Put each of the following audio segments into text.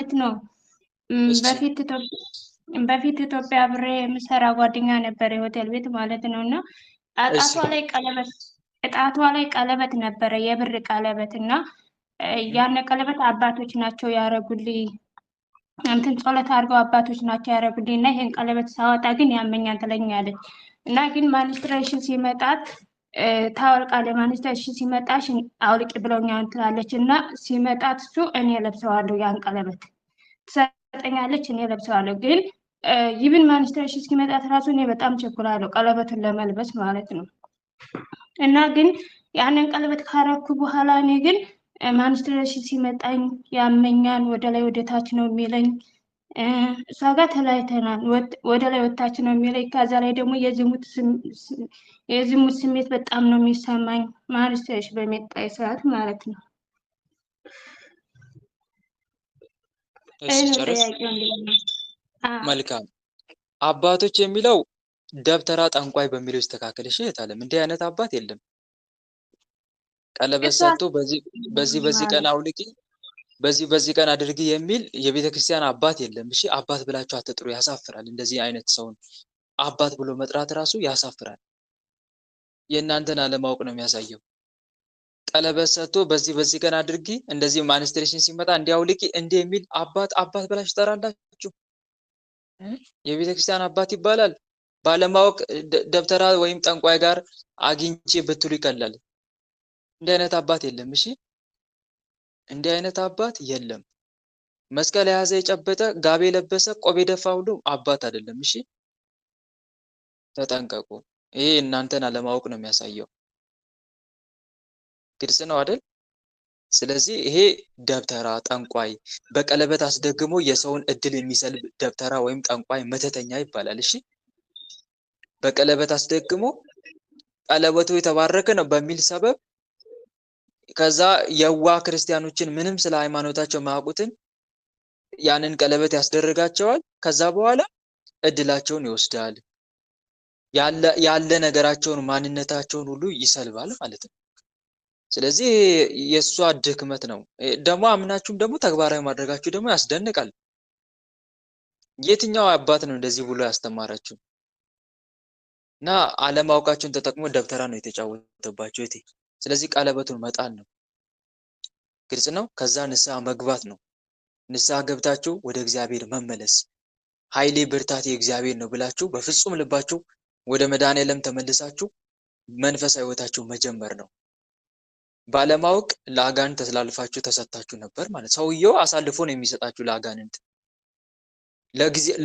ማለት ነው። እሺ በፊት ኢትዮጵያ አብሬ የምሰራ ጓደኛ ነበረ የሆቴል ቤት ማለት ነው። እና እሺ እጣቷ ላይ ቀለበት ነበረ፣ የብር ቀለበት እና ያን ቀለበት አባቶች ናቸው ያረጉልኝ። እንትን ጸሎት አድርገው አባቶች ናቸው ያደረጉልኝ እና ይሄን ቀለበት ሳወጣ ግን ያመኛል ትለኛለች። እና ግን ማኒስትሬሽን ሲመጣት ታወልቃለች። ማኒስትሬሽን ሲመጣሽ አውልቂ ብለውኛል ትላለች። እና ሲመጣት እሱ እኔ ለብሰዋለሁ፣ ያን ቀለበት ትሰጠኛለች፣ እኔ ለብሰዋለሁ። ግን ይብን ማኒስትሬሽን እስኪመጣት ራሱ እኔ በጣም ቸኩላለሁ ቀለበቱን ለመልበስ ማለት ነው። እና ግን ያንን ቀለበት ካረኩ በኋላ እኔ ግን ማንስትሬሽን ሲመጣኝ ያመኛል፣ ወደ ላይ ወደ ታች ነው የሚለኝ። እሷ ጋር ተለያይተናል፣ ወደ ላይ ወታች ነው የሚለኝ። ከዛ ላይ ደግሞ የዝሙት ስሜት በጣም ነው የሚሰማኝ ማንስትሬሽን በሚጣይ ሰዓት ማለት ነው። እሺ ጨርስ። መልካም አባቶች የሚለው ደብተራ ጠንቋይ በሚለው ይስተካከል። እሺ የታለም እንዲህ አይነት አባት የለም። ቀለበት ሰጥቶ በዚህ ቀን አውልቂ፣ በዚህ ቀን አድርጊ የሚል የቤተ ክርስቲያን አባት የለም። እሺ አባት ብላችሁ አትጥሩ፣ ያሳፍራል። እንደዚህ አይነት ሰውን አባት ብሎ መጥራት ራሱ ያሳፍራል። የእናንተን አለማወቅ ነው የሚያሳየው። ቀለበት ሰጥቶ በዚህ ቀን አድርጊ፣ እንደዚህ ማንስትሬሽን ሲመጣ እንዲያውልቂ እንዲህ የሚል አባት ብላችሁ ትጠራላችሁ። የቤተ ክርስቲያን አባት ይባላል። ባለማወቅ ደብተራ ወይም ጠንቋይ ጋር አግኝቼ ብትሉ ይቀላል። እንዲህ አይነት አባት የለም። እሺ እንዲህ አይነት አባት የለም። መስቀል የያዘ የጨበጠ ጋቢ የለበሰ ቆብ የደፋ ሁሉ አባት አይደለም። እሺ ተጠንቀቁ። ይሄ እናንተን አለማወቅ ነው የሚያሳየው። ግልጽ ነው አይደል? ስለዚህ ይሄ ደብተራ ጠንቋይ፣ በቀለበት አስደግሞ የሰውን እድል የሚሰልብ ደብተራ ወይም ጠንቋይ መተተኛ ይባላል። እሺ በቀለበት አስደግሞ ቀለበቱ የተባረከ ነው በሚል ሰበብ ከዛ የዋ ክርስቲያኖችን ምንም ስለ ሃይማኖታቸው ማያውቁትን ያንን ቀለበት ያስደረጋቸዋል። ከዛ በኋላ እድላቸውን ይወስዳል። ያለ ነገራቸውን ማንነታቸውን ሁሉ ይሰልባል ማለት ነው። ስለዚህ የእሷ ድክመት ነው። ደግሞ አምናችሁም ደግሞ ተግባራዊ ማድረጋችሁ ደግሞ ያስደንቃል። የትኛው አባት ነው እንደዚህ ብሎ ያስተማራችሁ? እና አለማወቃችሁን ተጠቅሞ ደብተራ ነው የተጫወተባችሁ እቴ። ስለዚህ ቀለበቱን መጣል ነው። ግልጽ ነው። ከዛ ንስሐ መግባት ነው። ንስሐ ገብታችሁ ወደ እግዚአብሔር መመለስ፣ ኃይሌ ብርታቴ እግዚአብሔር ነው ብላችሁ በፍጹም ልባችሁ ወደ መድኃኔዓለም ተመልሳችሁ መንፈሳዊ ሕይወታችሁ መጀመር ነው። ባለማወቅ ለአጋንንት ተላልፋችሁ ተሰጣችሁ ነበር ማለት። ሰውየው አሳልፎ ነው የሚሰጣችሁ ለአጋንንት።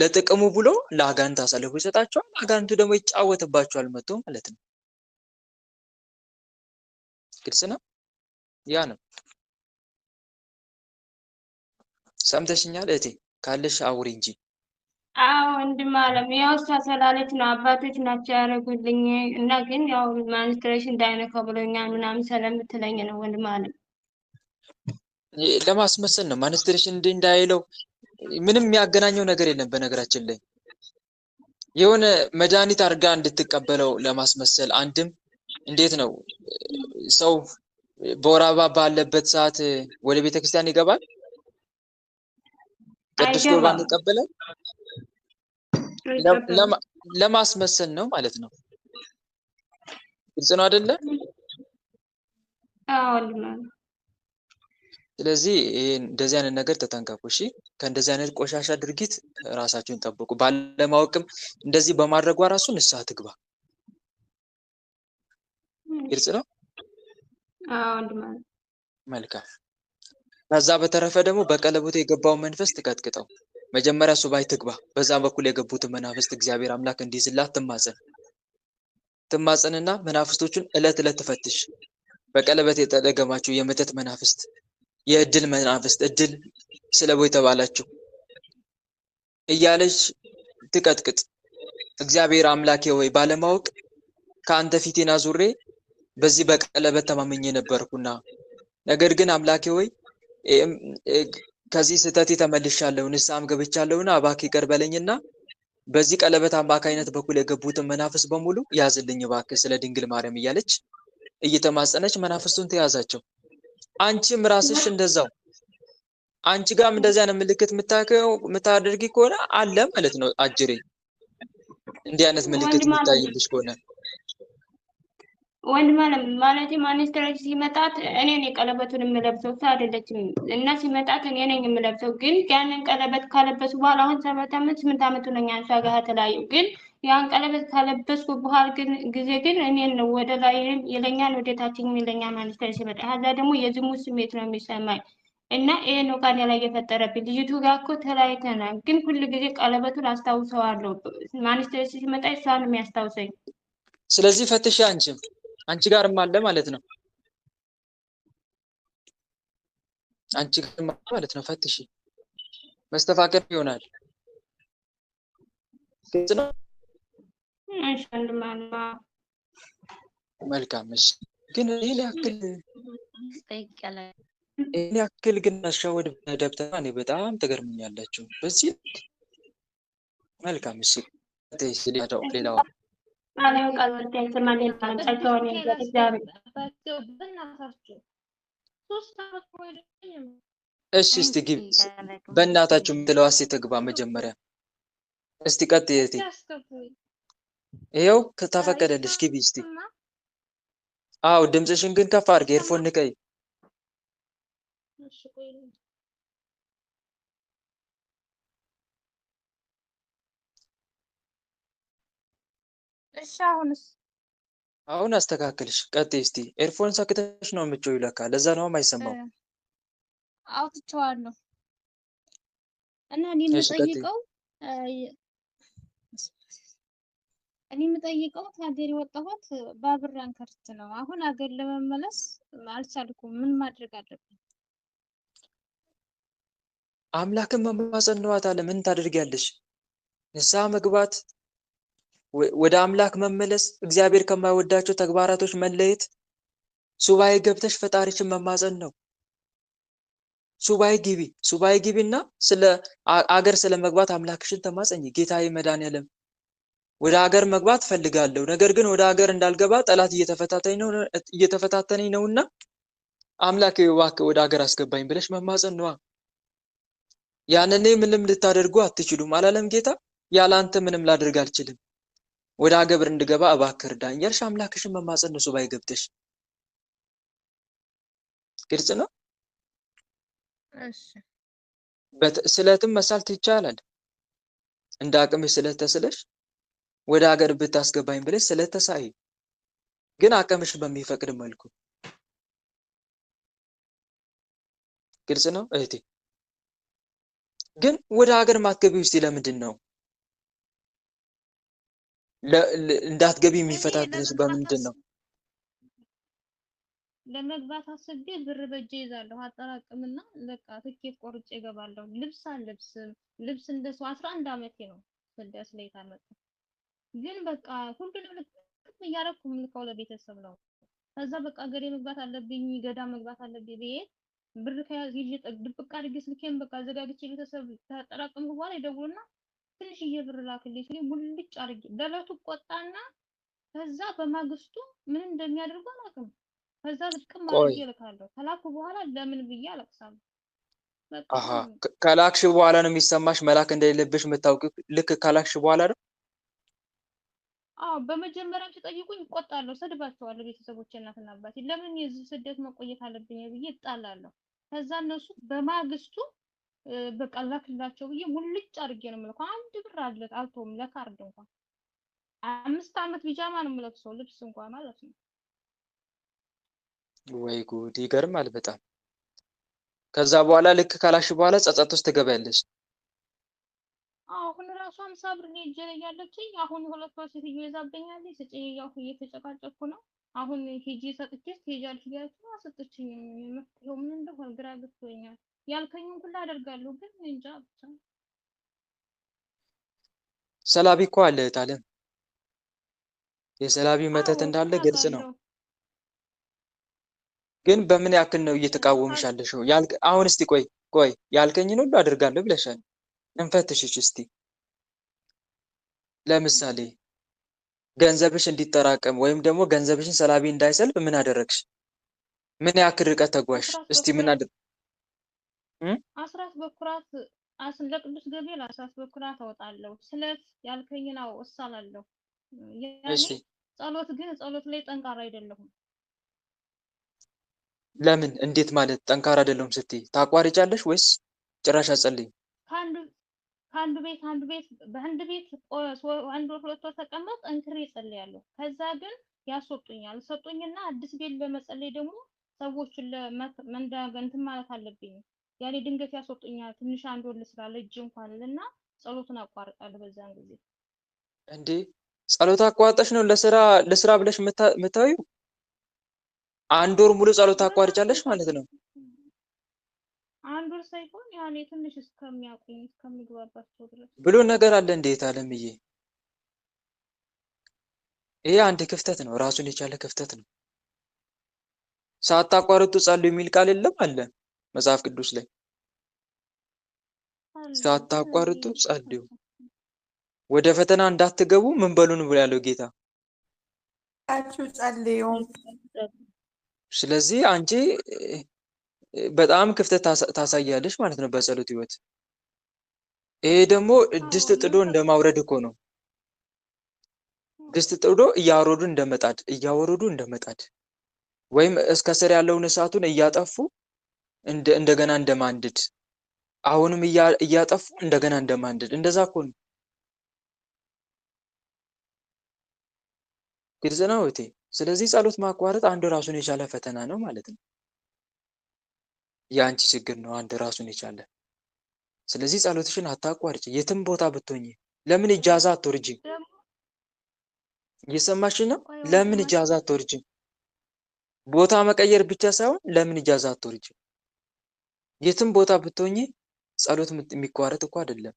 ለጥቅሙ ብሎ ለአጋንንት አሳልፎ ይሰጣችኋል። አጋንንቱ ደግሞ ይጫወትባችኋል መጥቶ ማለት ነው። ግልጽ ነው። ያ ነው። ሰምተሽኛል እህቴ? ካለሽ አውሪ እንጂ። አዎ ወንድም አለም፣ ያው እሷ ስላለች ነው አባቶች ናቸው ያደረጉልኝ እና ግን ያው ማንስትሬሽን እንዳይነካው ብሎኛል ምናምን ስለምትለኝ ነው ወንድም አለም። ለማስመሰል ነው ማንስትሬሽን እንዳይለው። ምንም የሚያገናኘው ነገር የለም። በነገራችን ላይ የሆነ መድኃኒት አድርጋ እንድትቀበለው ለማስመሰል። አንድም እንዴት ነው ሰው በወር አበባ ባለበት ሰዓት ወደ ቤተክርስቲያን ይገባል? ቅዱስ ቁርባን ይቀበላል? ለማስመሰል ነው ማለት ነው። ግልጽ ነው አይደለ? አዎ። ስለዚህ እንደዚህ አይነት ነገር ተጠንቀቁ። እሺ ከእንደዚህ አይነት ቆሻሻ ድርጊት ራሳችሁን ጠብቁ። ባለማወቅም እንደዚህ በማድረጓ ራሱ ንስሐ ትግባ። ግልጽ ነው። አዎ። መልካም። ከዛ በተረፈ ደግሞ በቀለበቱ የገባውን መንፈስ ትቀጥቅጠው። መጀመሪያ ሱባኤ ትግባ። በዛ በኩል የገቡትን መናፍስት እግዚአብሔር አምላክ እንዲይዝላት ትማጸንና መናፍስቶቹን እለት ትፈትሽ። በቀለበት የተደገማችሁ የመተት መናፍስት፣ የእድል መናፍስት፣ እድል ስለቦ የተባላችሁ እያለች ትቀጥቅጥ። እግዚአብሔር አምላኬ ወይ ባለማወቅ ከአንተ ፊቴን አዙሬ በዚህ በቀለበት ተማመኜ ነበርኩና፣ ነገር ግን አምላኬ ወይ ከዚህ ስህተቴ ተመልሻለሁ፣ ንስሐም ገብቻለሁና እባክህ ይቅር በለኝና በዚህ ቀለበት አማካይነት በኩል የገቡትን መናፍስት በሙሉ ያዝልኝ እባክህ ስለ ድንግል ማርያም እያለች እየተማጸነች መናፍስቱን ተያዛቸው። አንቺም ራስሽ እንደዛው አንቺ ጋርም እንደዚህ አይነት ምልክት የምታደርጊ ከሆነ አለ ማለት ነው አጅሬ። እንዲህ አይነት ምልክት ወንድም አለም የሚታይልሽ ከሆነ ወንድም አለም ማለት ማኒስትራች ሲመጣት እኔ ነኝ ቀለበቱን የምለብሰው እሷ አይደለችም። እና ሲመጣት እኔ ነኝ የምለብሰው። ግን ያንን ቀለበት ካለበሱ በኋላ አሁን 7 ዓመት 8 ዓመት ሆነኛል እሷ ጋር ተለያዩ። ግን ያን ቀለበት ካለበስኩ በኋላ ጊዜ ግን እኔን ነው ወደ ላይ ይለኛል፣ ወደ ታችም ይለኛል ማኒስትራች ሲመጣ። ከዛ ደግሞ የዝሙት ስሜት ነው የሚሰማኝ። እና ይሄ ነው ከኔ ላይ የፈጠረብኝ። ልጅቱ ጋር እኮ ተለያይተናል፣ ግን ሁል ጊዜ ቀለበቱን አስታውሰዋለሁ። ማኒስትሬት ሲመጣ እሷን ነው የሚያስታውሰኝ። ስለዚህ ፈትሽ፣ አንቺ ጋርም አለ ማለት ነው። አንቺ ጋርም አለ ማለት ነው። ፈትሽ፣ መስተፋቀር ይሆናል። ግልጽ ነው። እሺ ወንድማማ መልካም። እሺ ግን ይሄን ያክል ግን አሻወድ ደብተራ እኔ በጣም ተገርሙኛላችሁ በዚህ። መልካም። እሺ ሌላው አለው ቀልበት ያልተማለ ጸጋውን እግዚአብሔር። እሺ እስቲ ግቢ፣ በእናታችሁ የምትለው አሴ ተግባ መጀመሪያ። እስቲ ቀጥይ እህቴ። ይኸው ከተፈቀደልሽ ግቢ እስቲ። አዎ ድምፅሽን ግን ከፍ አድርጌ ኤርፎን ንቀይ። እሺ አሁን አስተካክልሽ። ቀጥይ እስቲ። ኤርፎን ሰክተሽ ነው የምትጮይው ለካ፣ ለዛ ነው የማይሰማው። አውጥቼዋለሁ እና እኔ የምጠይቀው ከሀገር የወጣሁት በብር አንከርት ነው። አሁን ሀገር ለመመለስ አልቻልኩም። ምን ማድረግ አለብኝ? አምላክን መማፀን ነው አለ። ምን ታደርጊያለሽ? ንስሐ መግባት፣ ወደ አምላክ መመለስ፣ እግዚአብሔር ከማይወዳቸው ተግባራቶች መለየት፣ ሱባኤ ገብተሽ ፈጣሪችን መማፀን ነው። ሱባኤ ግቢና ስለ አገር ስለ መግባት አምላክሽን ተማፀኝ። ጌታዬ መድኃኒዓለም ወደ ሀገር መግባት ፈልጋለሁ፣ ነገር ግን ወደ ሀገር እንዳልገባ ጠላት እየተፈታተነኝ ነውና አምላኬ እባክህ ወደ ሀገር አስገባኝ ብለሽ መማፀን ነዋ። ያንኔ ምንም ልታደርጉ አትችሉም አላለም ጌታ? ያለ አንተ ምንም ላደርግ አልችልም፣ ወደ ሀገር እንድገባ እባክህ እርዳኝ እያልሽ አምላክሽን መማፀን ነው ሱባኤ ገብተሽ። ግልጽ ነው። እሺ ስለትም መሳል ይቻላል። እንደ አቅምሽ ስለት ተስለሽ ወደ ሀገር ብታስገባኝ ብለሽ ስለተሳይ፣ ግን አቅምሽ በሚፈቅድ መልኩ። ግልጽ ነው እህቴ። ግን ወደ ሀገር ማትገቢው እስቲ ለምንድን ነው? እንዳትገቢ የሚፈታተንሽ በምንድን ነው? ለመግባት አስቤ ብር በእጄ ይዛለሁ፣ አጠራቅምና በቃ ትኬት ቆርጬ እገባለሁ። ልብስ አልለብስም። ልብስ እንደሰው 11 ዓመቴ ነው ስደት ላይ ታመጣ። ግን በቃ ሁሉንም እያደረኩ የምልከው ለቤተሰብ ነው። ከዛ በቃ ሀገሬ መግባት አለብኝ፣ ገዳም መግባት አለብኝ ብዬ ብር ከያዝ ይዤ ድብቅ አድርጌ ስልኬን በቃ አዘጋግቼ ቤተሰብ ተጠራቀምኩ በኋላ ይደውሉና ትንሽዬ ብር ላክልኝ ሲሉኝ ሙልጭ አድርጌ በእለቱ ቆጣና ከዛ በማግስቱ ምን እንደሚያደርጉ አላውቅም። ከዛ ልቅም አድርጌ እልካለሁ። ከላኩ በኋላ ለምን ብዬ አለቅሳለሁ። አሃ ከላክሽ በኋላ ነው የሚሰማሽ መላክ እንደሌለብሽ የምታውቂው? ልክ ከላክሽ በኋላ ነው? አዎ በመጀመሪያም ሲጠይቁኝ እቆጣለሁ፣ ሰድባቸዋለሁ። ቤተሰቦቼ እናትና አባቴ ለምን የዚህ ስደት መቆየት አለብኝ ብዬ እጣላለሁ። ከዛ እነሱ በማግስቱ በቃ ላክላቸው ብዬ ሙልጭ አድርጌ ነው የምልከው። አንድ ብር አልተውም ለካርድ እንኳን። 5 ዓመት ቢጃማ ነው የምለብሰው ልብስ እንኳን ማለት ነው። ወይ ጉድ! ይገርማል በጣም። ከዛ በኋላ ልክ ካላሽ በኋላ ጸጸት ውስጥ ትገባያለሽ። አሁን ራሱ 50 ብር ነው እጄ ላይ ያለችኝ። አሁን 2 ወር ሴትዮ ይዛብኛለች። ስጪያው እየተጨቃጨኩ ነው። አሁን ሂጂ ሰጥቼሽ ትሄጃለሽ እያለች አሰጥችኝ። መፍትሄው ምን እንደሆነ ግራ ገብቶኛል። ያልከኝን ሁሉ አደርጋለሁ፣ ግን እንጃ ብቻ። ሰላቢ እኮ አለ ታለም። የሰላቢ መተት እንዳለ ግልጽ ነው። ግን በምን ያክል ነው እየተቃወምሽ ያለሽው? አሁን እስቲ ቆይ ያልከኝን ሁሉ አደርጋለሁ ብለሻል። እንፈትሽሽ እስቲ። ለምሳሌ ገንዘብሽ እንዲጠራቀም ወይም ደግሞ ገንዘብሽን ሰላቢ እንዳይሰልብ ምን አደረግሽ? ምን ያክል ርቀት ተጓሽ? እስቲ ምን አስራት በኩራት ለቅዱስ ገብርኤል አስራት በኩራት አወጣለሁ። ስለት ያልከኝን እሳላለሁ። ያኔ እሺ ጸሎት ግን ጸሎት ላይ ጠንካራ አይደለሁም። ለምን? እንዴት ማለት ጠንካራ አይደለሁም ስትይ ታቋርጫለሽ ወይስ ጭራሽ አትጸልይም? ከአንዱ ከአንዱ ቤት በአንድ ቤት አንድ ወር ሁለት ወር ተቀመጥ ጠንክሬ እጸልያለሁ። ከዛ ግን ያስወጡኛል። ሰጡኝና አዲስ ቤት በመጸለይ ደግሞ ሰዎችን እንትን ማለት አለብኝ። ያኔ ድንገት ያስወጡኛል። ትንሽ አንድ ወር ልስራ ለእጅ እንኳን እና ጸሎትን አቋርጣለሁ በዛን ጊዜ። እንዴ ጸሎት አቋርጠሽ ነው ለስራ ብለሽ የምታዩ? አንድ ወር ሙሉ ጸሎት ታቋርጫለሽ ማለት ነው? አንድ ወር ሳይሆን ያኔ ትንሽ እስከሚያውቁኝ እስከሚግባባቸው ድረስ ብሎ ነገር አለ። እንዴት አለምዬ? ይሄ አንድ ክፍተት ነው፣ ራሱን የቻለ ክፍተት ነው። ሳታቋርጡ ጸልዩ የሚል ቃል የለም አለ መጽሐፍ ቅዱስ ላይ። ሳታቋርጡ ጸልዩ ወደ ፈተና እንዳትገቡ ምን በሉ ነው ያለው ጌታ። ጸልዩ። ስለዚህ አንቺ በጣም ክፍተት ታሳያለሽ ማለት ነው በጸሎት ህይወት። ይሄ ደግሞ ድስት ጥዶ እንደማውረድ እኮ ነው። ድስት ጥዶ እያወረዱ እንደመጣድ ወይም እስከ ስር ያለውን እሳቱን እያጠፉ እንደገና እንደማንደድ፣ አሁንም እያጠፉ እንደገና እንደማንደድ፣ እንደዛ እኮ ነው። ግልጽ ነው እህቴ። ስለዚህ ጸሎት ማቋረጥ አንድ ራሱን የቻለ ፈተና ነው ማለት ነው። የአንቺ ችግር ነው አንድ ራሱን የቻለ። ስለዚህ ጸሎትሽን አታቋርጭ የትም ቦታ ብትሆኚ። ለምን ኢጃዛ አትወርጂ? እየሰማሽ ነው? ለምን ኢጃዛ አትወርጂ? ቦታ መቀየር ብቻ ሳይሆን ለምን ኢጃዛ አትወርጂ? የትም ቦታ ብትሆኚ ጸሎት የሚቋረጥ እኮ አይደለም።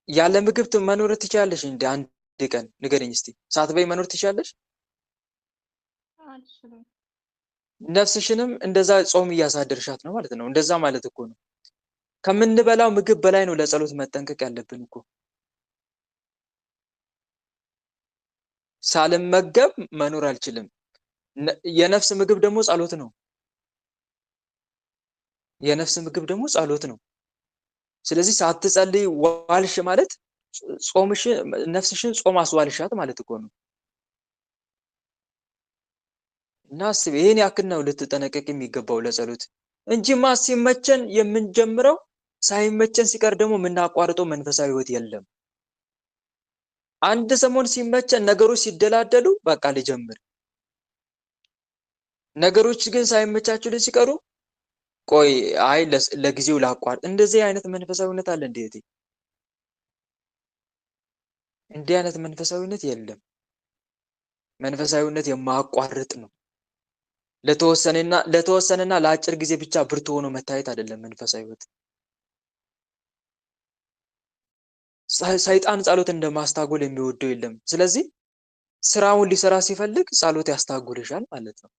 ያለ ምግብ መኖር ትችያለሽ እንደ አንድ ቀን ንገረኝ እስቲ። ሳትበይ መኖር ትችያለሽ? ነፍስሽንም እንደዛ ጾም እያሳደርሻት ነው ማለት ነው። እንደዛ ማለት እኮ ነው። ከምንበላው ምግብ በላይ ነው ለጸሎት መጠንቀቅ ያለብን እኮ። ሳልመገብ መኖር አልችልም። የነፍስ ምግብ ደግሞ ጸሎት ነው። የነፍስ ምግብ ደግሞ ጸሎት ነው። ስለዚህ ሳትጸልይ ዋልሽ ማለት ነፍስሽን ጾም አስዋልሻት ማለት እኮ ነው። እና አስቢ፣ ይሄን ያክል ነው ልትጠነቀቅ የሚገባው ለጸሎት እንጂማ ሲመቸን የምንጀምረው ሳይመቸን ሲቀር ደግሞ የምናቋርጠው መንፈሳዊ ህይወት የለም። አንድ ሰሞን ሲመቸን ነገሮች ሲደላደሉ በቃ ልጀምር፣ ነገሮች ግን ሳይመቻቹልን ሲቀሩ ቆይ አይ ለጊዜው ላቋርጥ። እንደዚህ አይነት መንፈሳዊነት አለ እንዴ? እንዲህ አይነት መንፈሳዊነት የለም። መንፈሳዊነት የማያቋርጥ ነው። ለተወሰነና ለአጭር ጊዜ ብቻ ብርቱ ሆኖ መታየት አይደለም መንፈሳዊ ህይወት። ሰይጣን ጸሎት እንደማስታጎል የሚወደው የለም። ስለዚህ ስራውን ሊሰራ ሲፈልግ ጸሎት ያስታጉልሻል ማለት ነው።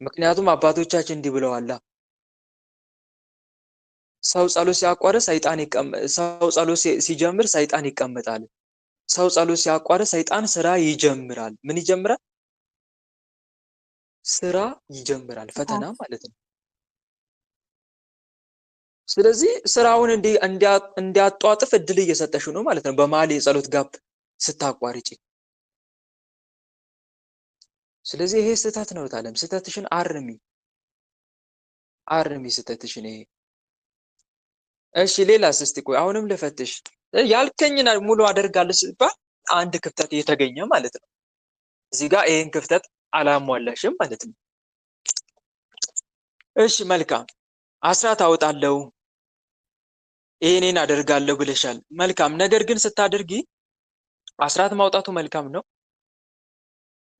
ምክንያቱም አባቶቻችን እንዲህ ብለዋላ፣ ሰው ጸሎት ሲያቋርጥ ሰው ጸሎት ሲጀምር ሰይጣን ይቀመጣል። ሰው ጸሎት ሲያቋርጥ ሰይጣን ስራ ይጀምራል። ምን ይጀምራል? ስራ ይጀምራል። ፈተና ማለት ነው። ስለዚህ ስራውን እንዲያጧጥፍ እድል እየሰጠሽው ነው ማለት ነው። በመሀል የጸሎት ጋፕ ስታቋርጪ። ስለዚህ ይሄ ስህተት ነው። ታለም ስህተትሽን አርሚ ስህተትሽን። ይሄ እሺ፣ ሌላስ? እስቲ ቆይ አሁንም ልፈትሽ። ያልከኝን ሙሉ አደርጋለሁ ሲባል አንድ ክፍተት እየተገኘ ማለት ነው። እዚህ ጋር ይሄን ክፍተት አላሟላሽም ማለት ነው። እሺ መልካም፣ አስራት አወጣለሁ ይሄንን አደርጋለሁ ብለሻል። መልካም። ነገር ግን ስታደርጊ አስራት ማውጣቱ መልካም ነው።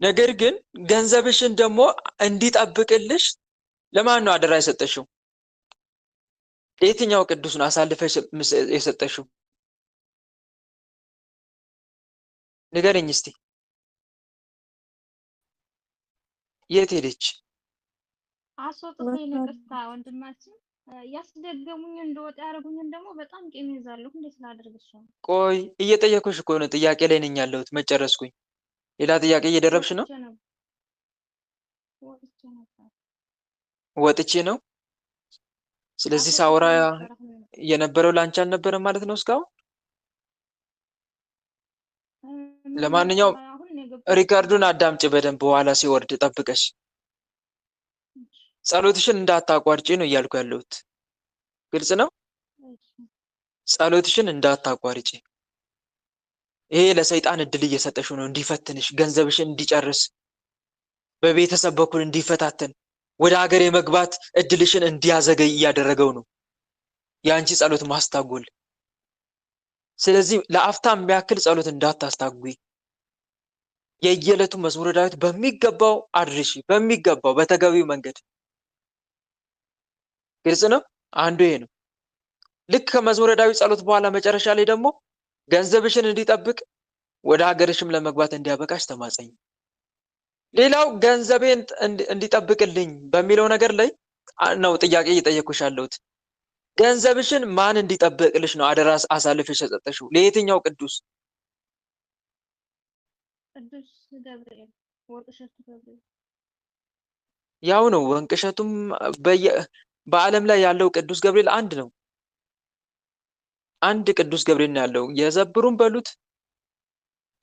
ነገር ግን ገንዘብሽን ደግሞ እንዲጠብቅልሽ ለማን ነው አደራ የሰጠሽው? የትኛው ቅዱስ ነው አሳልፈሽ የሰጠሽው? ንገረኝ እስቲ። የት ሄደች? አስወጥተኝ ነው። ቅርታ ወንድማችን፣ ያስደገሙኝ እንደወጣ ያደረጉኝን ደግሞ በጣም ቂም ይዛለሁ። እንዴት ላድርግ? እሱ ቆይ እየጠየኩሽ እኮ ነው። ጥያቄ ላይ ነኝ ያለሁት። መጨረስኩኝ። ሌላ ጥያቄ እየደረብሽ ነው? ወጥቼ ነው። ስለዚህ አቶ ሳውራ ስለነበረ የነበረው ላንቺ አልነበረም ማለት ነው እስካሁን። ምን ለማንኛውም አሁን ነው የገባሁት። ሪካርዱን አዳምጪ በደንብ በኋላ ሲወርድ ጠብቀሽ። ጸሎትሽን እንዳታቋርጪ ነው እያልኩ ያለሁት። ግልጽ ነው። ጸሎትሽን እንዳታቋርጪ። ይሄ ለሰይጣን እድል እየሰጠሽው ነው እንዲፈትንሽ፣ ገንዘብሽን እንዲጨርስ፣ በቤተሰብ በኩል እንዲፈታተን፣ ወደ ሀገር የመግባት እድልሽን እንዲያዘገይ እያደረገው ነው የአንቺ ጸሎት ማስታጎል። ስለዚህ ለአፍታ የሚያክል ጸሎት እንዳታስታጉይ። የየዕለቱ መዝሙረ ዳዊት በሚገባው አድርሺ፣ በሚገባው በተገቢው መንገድ። ግልጽ ነው። አንዱ ይሄ ነው። ልክ ከመዝሙረ ዳዊት ጸሎት በኋላ መጨረሻ ላይ ደግሞ ገንዘብሽን እንዲጠብቅ ወደ ሀገርሽም ለመግባት እንዲያበቃሽ ተማጸኝ። ሌላው ገንዘቤን እንዲጠብቅልኝ በሚለው ነገር ላይ ነው ጥያቄ እየጠየኩሽ ያለሁት። ገንዘብሽን ማን እንዲጠብቅልሽ ነው አደራ አሳልፈሽ የሰጠሽው? ለየትኛው ቅዱስ? ቅዱስ ገብርኤል፣ ወርቅሸቱ ገብርኤል። ያው ነው። ወንቅሸቱም በዓለም ላይ ያለው ቅዱስ ገብርኤል አንድ ነው። አንድ ቅዱስ ገብርኤል ነው ያለው። የዘብሩን በሉት፣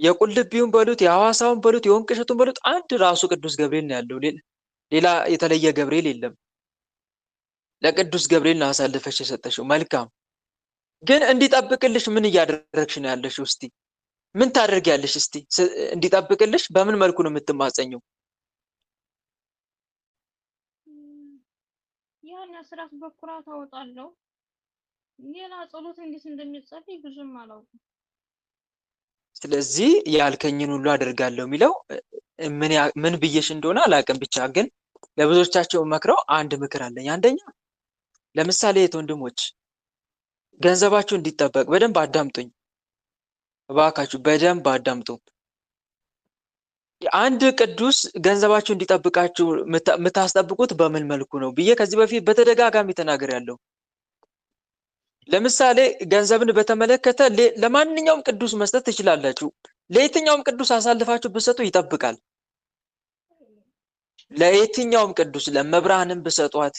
የቁልቢውን በሉት፣ የሐዋሳውን በሉት፣ የወንቅሸቱን በሉት፣ አንድ ራሱ ቅዱስ ገብርኤል ነው ያለው። ሌላ የተለየ ገብርኤል የለም። ለቅዱስ ገብርኤል ነው አሳልፈሽ የሰጠሽው። መልካም። ግን እንዲጠብቅልሽ ምን እያደረግሽ ነው ያለሽው? እስቲ ምን ታደርጊያለሽ? እስቲ እንዲጠብቅልሽ በምን መልኩ ነው የምትማጸኘው? ያን አስራት በኩራት አወጣለሁ። ሌላ ጸሎት እንዴት እንደሚጸልይ ብዙም አላውቅም። ስለዚህ ያልከኝን ሁሉ አደርጋለሁ የሚለው ምን ብዬሽ እንደሆነ አላውቅም። ብቻ ግን ለብዙዎቻቸው መክረው አንድ ምክር አለኝ። አንደኛ ለምሳሌ ወንድሞች ገንዘባችሁ እንዲጠበቅ በደንብ አዳምጡኝ እባካችሁ፣ በደንብ አዳምጡ። አንድ ቅዱስ ገንዘባችሁ እንዲጠብቃችሁ የምታስጠብቁት በምን መልኩ ነው ብዬ ከዚህ በፊት በተደጋጋሚ ተናግሬያለሁ። ለምሳሌ ገንዘብን በተመለከተ ለማንኛውም ቅዱስ መስጠት ትችላላችሁ። ለየትኛውም ቅዱስ አሳልፋችሁ ብሰጡ ይጠብቃል። ለየትኛውም ቅዱስ ለመብርሃንም ብሰጧት፣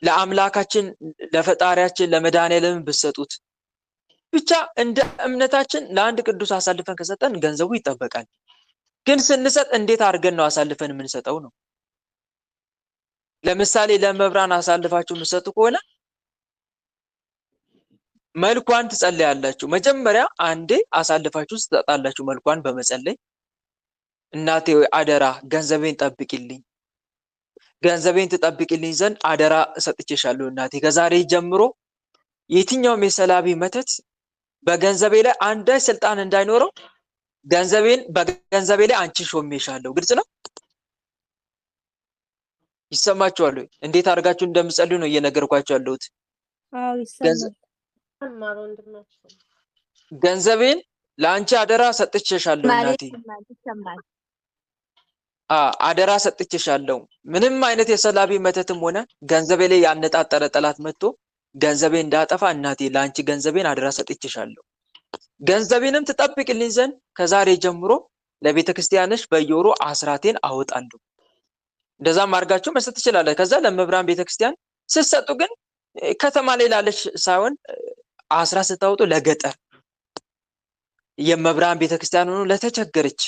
ለአምላካችን ለፈጣሪያችን ለመድኃኔዓለም ብሰጡት፣ ብቻ እንደ እምነታችን ለአንድ ቅዱስ አሳልፈን ከሰጠን ገንዘቡ ይጠበቃል። ግን ስንሰጥ እንዴት አድርገን ነው አሳልፈን የምንሰጠው ነው። ለምሳሌ ለመብራን አሳልፋችሁ የምትሰጡ ከሆነ መልኳን ትጸልያላችሁ። መጀመሪያ አንዴ አሳልፋችሁ ትሰጣላችሁ መልኳን በመጸለይ እናቴ ወይ አደራ ገንዘቤን ጠብቂልኝ፣ ገንዘቤን ትጠብቂልኝ ዘንድ አደራ ሰጥቼሻለሁ እናቴ። ከዛሬ ጀምሮ የትኛውም የሰላቢ መተት በገንዘቤ ላይ አንዳች ስልጣን እንዳይኖረው በገንዘቤ ላይ አንቺ ሾሜሻለሁ። ግልጽ ነው። ይሰማችኋል ወይ? እንዴት አድርጋችሁ እንደምጸልዩ ነው እየነገርኳችሁ ያለሁት። አዎ ይሰማል። ገንዘቤን ለአንቺ አደራ ሰጥቼሻለሁ እናቴ። ይሰማል። አደራ ሰጥቼሻለሁ። ምንም አይነት የሰላቢ መተትም ሆነ ገንዘቤ ላይ ያነጣጠረ ጠላት መጥቶ ገንዘቤ እንዳጠፋ እናቴ ለአንቺ ገንዘቤን አደራ ሰጥቼሻለሁ። ገንዘቤንም ትጠብቅልኝ ዘንድ ከዛሬ ጀምሮ ለቤተ ክርስቲያንሽ በየወሩ አስራቴን አወጣለሁ። እንደዛም አድርጋችሁ መስጠት ትችላለህ። ከዛ ለመብራን ቤተክርስቲያን ስትሰጡ ግን ከተማ ላይ ላለች ሳይሆን አስራት ስታወጡ ለገጠር የመብራን ቤተክርስቲያን ሆኖ ለተቸገረች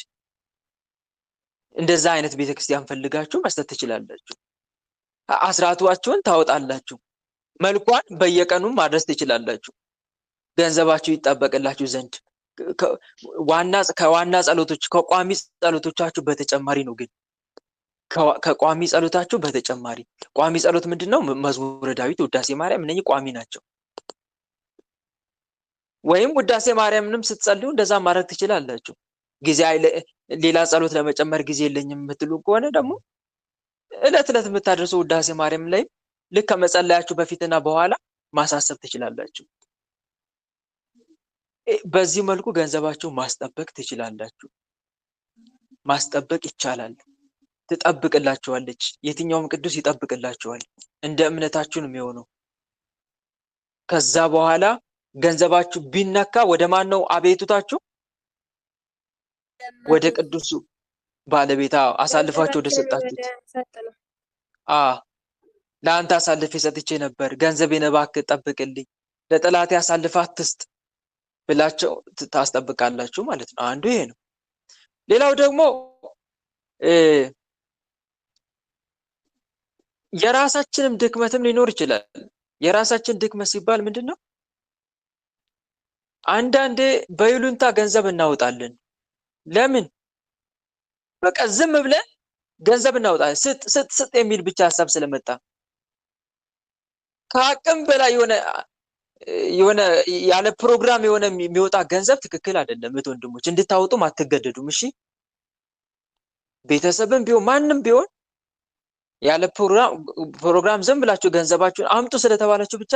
እንደዛ አይነት ቤተክርስቲያን ፈልጋችሁ መስጠት ትችላላችሁ። አስራቷችሁን ታወጣላችሁ። መልኳን በየቀኑ ማድረስ ትችላላችሁ። ገንዘባችሁ ይጠበቅላችሁ ዘንድ ከዋና ጸሎቶች ከቋሚ ጸሎቶቻችሁ በተጨማሪ ነው። ግን ከቋሚ ጸሎታችሁ በተጨማሪ ቋሚ ጸሎት ምንድነው? መዝሙረ ዳዊት፣ ውዳሴ ማርያም እነኚህ ቋሚ ናቸው። ወይም ውዳሴ ማርያምንም ስትጸልዩ እንደዛ ማድረግ ትችላላችሁ። ጊዜ ሌላ ጸሎት ለመጨመር ጊዜ የለኝም የምትሉ ከሆነ ደግሞ እለት የምታደርሱ ውዳሴ ማርያም ላይ ልክ ከመጸለያችሁ በፊትና በኋላ ማሳሰብ ትችላላችሁ። በዚህ መልኩ ገንዘባችሁ ማስጠበቅ ትችላላችሁ። ማስጠበቅ ይቻላል። ትጠብቅላችኋለች። የትኛውም ቅዱስ ይጠብቅላችኋል። እንደ እምነታችሁ ነው የሚሆነው። ከዛ በኋላ ገንዘባችሁ ቢነካ ወደ ማን ነው አቤቱታችሁ? ወደ ቅዱሱ ባለቤታ አሳልፋችሁ ወደ ሰጣችሁት። ለአንተ አሳልፌ ሰጥቼ ነበር፣ ገንዘቤን እባክህ ጠብቅልኝ፣ ለጠላቴ አሳልፈህ አትስጥ ብላቸው ታስጠብቃላችሁ ማለት ነው። አንዱ ይሄ ነው። ሌላው ደግሞ የራሳችንም ድክመትም ሊኖር ይችላል። የራሳችን ድክመት ሲባል ምንድን ነው? አንዳንዴ በይሉንታ ገንዘብ እናወጣለን። ለምን? በቃ ዝም ብለን ገንዘብ እናወጣለን። ስጥ ስጥ ስጥ የሚል ብቻ ሀሳብ ስለመጣ ከአቅም በላይ የሆነ ያለ ፕሮግራም የሆነ የሚወጣ ገንዘብ ትክክል አይደለም። እህት ወንድሞች እንድታወጡም አትገደዱም። እሺ፣ ቤተሰብም ቢሆን ማንም ቢሆን ያለ ፕሮግራም ዝም ብላችሁ ገንዘባችሁን አምጡ ስለተባላችሁ ብቻ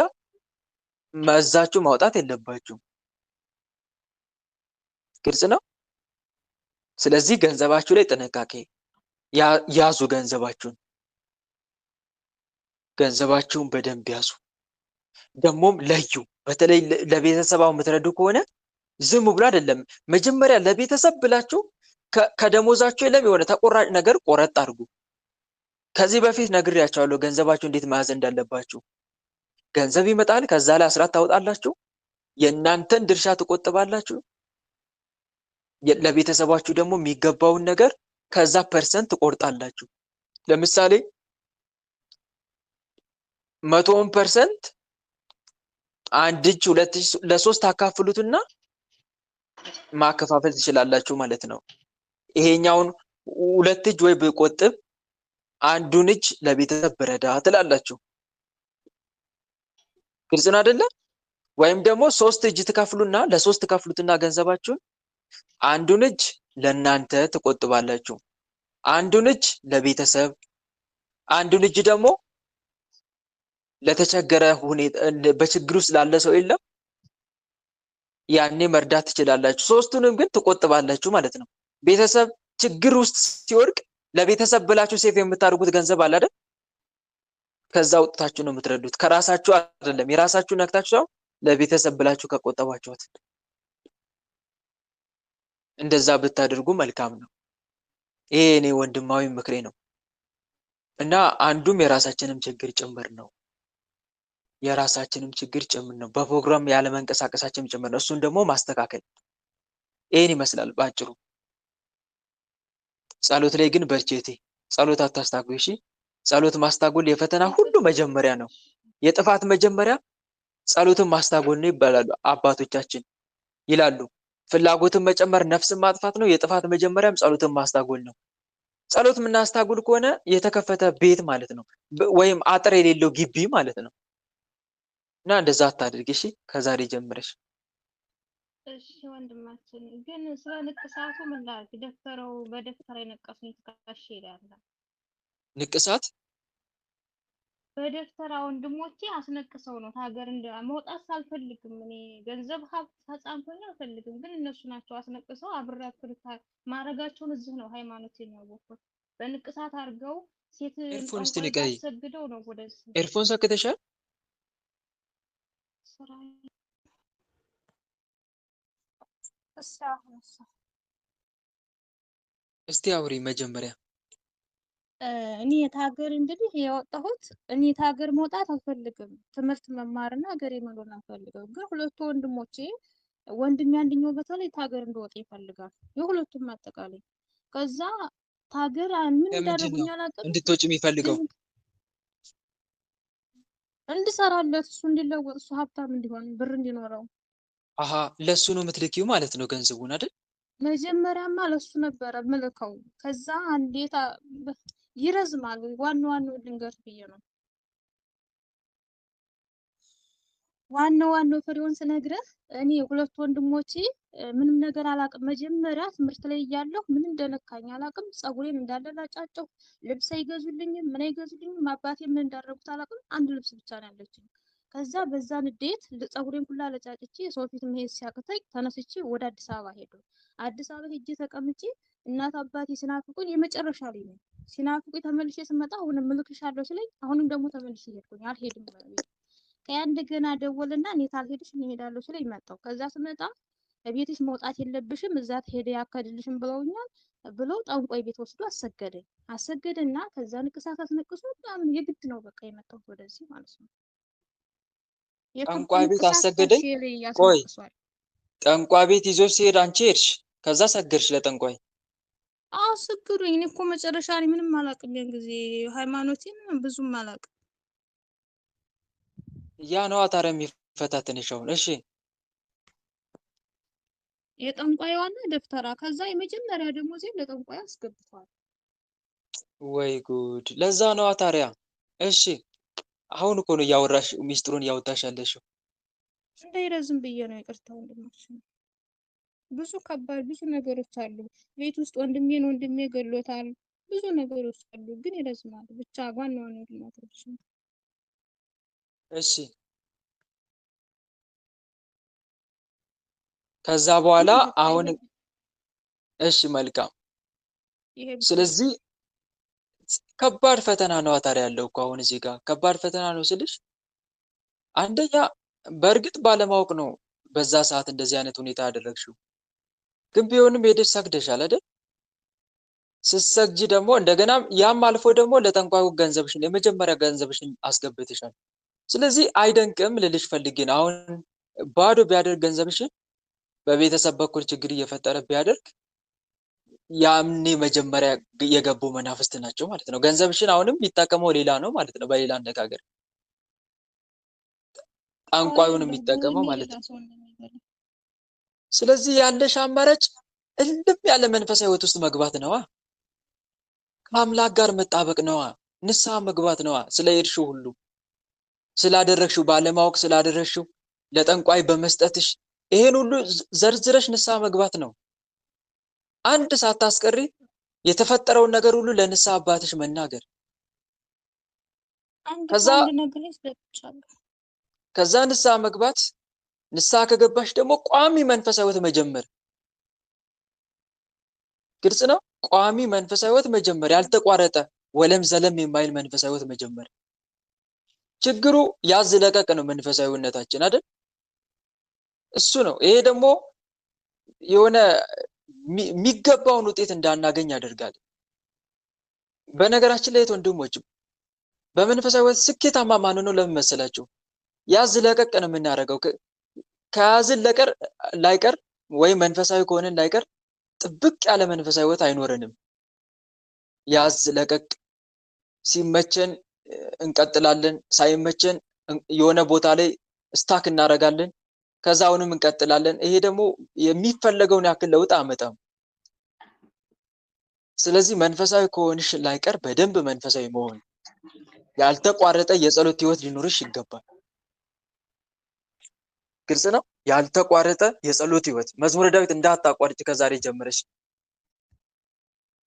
መዛችሁ ማውጣት የለባችሁ። ግልጽ ነው። ስለዚህ ገንዘባችሁ ላይ ጥንቃቄ ያዙ። ገንዘባችሁን በደንብ ያዙ። ደግሞም ለዩ። በተለይ ለቤተሰባው የምትረዱ ከሆነ ዝም ብሎ አይደለም። መጀመሪያ ለቤተሰብ ብላችሁ ከደሞዛችሁ የለም የሆነ ተቆራጭ ነገር ቆረጥ አድርጉ። ከዚህ በፊት ነግሬያቸዋለሁ ገንዘባችሁ እንዴት መያዝ እንዳለባችሁ። ገንዘብ ይመጣል፣ ከዛ ላይ አስራት ታወጣላችሁ፣ የእናንተን ድርሻ ትቆጥባላችሁ። ለቤተሰባችሁ ደግሞ የሚገባውን ነገር ከዛ ፐርሰንት ትቆርጣላችሁ። ለምሳሌ 100% አንድ እጅ ሁለት እጅ ለሶስት አካፍሉትና ማከፋፈል ትችላላችሁ ማለት ነው። ይሄኛውን ሁለት እጅ ወይ ብቆጥብ አንዱን እጅ ለቤተሰብ ብረዳ ትላላችሁ። ግልጽ ነው አይደለ? ወይም ደግሞ ሶስት እጅ ትከፍሉና ለሶስት ትከፍሉትና ገንዘባችሁን አንዱን እጅ ለእናንተ ትቆጥባላችሁ፣ አንዱን እጅ ለቤተሰብ፣ አንዱን እጅ ደግሞ ለተቸገረ ሁኔታ በችግር ውስጥ ላለ ሰው የለም ያኔ መርዳት ትችላላችሁ። ሶስቱንም ግን ትቆጥባላችሁ ማለት ነው። ቤተሰብ ችግር ውስጥ ሲወድቅ ለቤተሰብ ብላችሁ ሴፍ የምታደርጉት ገንዘብ አለ አይደል? ከዛ ወጥታችሁ ነው የምትረዱት። ከራሳችሁ አይደለም። የራሳችሁ ነክታችሁ ሳይሆን ለቤተሰብ ብላችሁ ከቆጠባችሁት እንደዛ ብታደርጉ መልካም ነው። ይሄ እኔ ወንድማዊ ምክሬ ነው እና አንዱም የራሳችንም ችግር ጭምር ነው። የራሳችንም ችግር ጭምር ነው። በፕሮግራም ያለ መንቀሳቀሳችንም ጭምር ነው። እሱን ደግሞ ማስተካከል። ይሄን ይመስላል ባጭሩ። ጸሎት ላይ ግን በርቼቴ ጸሎት አታስታጉ። እሺ፣ ጸሎት ማስታጎል የፈተና ሁሉ መጀመሪያ ነው። የጥፋት መጀመሪያ ጸሎትን ማስታጎል ነው ይባላሉ አባቶቻችን ይላሉ። ፍላጎትን መጨመር ነፍስን ማጥፋት ነው። የጥፋት መጀመሪያም ጸሎትን ማስታጎል ነው። ጸሎት የምናስታጉል ከሆነ የተከፈተ ቤት ማለት ነው፣ ወይም አጥር የሌለው ግቢ ማለት ነው። እና እንደዛ አታድርጊ እሺ፣ ከዛሬ ጀምረሽ። እሺ ወንድማችን፣ ግን ስለ ንቅሳቱ ምን ላድርግ? ደፍተረው በደፍተር የነቀሱኝ ትካሽ ይላል። ንቅሳት በደፍተራ ወንድሞቼ አስነቅሰው ነው ሀገር መውጣት ሳልፈልግም እኔ ገንዘብ ሀብት ተጻንቶኝ አልፈልግም፣ ግን እነሱ ናቸው አስነቅሰው አብራችሁ ማረጋቸውን እዚህ ነው ሃይማኖት የሚያወቁት። በንቅሳት አድርገው ሴት ኤርፎን እስቲ ቋንቋ ንቀይ። አሰግደው ነው ወደዚህ ኤርፎን ሰክተሻል? ስራ እስቲ አውሪ መጀመሪያ። እኔ የታገር እንግዲህ የወጣሁት እኔ የታገር መውጣት አልፈልግም። ትምህርት መማርና ሀገሬ መኖር አልፈልግም። ግን ሁለቱ ወንድሞቼ ወንድሜ አንደኛው በተለይ ታገር እንደወጣ ይፈልጋል። የሁለቱም አጠቃላይ ከዛ ታገር ምን እንዳደረጉኝ አላውቅም። እንድትወጪ የሚፈልገው እንድሰራለት፣ እሱ እንዲለወጥ፣ እሱ ሀብታም እንዲሆን፣ ብር እንዲኖረው። አሃ፣ ለሱ ነው የምትልኪው ማለት ነው ገንዘቡን አይደል? መጀመሪያማ ለሱ ነበረ ምልከው። ከዛ እንዴት ይረዝማል። ዋናው ልንገር ብዬ ነው። ዋናው ፍሬውን ስነግርህ እኔ ሁለት ወንድሞቼ ምንም ነገር አላውቅም። መጀመሪያ ትምህርት ላይ እያለሁ ምን እንደነካኝ አላውቅም። ፀጉሬን እንዳለላጫቸው ልብስ አይገዙልኝም፣ ምን አይገዙልኝም። አባቴ ምን እንዳደረጉት አላውቅም። አንድ ልብስ ብቻ ነው ያለችኝ። ከዛ በዛ ንዴት ፀጉሬን ሁላ ለጫጭቼ ሰው ፊት መሄድ ሲያቅተኝ ተነስቼ ወደ አዲስ አበባ ሄድኩ። አዲስ አበባ ሄጄ ተቀምጬ እናት አባቴ ሲናፍቁኝ የመጨረሻ ላይ ነው ሲናፍቁኝ ተመልሼ ስመጣ አሁንም እልክሻለሁ ስለኝ አሁንም ደግሞ ተመልሼ ሄድኩኝ። አልሄድም ማለት ከያ እንደገና ደወልና እኔ ታልሄድሽ እኔ እሄዳለሁ ስለኝ መጣሁ። ከዛ ስመጣ ቤትሽ መውጣት የለብሽም እዛ ትሄደ ያከድልሽም ብለውኛል። ብሎ ጠንቋይ ቤት ወስዶ አሰገደና ከዛ ንቅሳት አስነቅሶ ምናምን የግድ ነው በቃ የመጣሁት ወደዚህ ማለት ነው። ጠንቋይ ቤት ንቅሳት አሰገደኝ። ከርሼ ላይ ቆይ ያስነቅሷል። ጠንቋይ ቤት ይዞሽ ሲሄድ አንቺ ሄድሽ፣ ከዛ ሰገድሽ ለጠንቋይ? አሰገዱኝ። እኔ እኮ መጨረሻ ላይ ምንም አላውቅም። ያን ጊዜ ሃይማኖቴን ብዙም አላውቅም። ያ ነዋ ታዲያ የሚፈታተንሽ አሁን። እሺ የጠንቋይ ዋና ደብተራ ከዛ የመጀመሪያ ደሞዜን ለጠንቋይ አስገብቷል። ወይ ጉድ! ለዛ ነዋ ታዲያ። እሺ አሁን እኮ ነው እያወራሽ ሚስጥሩን እያወጣሽ ያለሽው። እንዳይረዝም ብዬ ነው። ይቅርታ ወንድማችን። ብዙ ከባድ ብዙ ነገሮች አሉ። ቤት ውስጥ ወንድሜ ገሎታል። ብዙ ነገሮች አሉ፣ ግን ይረዝማል። ብቻ ዋናው ነው ልናገርሽ። እሺ ከዛ በኋላ አሁን እሺ መልካም። ይሄ ስለዚህ ከባድ ፈተና ነው ታዲያ ያለው እኮ አሁን እዚህ ጋር ከባድ ፈተና ነው ስልሽ፣ አንደኛ በእርግጥ ባለማወቅ ነው በዛ ሰዓት እንደዚህ አይነት ሁኔታ ያደረግሽው፣ ግን ቢሆንም ሄደሽ ሰግደሻል አይደል? ስትሰግጂ ደግሞ እንደገና ያም አልፎ ደግሞ ለጠንቋዩ ገንዘብሽን የመጀመሪያ ገንዘብሽን አስገብተሻል። ስለዚህ አይደንቅም ልልሽ ፈልጌ ነው። አሁን ባዶ ቢያደርግ ገንዘብሽን በቤተሰብ በኩል ችግር እየፈጠረ ቢያደርግ ያምኔ መጀመሪያ የገቡ መናፍስት ናቸው ማለት ነው። ገንዘብሽን አሁንም የሚጠቀመው ሌላ ነው ማለት ነው። በሌላ አነጋገር ጠንቋዩን የሚጠቀመው ማለት ነው። ስለዚህ ያለሽ አማራጭ እልም ያለ መንፈሳዊ ህይወት ውስጥ መግባት ነዋ። ከአምላክ ጋር መጣበቅ ነዋ። ንስሐ መግባት ነዋ። ስለሄድሽው ሁሉ ስላደረግሽው፣ ባለማወቅ ስላደረግሽው፣ ለጠንቋይ በመስጠትሽ ይሄን ሁሉ ዘርዝረሽ ንስሐ መግባት ነው። አንድ ሳታስቀሪ የተፈጠረውን ነገር ሁሉ ለንስሐ አባትሽ መናገር። ከዛ ንስሐ መግባት፣ ንስሐ ከገባሽ ደግሞ ቋሚ መንፈሳዊ ህይወት መጀመር። ግልጽ ነው። ቋሚ መንፈሳዊ ህይወት መጀመር፣ ያልተቋረጠ ወለም ዘለም የማይል መንፈሳዊ ህይወት መጀመር። ችግሩ ያዝ ለቀቅ ነው መንፈሳዊነታችን አይደል? እሱ ነው። ይሄ ደግሞ የሆነ የሚገባውን ውጤት እንዳናገኝ ያደርጋል። በነገራችን ላይ ወንድሞች በመንፈሳዊ ህይወት ስኬታማ ማንሆነው ለምን መሰላችሁ? ያዝ ለቀቅ ነው የምናደርገው። ከያዝን ላይቀር ወይም መንፈሳዊ ከሆነን ላይቀር ጥብቅ ያለ መንፈሳዊ ህይወት አይኖረንም። ያዝ ለቀቅ፣ ሲመቸን እንቀጥላለን፣ ሳይመቸን የሆነ ቦታ ላይ ስታክ እናደርጋለን፣ ከዛ አሁንም እንቀጥላለን። ይሄ ደግሞ የሚፈለገውን ያክል ለውጥ አያመጣም። ስለዚህ መንፈሳዊ ከሆንሽ ላይቀር በደንብ መንፈሳዊ መሆን፣ ያልተቋረጠ የጸሎት ህይወት ሊኖርሽ ይገባል። ግልጽ ነው። ያልተቋረጠ የጸሎት ህይወት። መዝሙረ ዳዊት እንዳታቋርጭ ከዛሬ ጀምረሽ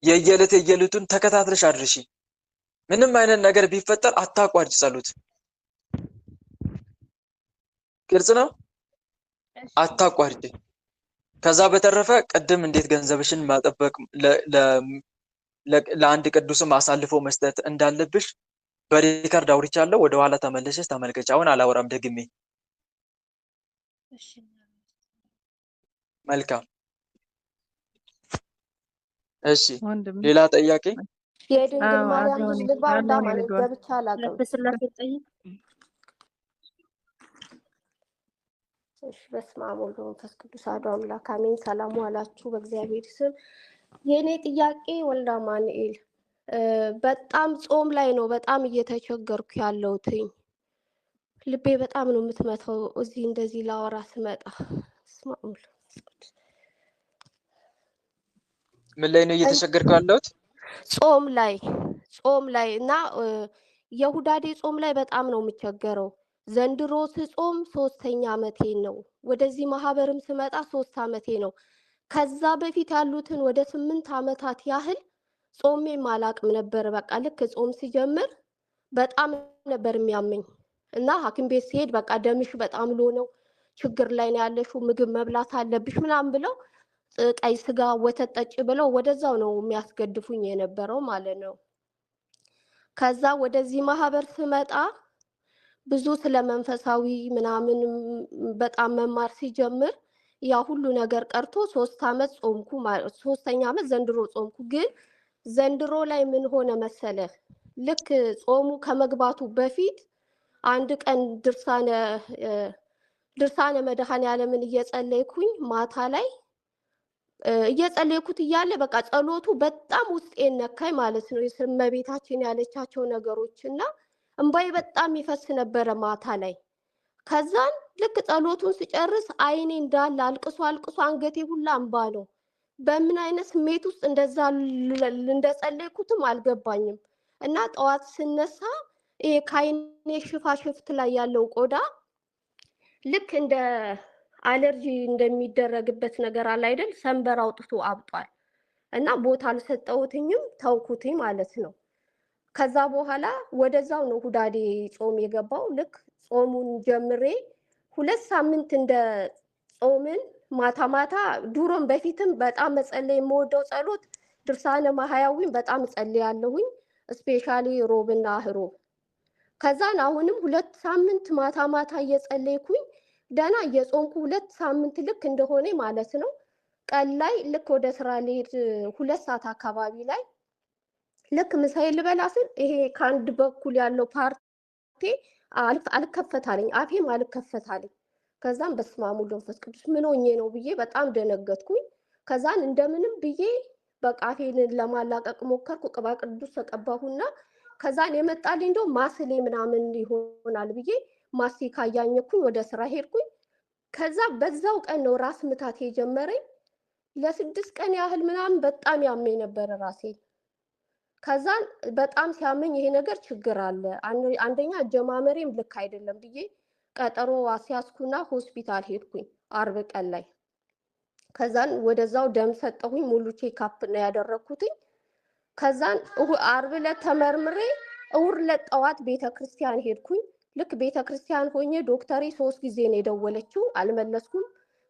የየዕለቱን ተከታትለሽ አድርሺ። ምንም አይነት ነገር ቢፈጠር አታቋርጭ ጸሎት። ግልጽ ነው። አታቋርጭ። ከዛ በተረፈ ቅድም እንዴት ገንዘብሽን ማጠበቅ ለአንድ ቅዱስም አሳልፎ መስጠት እንዳለብሽ በሪከርድ አውርቻለሁ። ወደ ኋላ ተመለሰሽ ተመልከች። አሁን አላወራም ደግሜ። መልካም። እሺ ሌላ ጥያቄ? የድንግል ማርያም ልጅ ልግባ እንዳማን ገብቻ አላውቅም። እሺ በስመ አብ ወወልድ ወመንፈስ ቅዱስ አሐዱ አምላክ አሜን። ሰላም ዋላችሁ በእግዚአብሔር ስም። የኔ ጥያቄ ወልደ አማኑኤል በጣም ጾም ላይ ነው በጣም እየተቸገርኩ ያለሁትኝ። ልቤ በጣም ነው የምትመታው እዚህ እንደዚህ ላወራ ስመጣ። በስመ አብ ወወልድ ምን ላይ ነው እየተቸገርኩ ያለሁት? ጾም ላይ እና የሁዳዴ ጾም ላይ በጣም ነው የምቸገረው። ዘንድሮ ስጾም 3ኛ ዓመቴ ነው። ወደዚህ ማህበርም ስመጣ 3 ዓመቴ ነው። ከዛ በፊት ያሉትን ወደ 8 ዓመታት ያህል ጾሜም አላቅም ነበር። በቃ ልክ ጾም ሲጀምር በጣም ነበር የሚያመኝ እና ሐኪም ቤት ሲሄድ በቃ ደምሽ በጣም ሎ ነው፣ ችግር ላይ ነው ያለሽው፣ ምግብ መብላት አለብሽ ምናምን ብለው ቀይ ስጋ ወተት ጠጪ ብለው ወደዛው ነው የሚያስገድፉኝ የነበረው ማለት ነው። ከዛ ወደዚህ ማህበር ስመጣ ብዙ ስለ መንፈሳዊ ምናምን በጣም መማር ሲጀምር ያ ሁሉ ነገር ቀርቶ 3 ዓመት ጾምኩ ማለት 3ኛ ዓመት ዘንድሮ ጾምኩ። ግን ዘንድሮ ላይ ምን ሆነ መሰለህ? ልክ ጾሙ ከመግባቱ በፊት አንድ ቀን ድርሳነ መድኃኔዓለምን እየጸለይኩኝ ማታ ላይ እየጸለይኩት እያለ በቃ ጸሎቱ በጣም ውስጤን ነካኝ ማለት ነው። እመቤታችን ያለቻቸው ነገሮች እና እንባዬ በጣም ይፈስ ነበረ ማታ ላይ። ከዛን ልክ ጸሎቱን ስጨርስ አይኔ እንዳለ አልቅሶ አልቅሶ አንገቴ ሁላ እንባ ነው። በምን አይነት ስሜት ውስጥ እንደዛ እንደጸለይኩትም አልገባኝም። እና ጠዋት ስነሳ ይሄ ከአይኔ ሽፋሽፍት ላይ ያለው ቆዳ ልክ እንደ አለርጂ እንደሚደረግበት ነገር አለ አይደል? ሰንበር አውጥቶ አብጧል። እና ቦታ አልሰጠሁትኝም ተውኩትኝ ማለት ነው። ከዛ በኋላ ወደዛው ነው ሁዳዴ ጾም የገባው። ልክ ጾሙን ጀምሬ 2 ሳምንት እንደ ጾምን ማታ ማታ ድሮም በፊትም በጣም መጸለይ የምወደው ጸሎት ድርሳነ ማህያዊን በጣም እጸልያለሁኝ፣ ስፔሻሊ ሮብና ሮብ። ከዛን አሁንም 2 ሳምንት ማታ ማታ እየጸለይኩኝ ደህና እየጾምኩ 2 ሳምንት ልክ እንደሆነ ማለት ነው። ቀን ላይ ልክ ወደ ስራ ልሄድ 2 ሰዓት አካባቢ ላይ ልክ ምሳዬ ልበላ ስል ይሄ ከአንድ በኩል ያለው ፓርቲ አልከፈታለኝ፣ አፌም አልከፈታለኝ። ከዛም በስመ አብ ወወልድ ወመንፈስ ቅዱስ ምን ሆኜ ነው ብዬ በጣም ደነገጥኩኝ። ከዛን እንደምንም ብዬ በቃ አፌን ለማላቀቅ ሞከርኩ። ቅባ ቅዱስ ተቀባሁና ከዛን የመጣልኝ እንደው ማስሌ ምናምን ይሆናል ብዬ ማስቲካ እያኘኩኝ ወደ ስራ ሄድኩኝ። ከዛ በዛው ቀን ነው ራስ ምታት የጀመረኝ። ለ6 ቀን ያህል ምናምን በጣም ያመኝ ነበር ራሴ። ከዛን በጣም ሲያመኝ ይሄ ነገር ችግር አለ፣ አንደኛ አጀማመሬም ልክ አይደለም ብዬ ቀጠሮ አስያዝኩና ሆስፒታል ሄድኩኝ አርብ ቀን ላይ። ከዛን ወደዛው ደም ሰጠሁኝ፣ ሙሉ ቼክአፕ ነው ያደረኩትኝ። ከዛን አርብ ዕለት ተመርምሬ እሑድ ዕለት ጠዋት ቤተክርስቲያን ሄድኩኝ። ልክ ቤተክርስቲያን ሆኜ ዶክተሪ 3 ጊዜ ነው የደወለችው፣ አልመለስኩም።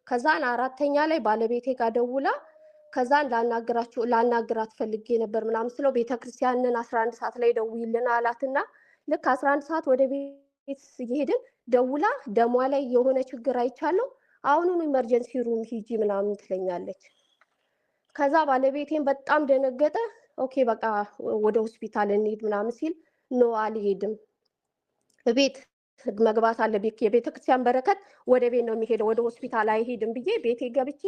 ከዛን 4ኛ ላይ ባለቤቴ ጋር ደውላ ከዛን ላናግራት ፈልጌ ነበር ምናምን ስለው ቤተክርስቲያንን 11 ሰዓት ላይ ደውይልን አላትና ልክ 11 ሰዓት ወደ ቤት እየሄድን ደውላ ደሟ ላይ የሆነ ችግር አይቻለሁ፣ አሁኑኑ ኢመርጀንሲ ሩም ሂጂ ምናምን ትለኛለች። ከዛ ባለቤቴን በጣም ደነገጠ። ኦኬ በቃ ወደ ሆስፒታል እንሂድ ምናምን ሲል ኖ አልሄድም፣ ቤት መግባት አለብኝ፣ የቤተክርስቲያን በረከት ወደ ቤት ነው የሚሄደው፣ ወደ ሆስፒታል አይሄድም ብዬ ቤቴ ገብቼ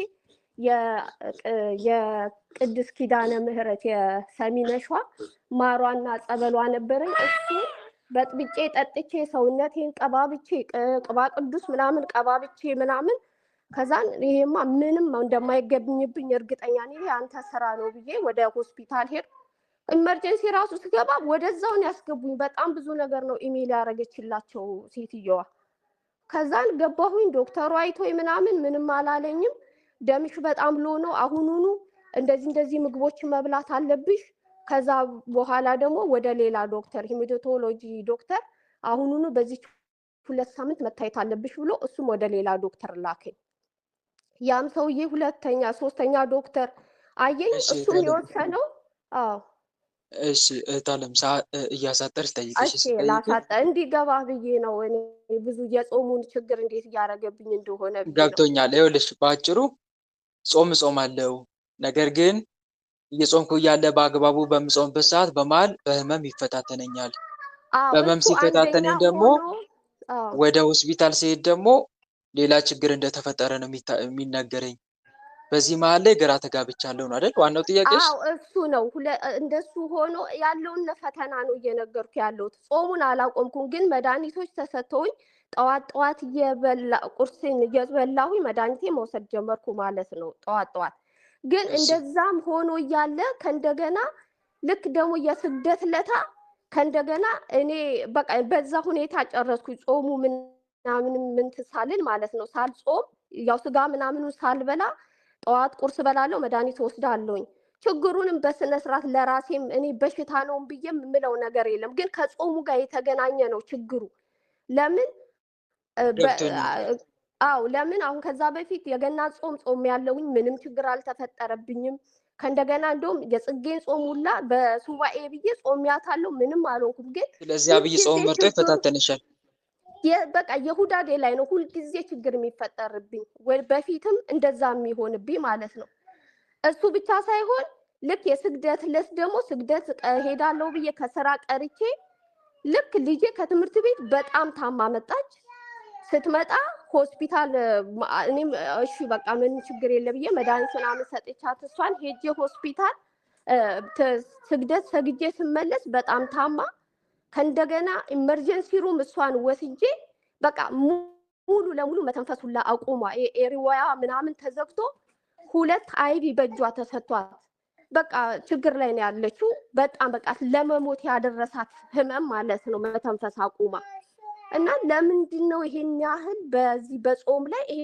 የቅድስ ኪዳነ ምህረት የሰሚነሿ ማሯና ጸበሏ ነበረኝ። እሱ በጥብጬ ጠጥቼ ሰውነቴን ቀባብቼ ቅባ ቅዱስ ምናምን ቀባብቼ ምናምን ከዛን ይሄማ ምንም እንደማይገብኝብኝ እርግጠኛ ነኝ፣ አንተ ስራ ነው ብዬ ወደ ሆስፒታል ሄድ። ኢመርጀንሲ ራሱ ስገባ ወደዛውን ያስገቡኝ። በጣም ብዙ ነገር ነው ኢሜል ያደረገችላቸው ሴትየዋ። ከዛን ገባሁኝ። ዶክተሩ አይቶኝ ምናምን ምንም አላለኝም። ደምሽ በጣም ሎ ነው፣ አሁኑኑ እንደዚህ ምግቦች መብላት አለብሽ። ከዛ በኋላ ደግሞ ወደ ሌላ ዶክተር ሄማቶሎጂ ዶክተር አሁኑኑ በዚህ 2 ሳምንት መታየት አለብሽ ብሎ እሱም ወደ ሌላ ዶክተር ላከኝ። ያም ሰውዬ 2ኛ 3ኛ ዶክተር አየኝ። እሱም የወሰነው እሺ እህታለም ሰዓት እያሳጠርሽ ጠይቅሽ። እሺ ላሳጠ እንዲገባ ብዬ ነው። እኔ ብዙ የጾሙን ችግር እንዴት እያደረገብኝ እንደሆነ ገብቶኛል። ይኸውልሽ በአጭሩ ጾም አለው። ነገር ግን እየጾምኩ እያለ በአግባቡ በምጾምበት ሰዓት በመሀል በህመም ይፈታተነኛል። በህመም ሲፈታተነኝ ደግሞ ወደ ሆስፒታል ሲሄድ ደግሞ ሌላ ችግር እንደተፈጠረ ነው የሚነገረኝ። በዚህ መሀል ላይ ግራ ተጋብቻለሁ ነው አይደል? ዋናው ጥያቄሽ? አዎ እሱ ነው። እንደሱ ሆኖ ያለውን ፈተና ነው እየነገርኩ ያለሁት። ጾሙን አላቆምኩም፣ ግን መድኃኒቶች ተሰጥተውኝ ጠዋት ቁርስን እየበላሁኝ መድኃኒቴ መውሰድ ጀመርኩ ማለት ነው ጠዋት። ግን እንደዛም ሆኖ እያለ ከእንደገና ልክ ደግሞ የስግደት ለታ ከእንደገና እኔ በቃ በዛ ሁኔታ ጨረስኩ። ጾሙ ምናምን ምን ትሳልን ማለት ነው። ሳልጾም ያው ስጋ ምናምኑን ሳልበላ ጠዋት ቁርስ በላለሁ፣ መድኃኒት ወስዳለሁኝ። ችግሩንም በስነ ስርዓት ለራሴም እኔ በሽታ ነው ብዬ የምለው ነገር የለም፣ ግን ከጾሙ ጋር የተገናኘ ነው ችግሩ። ለምን ለምን አሁን ከዛ በፊት የገና ጾም ያለሁኝ ምንም ችግር አልተፈጠረብኝም። ከእንደገና እንደውም የጽጌን ጾም ሁላ በሱባኤ ብዬ ጾም ያታለሁ፣ ምንም አልሆንኩም። ግን ስለዚህ አብይ ጾም መርጦ ይፈታተንሻል። በቃ የሁዳዴ ላይ ነው ሁልጊዜ ችግር የሚፈጠርብኝ፣ በፊትም እንደዛ የሚሆንብኝ ማለት ነው። እሱ ብቻ ሳይሆን ልክ የስግደት ዕለት ደግሞ ስግደት ሄዳለሁ ብዬ ከስራ ቀርቼ ልክ ልጄ ከትምህርት ቤት በጣም ታማ መጣች። ስትመጣ ሆስፒታል እኔም እሺ በቃ ምን ችግር የለ ብዬ መድኃኒት ምናምን ሰጥቻት እሷን ሄጄ ሆስፒታል ስግደት ሰግጄ ስመለስ በጣም ታማ ከእንደገና ኢመርጀንሲ ሩም እሷን ወስጄ በቃ ሙሉ ለሙሉ መተንፈስ ሁላ አቁሟ ኤሪዋያ ምናምን ተዘግቶ 2 አይቪ በእጇ ተሰጥቷት በቃ ችግር ላይ ነው ያለችው። በጣም በቃ ለመሞት ያደረሳት ህመም ማለት ነው መተንፈስ አቁማ። እና ለምንድን ነው ይሄን ያህል በዚህ በጾም ላይ ይሄ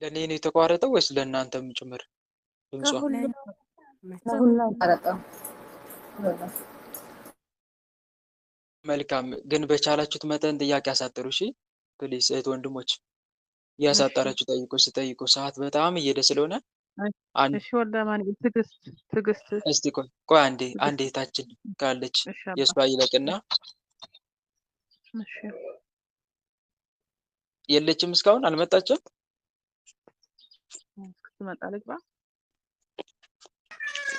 ለኔ ነው የተቋረጠው ወይስ ለእናንተም ጭምር ድምጿ? መልካም ግን በቻላችሁት መጠን ጥያቄ አሳጥሩ። እሺ ፕሊስ እህት ወንድሞች እያሳጠራችሁ ጠይቁ። ስጠይቁ ሰዓት በጣም እየሄደ ስለሆነ እሺ ወልደማን ትዕግስት እስቲ ቆይ አንዴ እህታችን ካለች የእሷ ይለቅና እሺ የለችም እስካሁን አልመጣችም። ትመጣለች ባ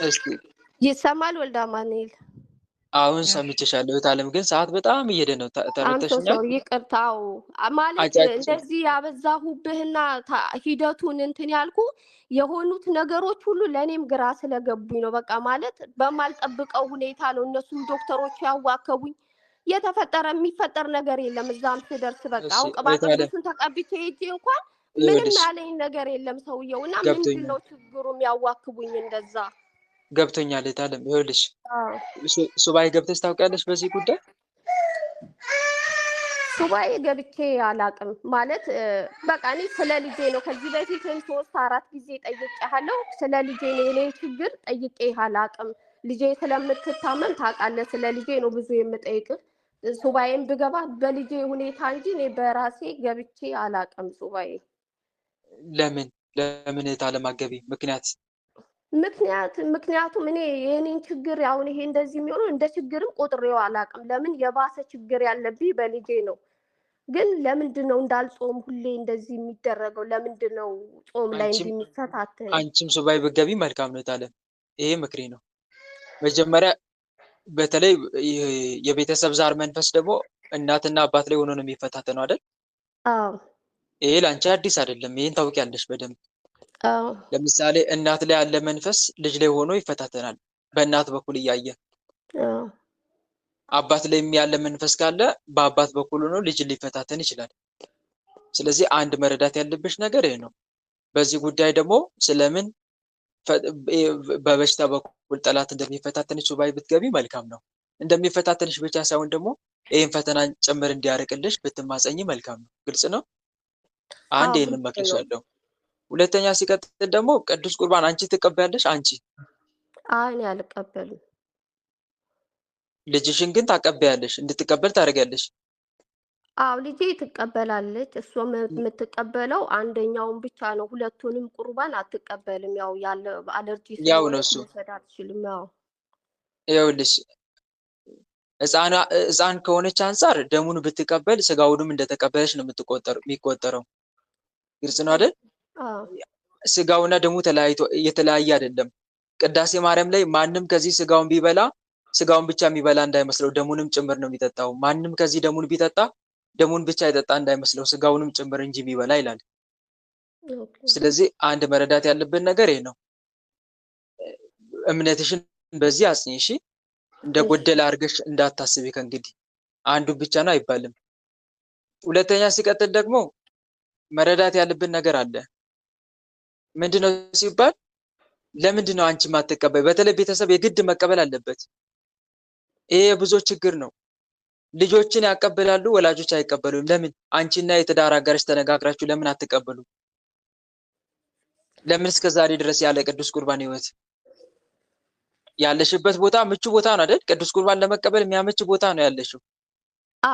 እስቲ ይሰማል ወልደ አማኑኤል? አሁን ሰምቼሻለሁ እህት ዓለም ግን ሰዓት በጣም እየሄደ ነው። ተረድተሽኛል? ይቅርታው ማለት እንደዚህ ያበዛሁብህና ሂደቱን እንትን ያልኩ የሆኑት ነገሮች ሁሉ ለኔም ግራ ስለገቡኝ ነው። በቃ ማለት በማልጠብቀው ሁኔታ ነው እነሱም ዶክተሮች ያዋከቡኝ። የሚፈጠር ነገር የለም። እዛም ስደርስ በቃ አሁን ቅባት ቅዱስን ተቀብቼ ሄጄ እንኳን ምንም ያለኝ ነገር የለም ሰውየው። እና ምንድነው ችግሩ የሚያዋክቡኝ እንደዛ? ገብቶኛል እህት ዓለም። ይኸውልሽ ሱባኤ ገብተሽ ታውቂያለሽ በዚህ ጉዳይ? ሱባኤ ገብቼ አላቅም። ማለት በቃ እኔ ስለ ልጄ ነው ከዚህ በፊት 3-4 ጊዜ ጠይቄሃለሁ። ስለ ልጄ ነው የኔ ችግር ጠይቄ አላቅም። ልጄ ስለምትታመም ታውቃለህ፣ ስለ ልጄ ነው ብዙ የምጠይቅህ። ሱባኤም ብገባ በልጄ ሁኔታ እንጂ እኔ በራሴ ገብቼ አላቅም ሱባኤ። ለምን እህት ዓለም አገቢ? ምክንያቱም እኔ የኔን ችግር አሁን ይሄ እንደዚህ የሚሆነው እንደ ችግርም ቆጥሬው አላቅም። ለምን የባሰ ችግር ያለብኝ በልጄ ነው። ግን ለምንድን ነው እንዳልጾም ሁሌ እንደዚህ የሚደረገው? ለምንድን ነው ጾም ላይ እንደሚፈታተን? አንቺም ሱባኤ ብትገቢ መልካም ነው እህት ዓለም። ይሄ ምክሬ ነው። መጀመሪያ በተለይ የቤተሰብ ዛር መንፈስ ደግሞ እናትና አባት ላይ ሆኖ ነው የሚፈታተነው አይደል? አዎ። ይሄ ለአንቺ አዲስ አይደለም። ይሄን ታውቂያለሽ በደንብ። ለምሳሌ እናት ላይ ያለ መንፈስ ልጅ ላይ ሆኖ ይፈታተናል በእናት በኩል እያየ። አባት ላይ ያለ መንፈስ ካለ በአባት በኩል ሆኖ ልጅ ሊፈታተን ይችላል። ስለዚህ አንድ መረዳት ያለብሽ ነገር ይሄ ነው። በዚህ ጉዳይ ደግሞ ስለምን በበሽታ በኩል ጠላት እንደሚፈታተንሽ ሱባኤ ብትገቢ መልካም ነው። እንደሚፈታተንሽ ብቻ ሳይሆን ደግሞ ይህን ፈተና ጭምር እንዲያርቅልሽ ብትማጸኝ መልካም ነው። ግልጽ ነው። አንድ ይህንን መክርሻለሁ። ሁለተኛ ሲቀጥል ደግሞ ቅዱስ ቁርባን አንቺ ትቀበያለሽ? አንቺ? እኔ አልቀበልም። ልጅሽን ግን ታቀበያለሽ፣ እንድትቀበል ታደርጊያለሽ። አዎ ልጄ ትቀበላለች። እሷ የምትቀበለው አንደኛውን ብቻ ነው። ሁለቱንም ቁርባን አትቀበልም። ያው ያለ አለርጂ ያው ነው እሱ። አትችልም። ያው ይኸውልሽ ሕፃን ከሆነች አንጻር ደሙን ብትቀበል ስጋውንም እንደተቀበለች ነው የሚቆጠረው። ግልጽ ነው አይደል? ስጋውና ደሙ የተለያየ አይደለም። ቅዳሴ ማርያም ላይ ማንም ከዚህ ስጋውን ቢበላ ስጋውን ብቻ የሚበላ እንዳይመስለው ደሙንም ጭምር ነው የሚጠጣው። ማንም ከዚህ ደሙን ቢጠጣ ደሙን ብቻ ይጠጣ እንዳይመስለው ስጋውንም ጭምር እንጂ የሚበላ ይላል። ስለዚህ አንድ መረዳት ያለብን ነገር ይሄ ነው። እምነትሽን በዚህ አጽኚ። እሺ፣ እንደ ጎደለ አድርገሽ እንዳታስቢ። ከእንግዲህ አንዱ ብቻ ነው አይባልም። ሁለተኛ ሲቀጥል ደግሞ መረዳት ያለብን ነገር አለ። ምንድነው ሲባል ለምንድን ነው አንቺ ማትቀበይ? በተለይ ቤተሰብ የግድ መቀበል አለበት። ይሄ የብዙዎች ችግር ነው። ልጆችን ያቀበላሉ፣ ወላጆች አይቀበሉም። ለምን? አንቺና የትዳር አጋርሽ ተነጋግራችሁ ለምን አትቀበሉ? ለምን እስከ ዛሬ ድረስ ያለ ቅዱስ ቁርባን ህይወት? ያለሽበት ቦታ ምቹ ቦታ ነው አይደል? ቅዱስ ቁርባን ለመቀበል የሚያመች ቦታ ነው ያለሽው።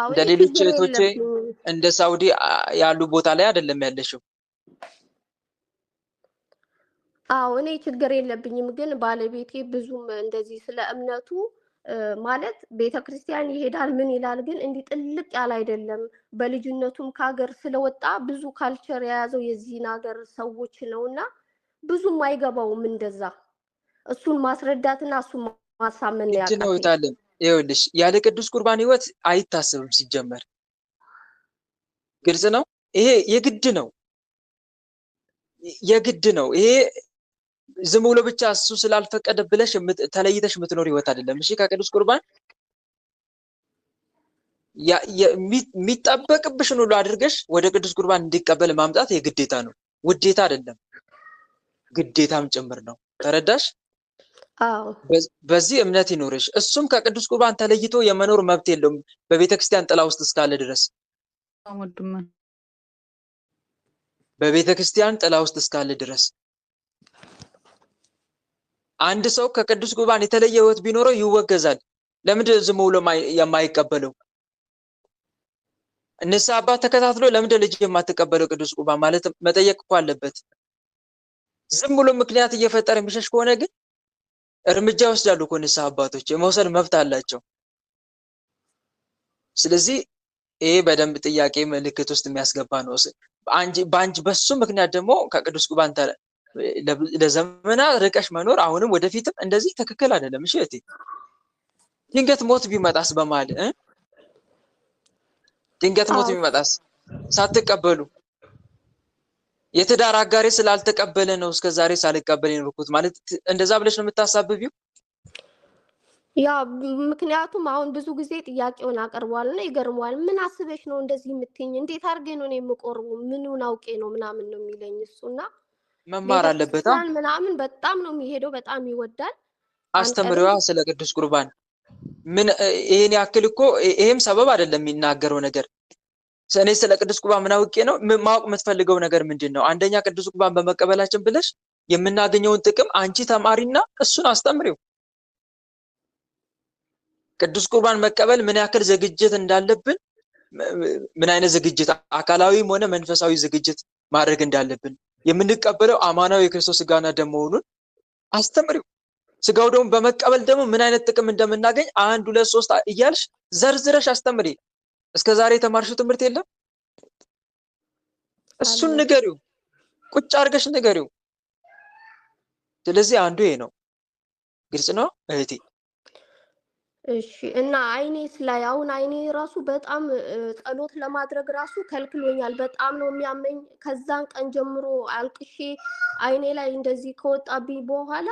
እንደ ሌሎች እህቶቼ እንደ ሳውዲ ያሉ ቦታ ላይ አይደለም ያለሽው። አዎ እኔ ችግር የለብኝም፣ ግን ባለቤቴ ብዙም እንደዚህ ስለ እምነቱ ማለት ቤተክርስቲያን ይሄዳል ምን ይላል፣ ግን እንዲህ ጥልቅ ያለ አይደለም። በልጅነቱም ከሀገር ስለወጣ ብዙ ካልቸር የያዘው የዚህን ሀገር ሰዎች ነውና ብዙም አይገባውም እንደዛ። እሱን ማስረዳትና እሱን ማሳመን ነው ግድ ነው ያቃተኝ። ታለም። ይኸውልሽ ያለ ቅዱስ ቁርባን ህይወት አይታሰብም ሲጀመር። ግልጽ ነው። ይሄ የግድ ነው የግድ ነው። ይሄ ዝም ብሎ ብቻ እሱ ስላልፈቀደ ብለሽ ተለይተሽ የምትኖር ህይወት አይደለም። እሺ ከቅዱስ ቁርባን የሚጠበቅብሽን ሁሉ አድርገሽ ወደ ቅዱስ ቁርባን እንዲቀበል ማምጣት የግዴታ ነው። ውዴታ አይደለም፣ ግዴታም ጭምር ነው። ተረዳሽ? አዎ በዚህ እምነት ይኖርሽ። እሱም ከቅዱስ ቁርባን ተለይቶ የመኖር መብት የለውም በቤተክርስቲያን ጥላ ውስጥ እስካለ ድረስ። በቤተክርስቲያን ጥላ ውስጥ እስካለ ድረስ አንድ ሰው ከቅዱስ ቁርባን የተለየ ህይወት ቢኖረው ይወገዛል። ለምንድን ዝም ብሎ የማይቀበለው? ንስሐ አባት ተከታትሎ ለምንድን ልጅ የማትቀበለው ቅዱስ ቁርባን ማለት መጠየቅ እኮ አለበት። ዝም ብሎ ምክንያት እየፈጠረ የሚሸሽ ከሆነ ግን እርምጃ ይወስዳሉ እኮ ንስሐ አባቶች፣ የመውሰድ መብት አላቸው። ስለዚህ ይሄ በደንብ ጥያቄ ምልክት ውስጥ የሚያስገባ ነው። በአንቺ በሱ ምክንያት ደግሞ ከቅዱስ ቁርባን ለዘመናት ርቀሽ መኖር አሁንም ወደፊትም እንደዚህ ትክክል አይደለም። እሺ እህቴ፣ ድንገት ሞት ቢመጣስ በመሀል ድንገት ሞት ቢመጣስ ሳትቀበሉ? የትዳር አጋሬ ስላልተቀበለ ነው እስከዛሬ ሳልቀበል የኖርኩት ማለት እንደዛ ብለሽ ነው የምታሳብቢው? ያ ምክንያቱም አሁን ብዙ ጊዜ ጥያቄውን አቀርቧልና ይገርመዋል። ምን አስበሽ ነው እንደዚህ የምትይኝ? እንዴት አድርጌ ነው እኔ የምቆርበው? ምኑን አውቄ ነው ምናምን ነው የሚለኝ እሱና መማር አለበት ምናምን በጣም ነው የሚሄደው፣ በጣም ይወዳል። አስተምሪዋ ስለ ቅዱስ ቁርባን ምን ይሄን ያክል እኮ ይሄም ሰበብ አይደለም የሚናገረው ነገር። እኔ ስለ ቅዱስ ቁርባን ምን አውቄ ነው? ማወቅ የምትፈልገው ነገር ምንድን ነው? አንደኛ ቅዱስ ቁርባን በመቀበላችን ብለሽ የምናገኘውን ጥቅም አንቺ ተማሪና እሱን አስተምሪው። ቅዱስ ቁርባን መቀበል ምን ያክል ዝግጅት እንዳለብን፣ ምን አይነት ዝግጅት አካላዊም ሆነ መንፈሳዊ ዝግጅት ማድረግ እንዳለብን፣ የምንቀበለው አማናዊ የክርስቶስ ስጋና ደም መሆኑን አስተምሪው። ስጋው ደግሞ በመቀበል ደግሞ ምን አይነት ጥቅም እንደምናገኝ 1 2 3 እያልሽ ዘርዝረሽ አስተምሪ። እስከዛሬ የተማርሽው ትምህርት የለም? እሱን ንገሪው፣ ቁጭ አድርገሽ ንገሪው። ስለዚህ አንዱ ይሄ ነው። ግልጽ ነው እህቴ? እሺ። እና አይኔስ ላይ አሁን አይኔ ራሱ በጣም ጸሎት ለማድረግ ራሱ ከልክሎኛል። በጣም ነው የሚያመኝ። ከዛን ቀን ጀምሮ አልቅሼ አይኔ ላይ እንደዚህ ከወጣብኝ በኋላ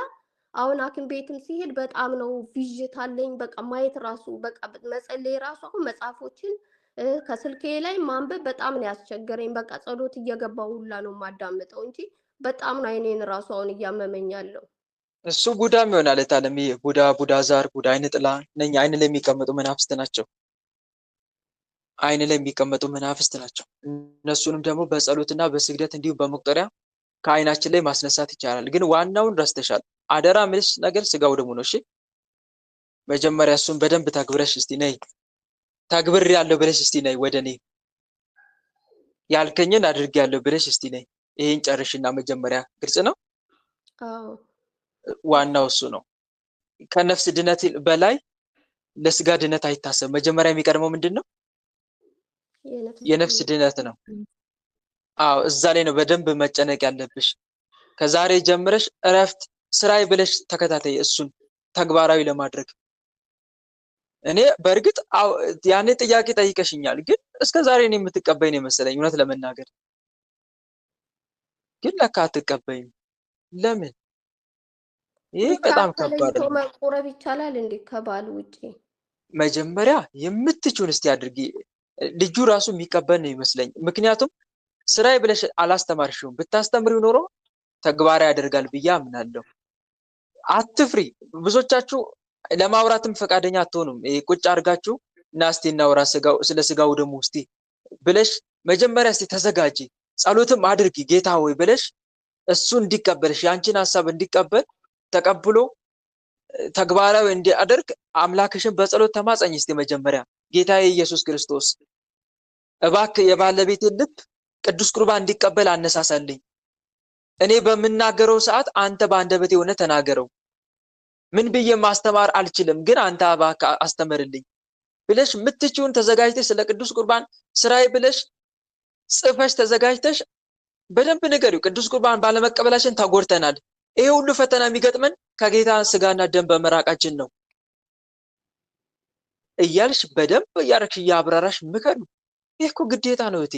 አሁን ሐኪም ቤትም ሲሄድ በጣም ነው ቪዥት አለኝ። በቃ ማየት ራሱ በቃ መጸለይ ራሱ አሁን መጽሐፎችን ከስልኬ ላይ ማንበብ በጣም ነው ያስቸገረኝ። በቃ ጸሎት እየገባው ሁላ ነው የማዳምጠው እንጂ በጣም ነው አይኔን ራሱ አሁን እያመመኝ ያለው። እሱ ቡዳም ይሆናል ታለም። ይሄ ቡዳ ዛር፣ ቡዳ አይነ ጥላ ነኝ። አይን ላይ የሚቀመጡ መናፍስት ናቸው። አይን ላይ የሚቀመጡ መናፍስት ናቸው። እነሱንም ደግሞ በጸሎትና በስግደት እንዲሁም በመቁጠሪያ ከአይናችን ላይ ማስነሳት ይቻላል። ግን ዋናውን ረስተሻል። አደራ ምልሽ ነገር ስጋው ደግሞ ነው። እሺ መጀመሪያ እሱን በደንብ ታግብረሽ እስቲ ነይ፣ ታግብር ያለው ብለሽ እስቲ ነይ ወደኔ፣ ያልከኝን አድርግ ያለው ብለሽ እስቲ ነይ። ይሄን ጨርሽና መጀመሪያ ግልጽ ነው። አዎ ዋናው እሱ ነው። ከነፍስ ድነት በላይ ለስጋ ድነት አይታሰብ። መጀመሪያ የሚቀድመው ምንድነው? የነፍስ ድነት ነው። አዎ እዛ ላይ ነው በደንብ መጨነቅ ያለብሽ። ከዛሬ ጀምረሽ እረፍት ስራይ ብለሽ ተከታታይ እሱን ተግባራዊ ለማድረግ። እኔ በእርግጥ ያኔ ጥያቄ ጠይቀሽኛል፣ ግን እስከዛሬ እኔ የምትቀበይ ነው መሰለኝ እውነት ለመናገር። ግን ለካ አትቀበይም። ለምን? ይሄ በጣም ከባድ ነው። መቆረብ ይቻላል እንዴ ከባል ውጪ? መጀመሪያ የምትችውን እስቲ አድርጊ። ልጁ ራሱ የሚቀበል ነው ይመስለኝ። ምክንያቱም ስራይ ብለሽ አላስተማርሽውም። ብታስተምሪው ኖሮ ተግባራዊ ያደርጋል ብዬ አምናለሁ። አትፍሪ። ብዙዎቻችሁ ለማውራትም ፈቃደኛ አትሆኑም። ቁጭ አድርጋችሁ እና እስቲ እናውራ ስለ ስጋው ደግሞ እስቲ ብለሽ መጀመሪያ እስቲ ተዘጋጂ፣ ጸሎትም አድርጊ። ጌታ ሆይ ብለሽ እሱ እንዲቀበልሽ ያንቺን ሐሳብ እንዲቀበል ተቀብሎ ተግባራዊ እንዲያደርግ አምላክሽን በጸሎት ተማጸኝ። እስቲ መጀመሪያ ጌታዬ ኢየሱስ ክርስቶስ እባክህ የባለቤቴን ልብ ቅዱስ ቁርባን እንዲቀበል አነሳሳልኝ። እኔ በምናገረው ሰዓት አንተ በአንደበቴ ሆነ ተናገረው። ምን ብዬ ማስተማር አልችልም፣ ግን አንተ እባክህ አስተምርልኝ ብለሽ ምትችውን ተዘጋጅተሽ ስለ ቅዱስ ቁርባን ስራዬ ብለሽ ጽፈሽ ተዘጋጅተሽ በደንብ ንገሪው። ቅዱስ ቁርባን ባለመቀበላችን ተጎድተናል። ይሄ ሁሉ ፈተና የሚገጥመን ከጌታ ስጋና ደም በመራቃችን ነው እያልሽ በደንብ እያረግሽ እያብራራሽ ምከሩ። ይሄ እኮ ግዴታ ነው እህቴ፣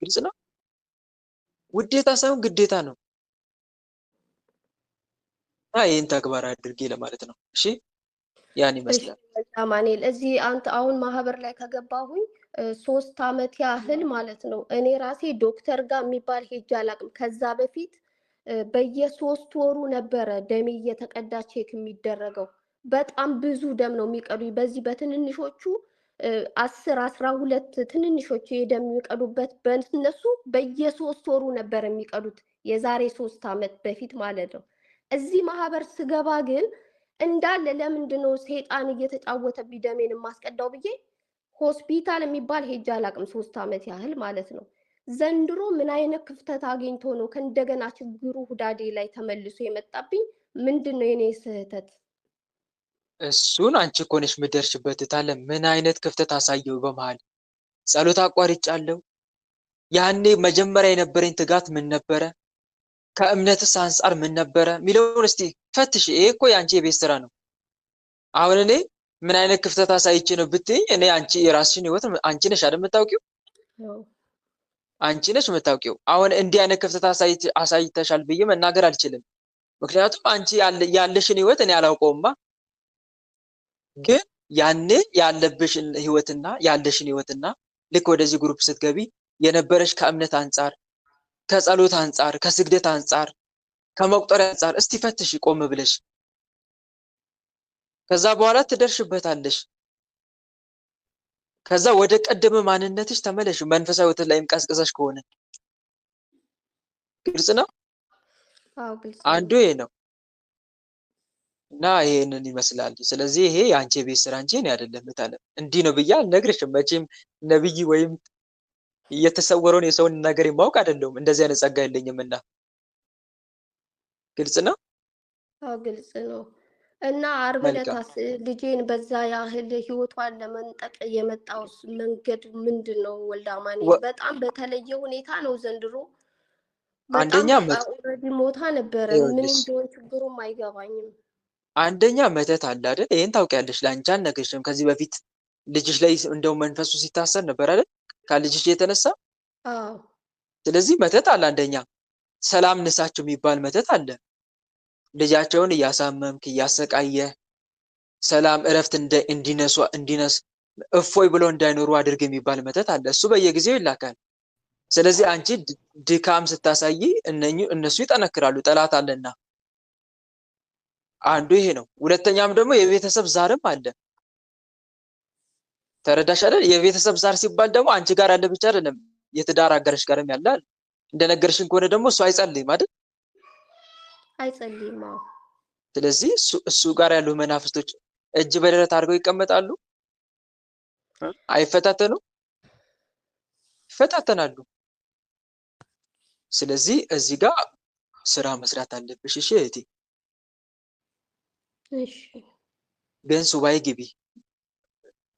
ግልጽ ነው። ውዴታ ሳይሆን ግዴታ ነው። ይህን ተግባር አድርጌ ለማለት ነው። እሺ ያን ይመስላል። ማኔል እዚህ አንተ አሁን ማህበር ላይ ከገባሁኝ 3 ዓመት ያህል ማለት ነው። እኔ ራሴ ዶክተር ጋር የሚባል ሄጄ አላውቅም። ከዛ በፊት በየ3 ወሩ ነበረ ደሜ እየተቀዳ ቼክ የሚደረገው። በጣም ብዙ ደም ነው የሚቀዱኝ። በዚህ በትንንሾቹ 10 12 ትንንሾቹ የደም የሚቀዱበት በእነሱ በየ3 ወሩ ነበር የሚቀዱት፣ የዛሬ 3 ዓመት በፊት ማለት ነው። እዚህ ማህበር ስገባ ግን እንዳለ ለምንድነው ሰይጣን እየተጫወተብኝ ደሜን የማስቀዳው ብዬ ሆስፒታል የሚባል ሄጄ አላውቅም 3 ዓመት ያህል ማለት ነው። ዘንድሮ ምን አይነት ክፍተት አግኝቶ ነው ከእንደገና ችግሩ ሁዳዴ ላይ ተመልሶ የመጣብኝ? ምንድነው የኔ ስህተት? እሱን አንቺ እኮ ነሽ የምትደርሽበት። ታለ ምን አይነት ክፍተት አሳየው? በመሃል ጸሎት አቋርጫለሁ። ያኔ መጀመሪያ የነበረኝ ትጋት ምን ነበረ? ከእምነትስ አንጻር ምን ነበረ የሚለውን እስቲ ፈትሽ። ይሄ እኮ የአንቺ የቤት ስራ ነው። አሁን እኔ ምን አይነት ክፍተት አሳይቼ ነው ብትይኝ፣ እኔ አንቺ የራስሽን ህይወት አንቺ ነሽ አይደል የምታውቂው? አንቺ ነሽ የምታውቂው። አሁን እንዲህ አይነት ክፍተት አሳይተሻል ብዬ መናገር አልችልም። ምክንያቱም አንቺ ያለሽን ህይወት እኔ አላውቀውማ። ግን ያኔ ያለብሽን ህይወትና ያለሽን ህይወትና ልክ ወደዚህ ግሩፕ ስትገቢ የነበረሽ ከእምነት አንጻር፣ ከጸሎት አንጻር፣ ከስግደት አንጻር፣ ከመቁጠሪያ አንጻር እስቲ ፈትሽ ቆም ብለሽ። ከዛ በኋላ ትደርሽበታለሽ። ከዛ ወደ ቀደመ ማንነትሽ ተመለሽ። መንፈሳዊ ህይወት ላይም ቀስቅሰሽ ከሆነ ግልጽ ነው። አዎ ግልጽ አንዱ ይሄ ነው እና ይሄንን ይመስላል። ስለዚህ ይሄ የአንቺ ቤት ስራ እንጂ እኔ አይደለም እታለም። እንዲህ ነው ብዬ አልነግርሽም። መቼም ነብይ ወይም የተሰወረውን የሰውን ነገር የማውቅ አይደለሁም። እንደዚህ አይነት ጸጋ የለኝምና ግልጽ ነው። አዎ ግልጽ ነው። እና ዓርብ ዕለት ልጄን በዛ ያህል ህይወቷን ለመንጠቅ የመጣው መንገድ ምንድን ነው? ወልደ አማኑኤል በጣም በተለየ ሁኔታ ነው ዘንድሮ። አንደኛ ኦልሬዲ ሞታ ነበረ። ምን እንደሆነ ችግሩም አይገባኝም። አንደኛ መተት አለ አይደል? ይሄን ታውቂያለሽ። ላንቺ አልነግርሽም። ከዚህ በፊት ልጅሽ ላይ እንደው መንፈሱ ሲታሰር ነበር አይደል? ካልልጅሽ የተነሳ አዎ። ስለዚህ መተት አለ። አንደኛ ሰላም ንሳቸው የሚባል መተት አለ። ልጃቸውን እያሳመምክ እያሰቃየ ሰላም እረፍት እንዲነስ እፎይ ብሎ እንዳይኖሩ አድርግ የሚባል መተት አለ። እሱ በየጊዜው ይላካል። ስለዚህ አንቺ ድካም ስታሳይ እነሱ ይጠነክራሉ። ጠላት አለና አንዱ ይሄ ነው። ሁለተኛም ደግሞ የቤተሰብ ዛርም አለ። ተረዳሽ አይደል? የቤተሰብ ዛር ሲባል ደግሞ አንቺ ጋር ያለ ብቻ አይደለም፣ የትዳር አጋርሽ ጋርም ያለ አለ። እንደነገርሽን ከሆነ ደግሞ እሱ አይጸልይም አይደል? አይጸልይም። ስለዚህ እሱ ጋር ያሉ መናፍስቶች እጅ በደረት አድርገው ይቀመጣሉ። አይፈታተኑ? ይፈታተናሉ። ስለዚህ እዚህ ጋር ስራ መስራት አለብሽ። እሺ እህቴ። እሺ። ግን ሱባኤ ግቢ።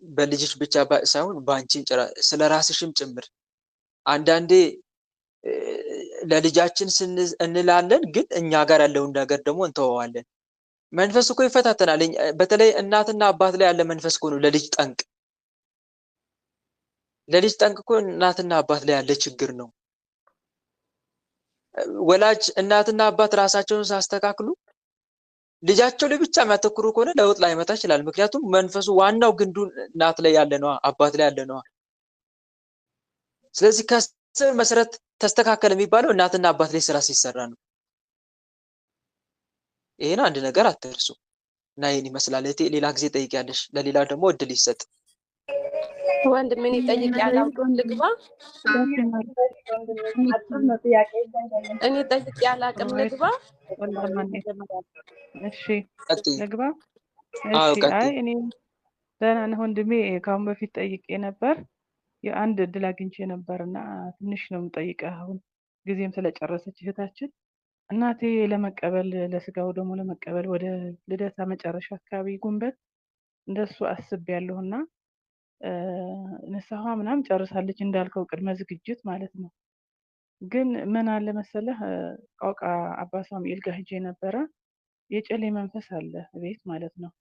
በልጅሽ ብቻ ሳይሆን በአንቺም ስለ ራስሽም ጭምር። አንዳንዴ ለልጃችን እንላለን፣ ግን እኛ ጋር ያለውን ነገር ደግሞ እንተወዋለን። መንፈስ እኮ ይፈታተናል። በተለይ እናትና አባት ላይ ያለ መንፈስ እኮ ነው ለልጅ ጠንቅ። ለልጅ ጠንቅ እኮ እናትና አባት ላይ ያለ ችግር ነው። ወላጅ እናትና አባት ራሳቸውን ሳስተካክሉ ልጃቸው ላይ ብቻ የሚያተኩሩ ከሆነ ለውጥ ላይመጣ ይችላል። ምክንያቱም መንፈሱ ዋናው ግንዱ እናት ላይ ያለ ነዋ፣ አባት ላይ ያለ ነዋ። ስለዚህ ከስር መሰረት ተስተካከለ የሚባለው እናትና አባት ላይ ስራ ሲሰራ ነው። ይሄን አንድ ነገር አትርሱ እና ይሄን ይመስላል። እህቴ ሌላ ጊዜ ጠይቂያለሽ፣ ለሌላ ደግሞ እድል ይሰጥ። ወንድም እኔ ጠይቄ አላውቅም። ልግባ? እኔ ጠይቄ አላውቅም። ልግባ? እሺ ልግባ? እሺ። አይ እኔ ደህና ነህ ወንድሜ? ከአሁን በፊት ጠይቄ ነበር። የአንድ እድል አግኝቼ ነበርና ትንሽ ነው የምጠይቀህ አሁን ጊዜም ስለጨረሰች እህታችን እናቴ ለመቀበል ለስጋው ደግሞ ለመቀበል ወደ ልደታ መጨረሻ አካባቢ ጉንበት እንደሱ አስቤያለሁና ንስሐ ምናምን ጨርሳለች እንዳልከው ቅድመ ዝግጅት ማለት ነው። ግን ምን አለ መሰለህ ቃውቃ አባ ሳሙኤል ጋር ሄጄ ነበረ። የጨሌ መንፈስ አለ ቤት ማለት ነው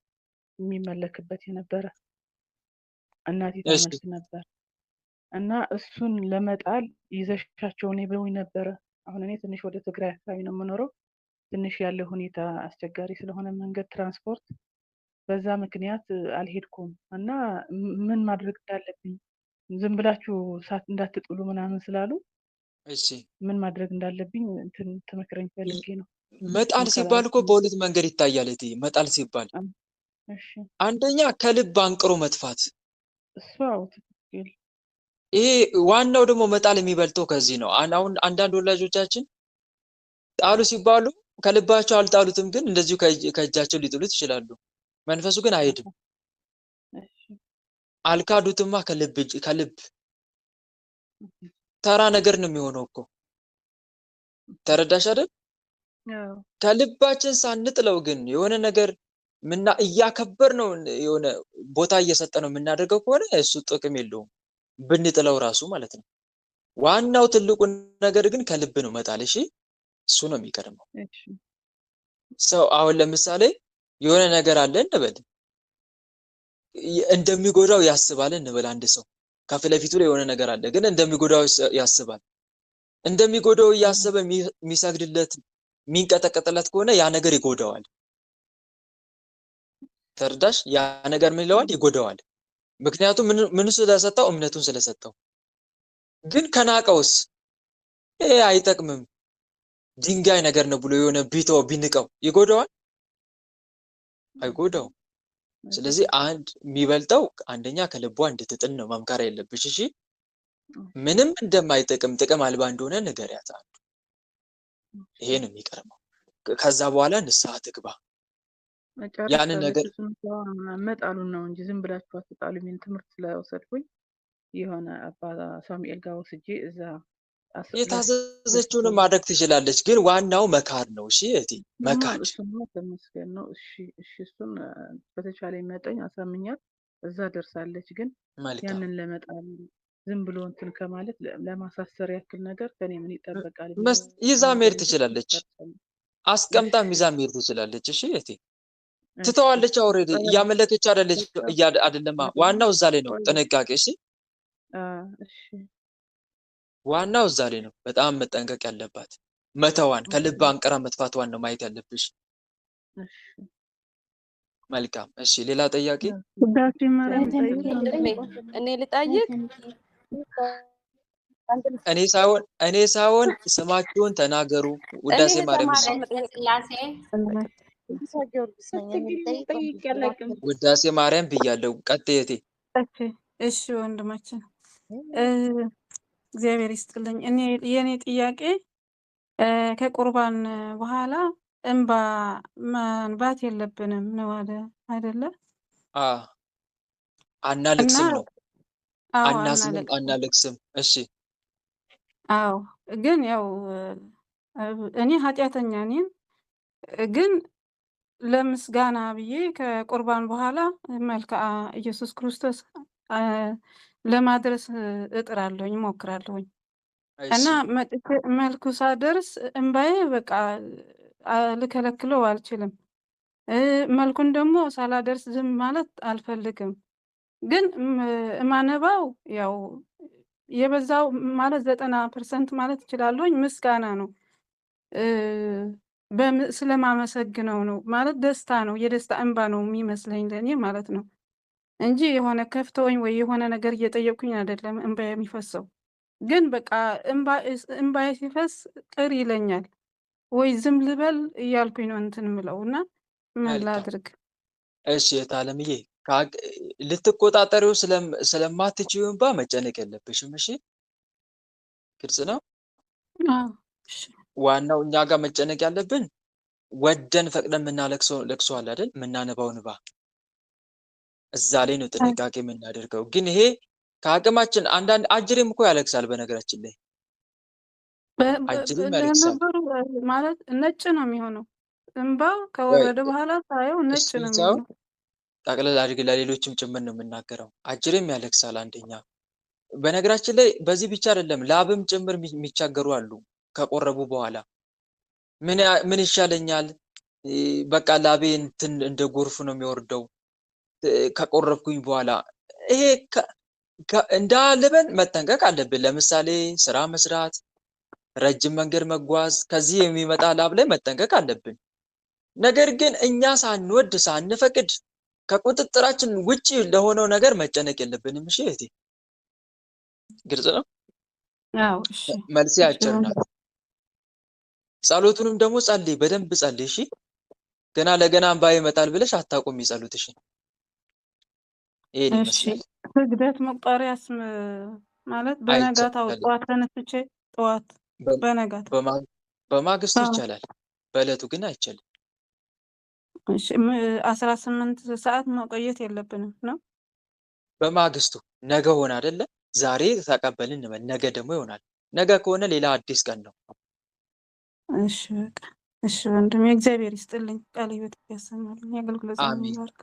የሚመለክበት የነበረ እናቴ ታመልክ ነበር እና እሱን ለመጣል ይዘሻቸው እኔ ብለውኝ ነበረ። አሁን እኔ ትንሽ ወደ ትግራይ አካባቢ ነው የምኖረው። ትንሽ ያለው ሁኔታ አስቸጋሪ ስለሆነ መንገድ ትራንስፖርት በዛ ምክንያት አልሄድኩም እና ምን ማድረግ እንዳለብኝ ዝም ብላችሁ ሳት እንዳትጥሉ ምናምን ስላሉ እሺ ምን ማድረግ እንዳለብኝ እንትን ትመክረኝ ፈልጌ ነው። መጣል ሲባል እኮ በሁለት መንገድ ይታያል። እቲ መጣል ሲባል እሺ አንደኛ ከልብ አንቅሮ መጥፋት፣ እሷው ትክክል። ይሄ ዋናው ደግሞ መጣል የሚበልጠው ከዚህ ነው። አሁን አንዳንድ ወላጆቻችን ጣሉ ሲባሉ ከልባቸው አልጣሉትም፣ ግን እንደዚሁ ከእጃቸው ሊጥሉት ይችላሉ። መንፈሱ ግን አይሄድም። አልካዱትማ ከልብ ተራ ነገር ነው የሚሆነው እኮ ተረዳሽ አይደል? ከልባችን ሳንጥለው ግን የሆነ ነገር እያከበር ነው የሆነ ቦታ እየሰጠ ነው የምናደርገው ከሆነ እሱ ጥቅም የለውም ብንጥለው ራሱ ማለት ነው። ዋናው ትልቁ ነገር ግን ከልብ ነው መጣል። እሺ እሱ ነው የሚቀርመው። ሰው አሁን ለምሳሌ የሆነ ነገር አለ እንበል እንደሚጎዳው ያስባል እንበል። አንድ ሰው ከፊት ለፊቱ ላይ የሆነ ነገር አለ ግን እንደሚጎዳው ያስባል። እንደሚጎዳው እያሰበ የሚሰግድለት የሚንቀጠቀጥለት ከሆነ ያ ነገር ይጎዳዋል። ተረዳሽ? ያ ነገር ምን ይለዋል? ይጎዳዋል። ምክንያቱም ምን ስለሰጠው? እምነቱን ስለሰጠው። ግን ከናቀውስ ይሄ አይጠቅምም ድንጋይ ነገር ነው ብሎ የሆነ ቢተው ቢንቀው ይጎዳዋል? አይጎዳው። ስለዚህ አንድ የሚበልጠው አንደኛ ከልቧ እንድትጥል ነው መምከር የለብሽ። እሺ ምንም እንደማይጠቅም ጥቅም አልባ እንደሆነ ንገሪያት። አንዱ ይሄ ነው የሚቀርመው። ከዛ በኋላ ንስሐ ትግባ። ያንን ነገር መጣሉን ነው እንጂ ዝም ብላችሁ አትጣሉ። ምን ትምህርት ስለወሰድኩኝ የሆነ አባ ሳሙኤል ጋር ወስጄ እዛ የታዘዘችውን ማድረግ ትችላለች፣ ግን ዋናው መካድ ነው። እሺ እህቴ መካድ ተመስገን ነው። እሺ እሱን በተቻለ መጠን አሳምኛት እዛ ደርሳለች። ግን ያንን ለመጣል ዝም ብሎ እንትን ከማለት ለማሳሰር ያክል ነገር ከኔ ምን ይጠበቃል? ይዛ መሄድ ትችላለች። አስቀምጣ ይዛ መሄድ ትችላለች። እሺ እህቴ ትተዋለች። ኦልሬዲ እያመለከች አይደለም። ዋናው እዛ ላይ ነው ጥንቃቄ። እሺ እሺ ዋናው እዛ ላይ ነው በጣም መጠንቀቅ ያለባት። መተዋን ከልብ አንቀራ መጥፋቷን ነው ማየት ያለብሽ። መልካም። እሺ ሌላ ጥያቄ? እኔ ልጠይቅ? እኔ ሳይሆን ስማችሁን ተናገሩ። ውዳሴ ማርያም ውዳሴ ማርያም ብያለሁ። ቀጥየቴ። እሺ ወንድማችን እግዚአብሔር ይስጥልኝ። የኔ ጥያቄ ከቁርባን በኋላ እንባ ማንባት የለብንም ነው አይደለ? አናልቅስም ነው። አናልቅስም። እሺ አዎ፣ ግን ያው እኔ ኃጢአተኛ ነኝ፣ ግን ለምስጋና ብዬ ከቁርባን በኋላ መልክዓ ኢየሱስ ክርስቶስ ለማድረስ እጥራለሁኝ፣ እሞክራለሁኝ እና መልኩ ሳደርስ እንባዬ በቃ ልከለክለው አልችልም። መልኩን ደግሞ ሳላደርስ ዝም ማለት አልፈልግም። ግን ማነባው ያው የበዛው ማለት 90% ማለት እችላለሁኝ ምስጋና ነው። ስለማመሰግነው ነው ማለት ደስታ ነው፣ የደስታ እንባ ነው የሚመስለኝ ለእኔ ማለት ነው እንጂ የሆነ ከፍቶኝ ወይ የሆነ ነገር እየጠየቅኩኝ አይደለም እንባ የሚፈሰው። ግን በቃ እንባዬ ሲፈስ ቅር ይለኛል ወይ ዝም ልበል እያልኩኝ ነው እንትን ምለው እና ምን ላድርግ? እሺ የታለምዬ ልትቆጣጠሪው ስለማትችይው እንባ መጨነቅ የለብሽም። እሺ ግልጽ ነው። ዋናው እኛ ጋር መጨነቅ ያለብን ወደን ፈቅደን የምናለቅሰው ለቅሶ አለ አይደል? የምናነባው እንባ እዛ ላይ ነው ጥንቃቄ የምናደርገው። ግን ይሄ ከአቅማችን አንዳንድ አጅሬም እኮ ያለቅሳል። በነገራችን ላይ አጅሬም ያለቅሳል። ለነገሩ ማለት ነጭ ነው የሚሆነው። እንባው ወይ ከወረደ በኋላ ሳየው ነጭ እሱን ነው ሰው የሚሆነው። ጠቅለል አድርግ ለሌሎችም ጭምር ነው የምናገረው። አጅሬም ያለቅሳል። አንደኛ በነገራችን ላይ በዚህ ብቻ አይደለም ላብም ጭምር የሚቻገሩ አሉ። ከቆረቡ በኋላ ምን ይሻለኛል በቃ ላቤ እንትን እንደ ጎርፍ ነው የሚወርደው ከቆረብኩኝ በኋላ። ይሄ እንዳልበን መጠንቀቅ አለብን። ለምሳሌ ስራ መስራት፣ ረጅም መንገድ መጓዝ፣ ከዚህ የሚመጣ ላብ ላይ መጠንቀቅ አለብን። ነገር ግን እኛ ሳንወድ ሳንፈቅድ ከቁጥጥራችን ውጪ ለሆነው ነገር መጨነቅ የለብንም። እሺ እህቴ፣ ግልጽ ነው። አዎ እሺ መልሴ አጭር ናት። ጸሎቱንም ደግሞ ጸልይ፣ በደንብ ጸልይ። እሺ ገና ለገና እንባ ይመጣል ብለሽ አታቆሚ ጸሎትሽን። ይሄን እሺ ይመስላል። ስግደት መቁጠሪያስ ማለት በነጋታው አይቻልም። ጠዋት ተነስቼ ጠዋት በነጋታው በማግስቱ ይቻላል፣ በዕለቱ ግን አይቻልም። እሺ 18 ሰዓት መቆየት የለብንም ነው። በማግስቱ ነገ ሆነ አይደለ? ዛሬ ተቀበልን እንበል፣ ነገ ደግሞ ይሆናል። ነገ ከሆነ ሌላ አዲስ ቀን ነው። እሺ በቃ እሺ ወንድሜ እግዚአብሔር ይስጥልኝ፣ ቃለ ሕይወት ያሰማልኝ፣ የአገልግሎት ዘመን አሜን ይባርክ።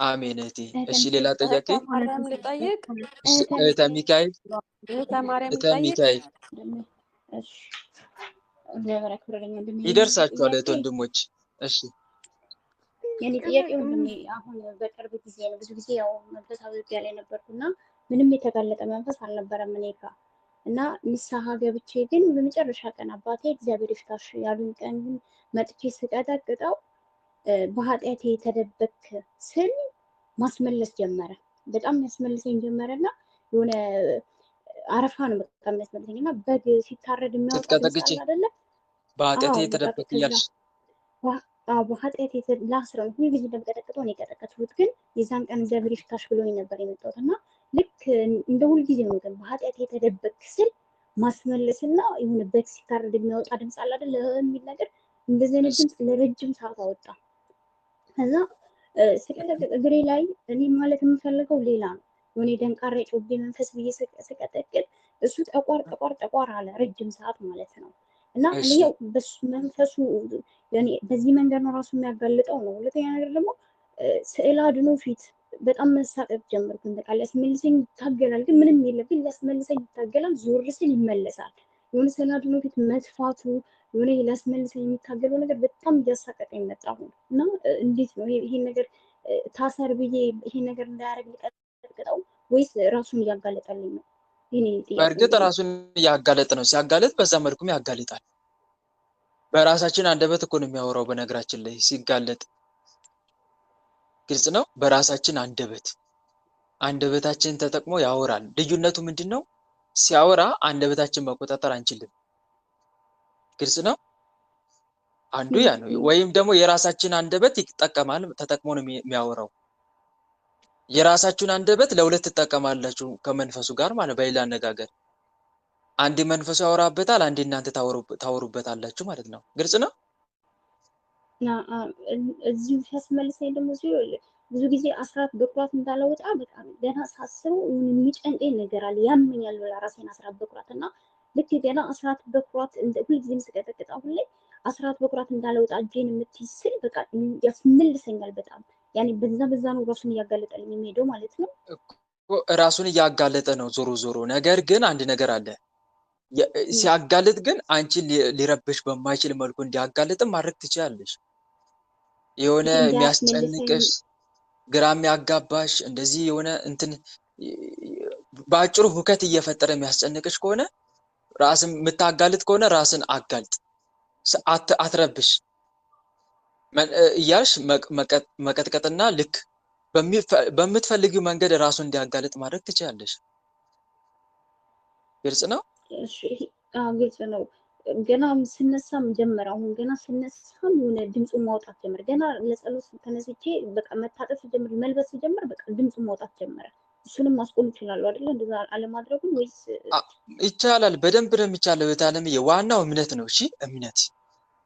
አሜን እህቴ። እሺ ሌላ ጥያቄ? ማርያም ልጠይቅ። እህተ ሚካኤል እህተ ማርያም እህተ ልጠይቅ። ሚካኤል እሺ እግዚአብሔር ያክብርልኝ ወንድሜ። ይደርሳችኋል እህት ወንድሞች። እሺ የኔ ጥያቄ ወንድሜ አሁን በቅርብ ጊዜ ነው፣ ብዙ ጊዜ ያው መንፈሳዊ ውጊያ ላይ ነበርኩና ምንም የተጋለጠ መንፈስ አልነበረም እኔ ጋ እና ንስሐ ገብቼ ግን በመጨረሻ ቀን አባቴ እግዚአብሔር ይፍታሽ ያሉኝ ቀን ግን መጥቼ ስቀጠቅጠው በኃጢአቴ የተደበክ ስል ማስመለስ ጀመረ። በጣም ያስመልሰኝ ጀመረና የሆነ አረፋ ነው በቃ የሚያስመልሰኝ እና በግ ሲታረድ የሚያወጣ ድምፅ አለ አይደለ? በኃጢአቴ የተደበክ እያልሽ በኃጢአቴ ላስረው ሁሉ ጊዜ እንደምቀጠቅጠው ነው የቀጠቀጥኩት። ግን የዛን ቀን እግዚአብሔር ይፍታሽ ብሎኝ ነበር የመጣሁት እና ልክ እንደ ሁል ጊዜ ነው ግን በኃጢአቴ የተደበክ ስል ማስመለስና የሆነ በግ ሲታረድ የሚያወጣ ድምፅ አለ አይደለ የሚል ነገር እንደዚህ አይነት ድምፅ ለረጅም ሰዓት አወጣ። ከዛ ስቀጠቅጥ እግሬ ላይ እኔ ማለት የምፈልገው ሌላ ነው። የሆነ ደንቃራ ጮቤ መንፈስ ብዬ ስቀጠቅጥ እሱ ጠቋር አለ ረጅም ሰዓት ማለት ነው። እና እኔ በሱ መንፈሱ በዚህ መንገድ ነው ራሱ የሚያጋልጠው ነው። ሁለተኛ ነገር ደግሞ ስዕል አድኖ ፊት በጣም መሳቀቅ ጀመርኩኝ። በቃ ሊያስመልሰኝ ይታገላል፣ ግን ምንም የለም። ግን ሊያስመልሰኝ ይታገላል፣ ዞር ስል ይመለሳል። የሆነ ስዕል አድኖ ፊት መጥፋቱ የሆነ ሊያስመልሰኝ የሚታገለው ነገር በጣም እያሳቀቀኝ መጣ። እና እንዴት ነው ይሄን ነገር ታሰር ብዬ ይሄን ነገር እንዳያደርግ ልቀጥቅጠው ወይስ ራሱን እያጋለጠልኝ ነው? በእርግጥ ራሱን እያጋለጠ ነው። ሲያጋለጥ በዛ መልኩም ያጋልጣል። በራሳችን አንደበት እኮ ነው የሚያወራው። በነገራችን ላይ ሲጋለጥ ግልጽ ነው። በራሳችን አንደበታችን ተጠቅሞ ያወራል። ልዩነቱ ምንድን ነው? ሲያወራ አንደበታችን መቆጣጠር አንችልም። ግልጽ ነው። አንዱ ያ ነው። ወይም ደግሞ የራሳችን አንደበት ይጠቀማል፣ ተጠቅሞ ነው የሚያወራው። የራሳችሁን አንደበት ለሁለት ትጠቀማላችሁ ከመንፈሱ ጋር ማለት በሌላ አነጋገር አንድ መንፈሱ ያወራበታል፣ አንድ እናንተ ታወሩበታላችሁ ማለት ነው። ግልጽ ነው። እዚሁ ሲያስመልሰኝ ደግሞ ብዙ ጊዜ አስራት በኩራት እንዳለወጣ በጣም ገና ሳስበው የሚጨንቀኝ ነገር አለ። ያመኛል ብላ ራሴን አስራት በኩራት እና ልክ ገና አስራት በኩራት ሁልጊዜም ስቀጠቅጥ አሁን ላይ አስራት በኩራት እንዳለወጣ እጄን የምትይዝ ስል በቃ ያስመልሰኛል በጣም ያኔ በዛ ነው ራሱን እያጋለጠልኝ የሚሄደው ማለት ነው። ራሱን እያጋለጠ ነው ዞሮ ዞሮ። ነገር ግን አንድ ነገር አለ። ሲያጋልጥ ግን አንቺን ሊረብሽ በማይችል መልኩ እንዲያጋልጥም ማድረግ ትችላለሽ። የሆነ የሚያስጨንቅሽ ግራ የሚያጋባሽ እንደዚህ የሆነ እንትን በአጭሩ ሁከት እየፈጠረ የሚያስጨንቅሽ ከሆነ ራስን የምታጋልጥ ከሆነ ራስን አጋልጥ፣ አትረብሽ እያልሽ መቀጥቀጥና ልክ በምትፈልጊው መንገድ ራሱን እንዲያጋልጥ ማድረግ ትችላለሽ። ግልጽ ነው። ግልጽ ነው። ገና ስነሳም ጀመረ። አሁን ገና ስነሳም የሆነ ድምፁን ማውጣት ጀመረ። ገና ለጸሎት ተነስቼ በቃ መታጠፍ ጀምር መልበስ ጀምር፣ በቃ ድምፁን ማውጣት ጀመረ። እሱንም ማስቆም ይችላሉ አይደለ? እንደዛ አለማድረጉን ወይስ ይቻላል? በደንብ ነው የሚቻለው። የታለምዬ ዋናው እምነት ነው። እሺ እምነት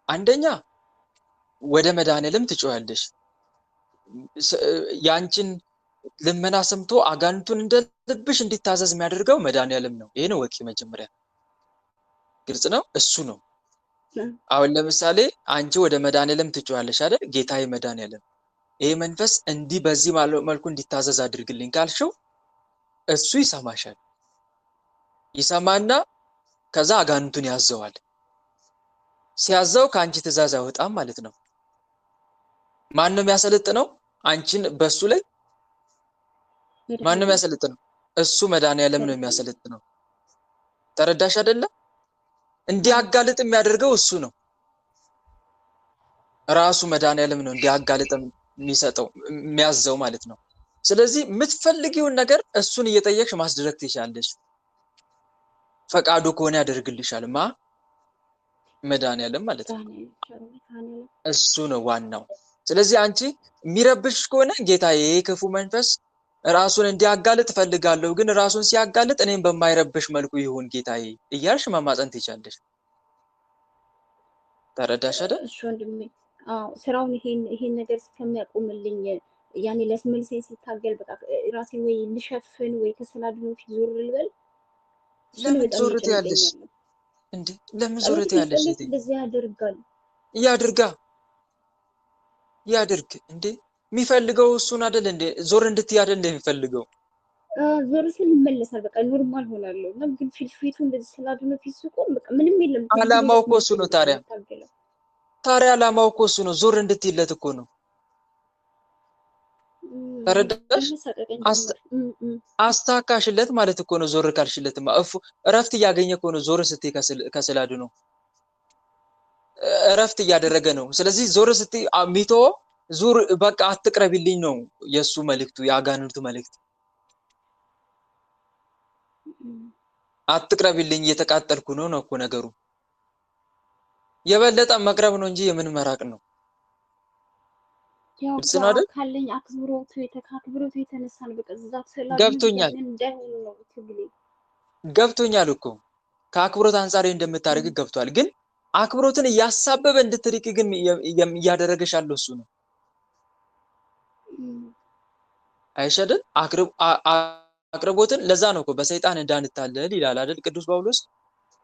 አንደኛ ወደ መድኃኔዓለም ትጮያለሽ። ያንቺን ልመና ሰምቶ አጋንንቱን እንደ ልብሽ እንዲታዘዝ የሚያደርገው መድኃኔዓለም ነው። ይሄን ወቂ መጀመሪያ ግልጽ ነው። እሱ ነው። አሁን ለምሳሌ አንቺ ወደ መድኃኒዓለም ትጮያለሽ አይደል? ጌታዬ መድኃኒዓለም ይሄ መንፈስ እንዲህ በዚህ መልኩ እንዲታዘዝ አድርግልኝ ካልሽው እሱ ይሰማሻል። ይሰማና ከዛ አጋንንቱን ያዘዋል። ሲያዘው ከአንቺ ትእዛዝ አይወጣም ማለት ነው። ማን ነው የሚያሰለጥነው? አንቺን በሱ ላይ ማን ነው የሚያሰለጥነው? እሱ መድኃኒዓለም ነው የሚያሰለጥነው። ተረዳሽ አይደለ? እንዲያጋልጥ የሚያደርገው እሱ ነው። ራሱ መድኃኒዓለም ነው እንዲያጋልጥ የሚሰጠው የሚያዘው ማለት ነው። ስለዚህ የምትፈልጊውን ነገር እሱን እየጠየቅሽ ማስደረግ ትችላለሽ። ፈቃዱ ከሆነ ያደርግልሻል። መድኃኒዓለም ማለት ነው። እሱ ነው ዋናው። ስለዚህ አንቺ የሚረብሽ ከሆነ ጌታዬ ክፉ መንፈስ ራሱን እንዲያጋልጥ ፈልጋለሁ፣ ግን ራሱን ሲያጋልጥ እኔም በማይረብሽ መልኩ ይሁን ጌታዬ እያልሽ መማፀን ትችላለሽ። ተረዳሽ አይደል? እሱ ወንድሜ ስራውን ይሄን ነገር እስከሚያቆምልኝ ያኔ ለስመልሴ ሲታገል በቃ ራሴ ወይ ልሸፍን ወይ ከሰላድኖች ዞር ልበል። ለምን ዞር ትያለሽ እንዴ? ለምን ዞር ትያለሽ? እንደዚህ ያደርጋል። ያድርግ እንዴ? የሚፈልገው እሱን አይደል እንዴ? ዞር እንድትይ አይደል እንዴ የሚፈልገው? ዞር ሲል ይመለሳል። በቃ ኖርማል ሆናለሁ እና ግን ፊቱ እንደዚህ ስላድኖ ፊት ሲቆም በቃ ምንም የለም። አላማው እኮ እሱ ነው። ታዲያ አላማው እኮ እሱ ነው። ዞር እንድትይለት እኮ ነው። ተረዳሽ? አስታካሽለት ማለት እኮ ነው። ዞር ካልሽለትማ እረፍት እያገኘ እኮ ነው። ዞር ስትይ ከስላድኖ እረፍት እያደረገ ነው። ስለዚህ ዞር ስትይ ሚቶ ዙር በቃ አትቅረቢልኝ ነው የሱ መልእክቱ፣ የአጋንንቱ መልእክት። አትቅረቢልኝ እየተቃጠልኩ ነው እኮ ነገሩ። የበለጠ መቅረብ ነው እንጂ የምን መራቅ ነው? ያው ካለኝ አክብሮቱ የተነሳን በቃ እዛት ሰላም ገብቶኛል። እንዳይሆን ነው ትግሌ። ገብቶኛል እኮ ከአክብሮት አንፃር እንደምታደርግ ገብቷል። ግን አክብሮትን እያሳበበ እንድትርቂ ግን እያደረገሽ ያለው እሱ ነው። አይሸደል አቅርቦትን ለዛ ነው እኮ በሰይጣን እንዳንታለል ይላል አይደል ቅዱስ ጳውሎስ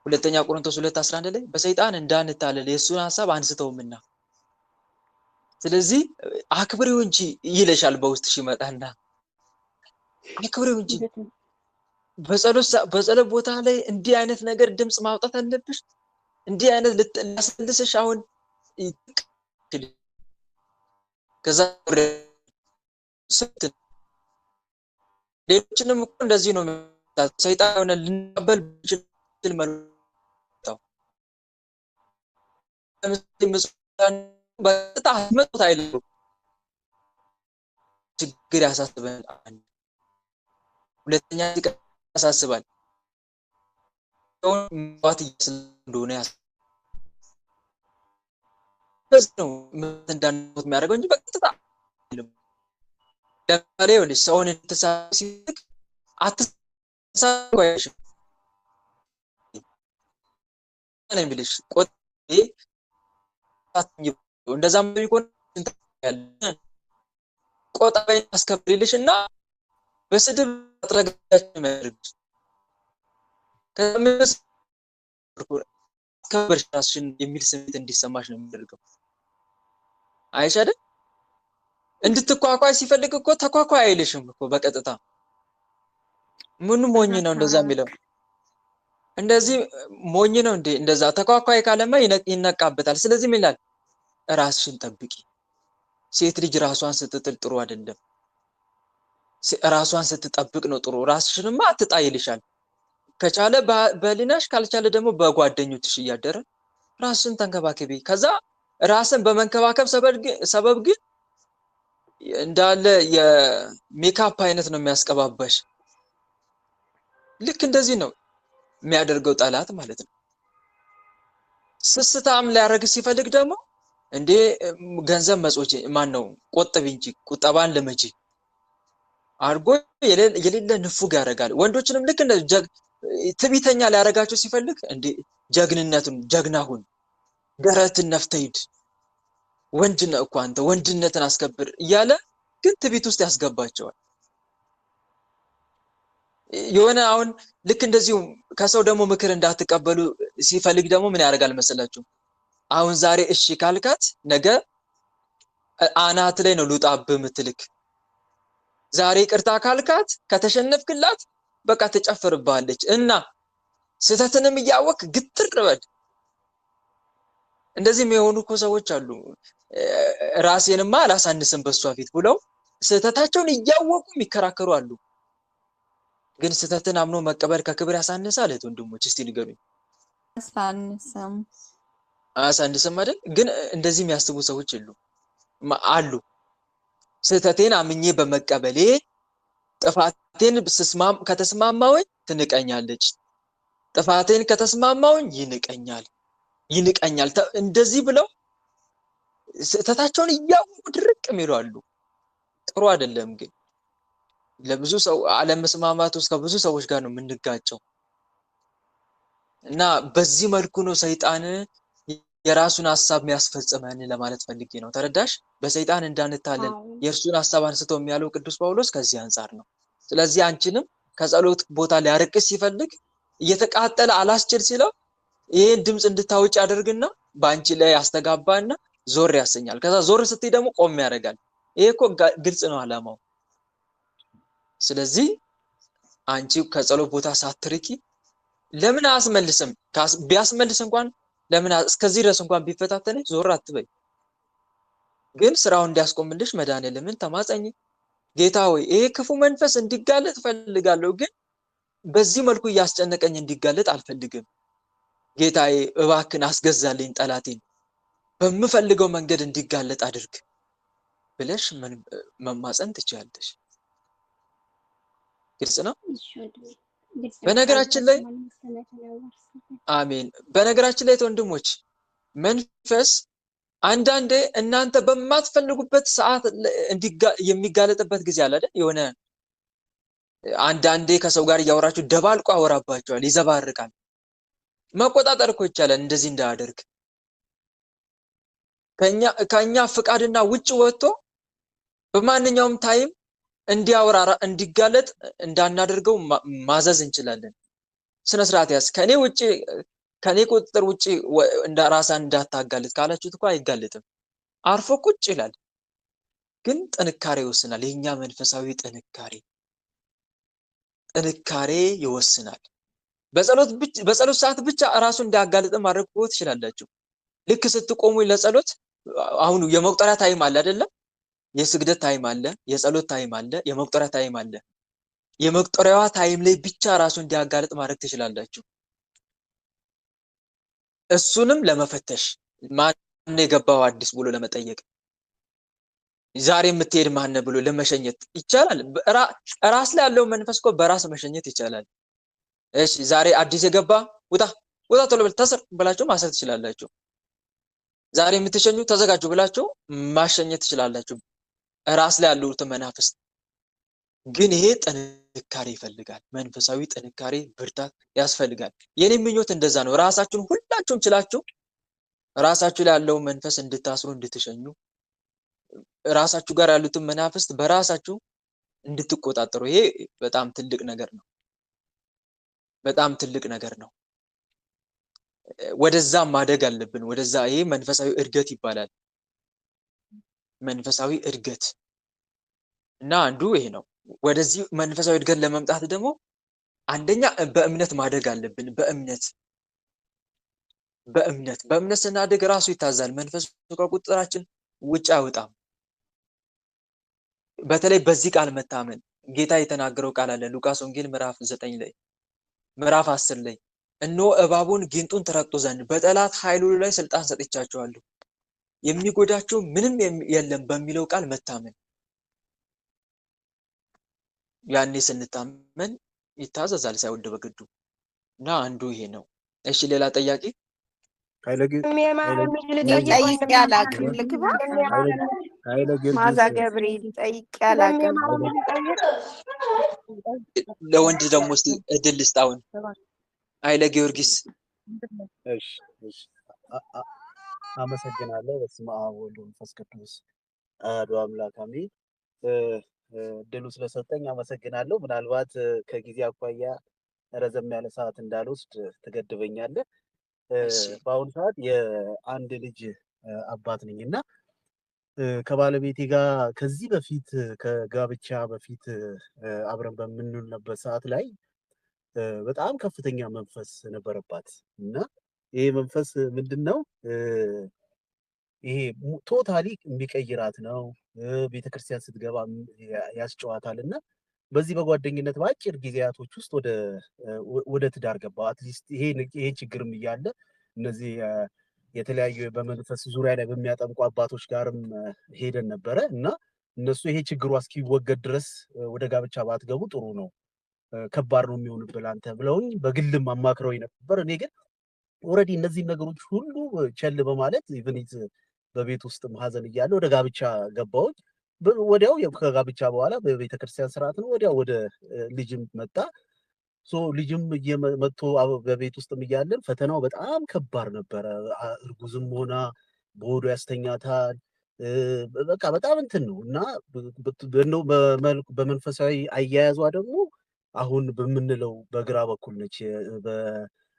ሁለተኛ ቆሮንቶስ 2:11 ላይ በሰይጣን እንዳንታለል የሱን ሐሳብ አንስተውምና። ስለዚህ አክብሬው እንጂ ይለሻል በውስጥሽ ይመጣና አክብሬው እንጂ። በጸሎት ቦታ ላይ እንዲህ አይነት ነገር ድምጽ ማውጣት አለብሽ። እንዲህ አይነት ልትላስልስሽ አሁን ከዛ ሌሎችንም እኮ እንደዚህ ነው ሰይጣን ሆነ ልንቀበል ብችል መልጣው በጣም መጥቶ አይሉ ችግር ያሳስበናል። ሁለተኛ ያሳስባል ዋት እንደሆነ ነው እንዳንሞት የሚያደርገው እንጂ በቀጥታ ለምሳሌ ወልሽ ሰውን ተሳሲክ አትሳቆይሽ እኔ ብልሽ ቆጥ እንደዛም ቢሆን ቆጣይ አስከብሪልሽና በስድብ አጥረጋች ማድረግ ከመስ ከበርሻሽን የሚል ስሜት እንዲሰማሽ ነው የሚያደርገው። አይሻደ እንድትቋቋይ ሲፈልግ እኮ ተቋቋይ አይልሽም እኮ በቀጥታ። ምን ሞኝ ነው እንደዛ የሚለው? እንደዚህ ሞኝ ነው እንዴ? እንደዛ ተቋቋይ ካለማ ይነቃበታል። ስለዚህ ምን ይላል? ራስሽን ጠብቂ። ሴት ልጅ ራሷን ስትጥል ጥሩ አይደለም። ራሷን ስትጠብቅ ነው ጥሩ። ራስሽንማ አትጣይልሻል። ከቻለ በሊናሽ ካልቻለ ደግሞ በጓደኞችሽ እያደረ ራስን ተንከባከቢ። ከዛ ራስን በመንከባከብ ሰበብ ግን እንዳለ የሜካፕ አይነት ነው የሚያስቀባባሽ። ልክ እንደዚህ ነው የሚያደርገው ጠላት ማለት ነው። ስስታም ሊያደርግ ሲፈልግ ደግሞ እንዴ ገንዘብ መጾች ማን ነው ቆጥብ እንጂ ቁጠባን ለመጂ አርጎ የሌለ ንፉግ ያደርጋል። ወንዶችንም ልክ እንደ ትዕቢተኛ ሊያደርጋቸው ሲፈልግ እንዴ ጀግናሁን ደረትን ነፍተይድ ወንድነ እኮ አንተ ወንድነትን አስከብር እያለ ግን ትዕቢት ውስጥ ያስገባቸዋል። የሆነ አሁን ልክ እንደዚሁ ከሰው ደግሞ ምክር እንዳትቀበሉ ሲፈልግ ደግሞ ምን ያደርጋል መሰላችሁ? አሁን ዛሬ እሺ ካልካት ነገ አናት ላይ ነው ሉጣብህ ምትልክ። ዛሬ ቅርታ ካልካት ከተሸነፍክላት በቃ ትጨፍርብሃለች። እና ስህተትንም እያወቅ ግትር በል። እንደዚህም የሆኑ እኮ ሰዎች አሉ። ራሴንማ አላሳንስም በሷ ፊት ብለው ስህተታቸውን እያወቁ የሚከራከሩ አሉ። ግን ስህተትን አምኖ መቀበል ከክብር ያሳንሳል? ወንድሞች እስቲ ንገሩኝ። አያሳንስም አይደል? ግን እንደዚህ የሚያስቡ ሰዎች አሉ። ስህተቴን አምኜ በመቀበሌ ጥፋቴን ከተስማማውኝ ትንቀኛለች፣ ጥፋቴን ከተስማማውኝ ይንቀኛል። እንደዚህ ብለው ስህተታቸውን እያወቁ ድርቅ የሚሉ አሉ። ጥሩ አይደለም። ግን ለብዙ ሰው አለመስማማት ውስጥ ከብዙ ሰዎች ጋር ነው የምንጋጨው። እና በዚህ መልኩ ነው ሰይጣን የራሱን ሐሳብ የሚያስፈጽመን ለማለት ፈልጌ ነው። ተረዳሽ? በሰይጣን እንዳንታለን የእርሱን ሐሳብ አንስቶ የሚያለው ቅዱስ ጳውሎስ ከዚህ አንፃር ነው። ስለዚህ አንቺንም ከጸሎት ቦታ ሊያርቅሽ ሲፈልግ እየተቃጠለ አላስችል ሲለው ይሄን ድምጽ እንድታውጭ ያደርግና በአንቺ ላይ ያስተጋባና ዞር ያሰኛል። ከዛ ዞር ስትይ ደግሞ ቆም ያደርጋል። ይሄ እኮ ግልጽ ነው ዓላማው። ስለዚህ አንቺ ከጸሎት ቦታ ሳትርቂ ለምን አያስመልስም? ቢያስመልስ እንኳን ለምን እስከዚህ ድረስ እንኳን ቢፈታተንሽ ዞር አትበይ። ግን ስራውን እንዲያስቆምልሽ መድኃኔዓለምን ተማጸኝ። ጌታ ሆይ ይሄ ክፉ መንፈስ እንዲጋለጥ ፈልጋለሁ፣ ግን በዚህ መልኩ እያስጨነቀኝ እንዲጋለጥ አልፈልግም። ጌታዬ እባክን አስገዛልኝ ጠላቴን፣ በምፈልገው መንገድ እንዲጋለጥ አድርግ ብለሽ መማጸን ትችያለሽ። ግልጽ ነው። በነገራችን ላይ አሜን። በነገራችን ላይ ወንድሞች መንፈስ አንዳንዴ እናንተ በማትፈልጉበት ሰዓት የሚጋለጥበት ጊዜ አለ አይደል? የሆነ አንዳንዴ ከሰው ጋር እያወራችሁ ደባልቆ ያወራባችኋል፣ ይዘባርቃል። መቆጣጠር እኮ ይቻላል እንደዚህ እንዳያደርግ። ከኛ ፍቃድና ውጭ ወጥቶ በማንኛውም ታይም እንዲያወራ እንዲጋለጥ እንዳናደርገው ማዘዝ እንችላለን። ስነ ስርዓት ያዝ። ከኔ ቁጥጥር ውጪ ራስን እንዳታጋልጥ ካላችሁት እኮ አይጋለጥም። አርፎ ቁጭ ይላል። ግን ጥንካሬ ይወስናል። የኛ መንፈሳዊ ጥንካሬ ይወስናል። በጸሎት ሰዓት ብቻ ራሱ እንዳያጋልጥ ማድረግ ትችላላችሁ። ልክ ስትቆሙ ለጸሎት አሁን የመቁጠሪያ ታይም አለ አይደለም? የስግደት ታይም አለ፣ የጸሎት ታይም አለ፣ የመቁጠሪያ ታይም አለ። የመቁጠሪያዋ ታይም ላይ ብቻ ራሱ እንዲያጋልጥ ማድረግ ትችላላችሁ። እሱንም ለመፈተሽ ማን የገባው አዲስ ብሎ ለመጠየቅ፣ ዛሬ የምትሄድ ማን ብሎ ለመሸኘት ይቻላል። ራስ ላይ ያለው መንፈስ እኮ በራስ መሸኘት ይቻላል። እሺ ዛሬ አዲስ የገባ ውጣ ቶሎ በል ተስር ብላችሁ ማሰር ትችላላችሁ። ዛሬ የምትሸኙ ተዘጋጁ ብላችሁ ማሸኘት ትችላላችሁ ራስ ላይ ያሉት መናፍስት። ግን ይሄ ጥንካሬ ይፈልጋል። መንፈሳዊ ጥንካሬ፣ ብርታት ያስፈልጋል። የኔ ምኞት እንደዛ ነው። ራሳችሁን ሁላችሁም ችላችሁ ራሳችሁ ላይ ያለው መንፈስ እንድታስሩ፣ እንድትሸኙ፣ ራሳችሁ ጋር ያሉትን መናፍስት በራሳችሁ እንድትቆጣጠሩ። ይሄ በጣም ትልቅ ነገር ነው። በጣም ትልቅ ነገር ነው። ወደዛ ማደግ አለብን። ወደዛ ይሄ መንፈሳዊ እድገት ይባላል። መንፈሳዊ እድገት እና አንዱ ይሄ ነው። ወደዚህ መንፈሳዊ እድገት ለመምጣት ደግሞ አንደኛ በእምነት ማደግ አለብን። በእምነት ስናደግ ራሱ ይታዛል። መንፈሱ ከቁጥጥራችን ውጭ አይወጣም። በተለይ በዚህ ቃል መታመን ጌታ የተናገረው ቃል አለ ሉቃስ ወንጌል ምዕራፍ 9 ላይ ምዕራፍ 10 ላይ እነሆ እባቡን ጊንጡን ትረግጡ ዘንድ በጠላት ኃይል ሁሉ ላይ ስልጣን ሰጥቻችኋለሁ የሚጎዳችሁ ምንም የለም በሚለው ቃል መታመን። ያኔ ስንታመን ይታዘዛል ሳይወድ በግዱ እና አንዱ ይሄ ነው። እሺ ሌላ ጥያቄ? ማዛ ገብርኤል ጠይቄ አላውቅም። ለወንድ ደግሞ እስቲ እድል ልስጥ አሁን። ኃይለ ጊዮርጊስ። እሺ አመሰግናለሁ። በስመ አብ ወወልድ ወመንፈስ ቅዱስ አሐዱ አምላክ አሜን። እድሉ ስለሰጠኝ አመሰግናለሁ። ምናልባት ከጊዜ አኳያ ረዘም ያለ ሰዓት እንዳልወስድ ትገድበኛለህ። እሺ በአሁኑ ሰዓት የአንድ ልጅ አባት ነኝ እና ከባለቤቴ ጋር ከዚህ በፊት ከጋብቻ በፊት አብረን በምንውልበት ሰዓት ላይ በጣም ከፍተኛ መንፈስ ነበረባት እና ይሄ መንፈስ ምንድን ነው? ይሄ ቶታሊ የሚቀይራት ነው። ቤተክርስቲያን ስትገባ ያስጨዋታል እና በዚህ በጓደኝነት በአጭር ጊዜያቶች ውስጥ ወደ ትዳር ገባ። አትሊስት ይሄ ችግርም እያለ እነዚህ የተለያዩ በመንፈስ ዙሪያ ላይ በሚያጠምቁ አባቶች ጋርም ሄደን ነበረ እና እነሱ ይሄ ችግሯ እስኪወገድ ድረስ ወደ ጋብቻ ባትገቡ ጥሩ ነው፣ ከባድ ነው የሚሆንብህ አንተ ብለውኝ በግልም አማክረውኝ ነበር። እኔ ግን ኦልሬዲ እነዚህን ነገሮች ሁሉ ቸል በማለት ኢቭኒት በቤት ውስጥ ሀዘን እያለ ወደ ጋብቻ ገባሁኝ። ወዲያው ከጋብቻ በኋላ በቤተክርስቲያን ስርዓት ነው ወዲያው ወደ ልጅም መጣ። ልጅም መጥቶ በቤት ውስጥም እያለን ፈተናው በጣም ከባድ ነበረ። እርጉዝም ሆና በሆዷ ያስተኛታል። በቃ በጣም እንትን ነው እና በመንፈሳዊ አያያዟ ደግሞ አሁን በምንለው በግራ በኩል ነች።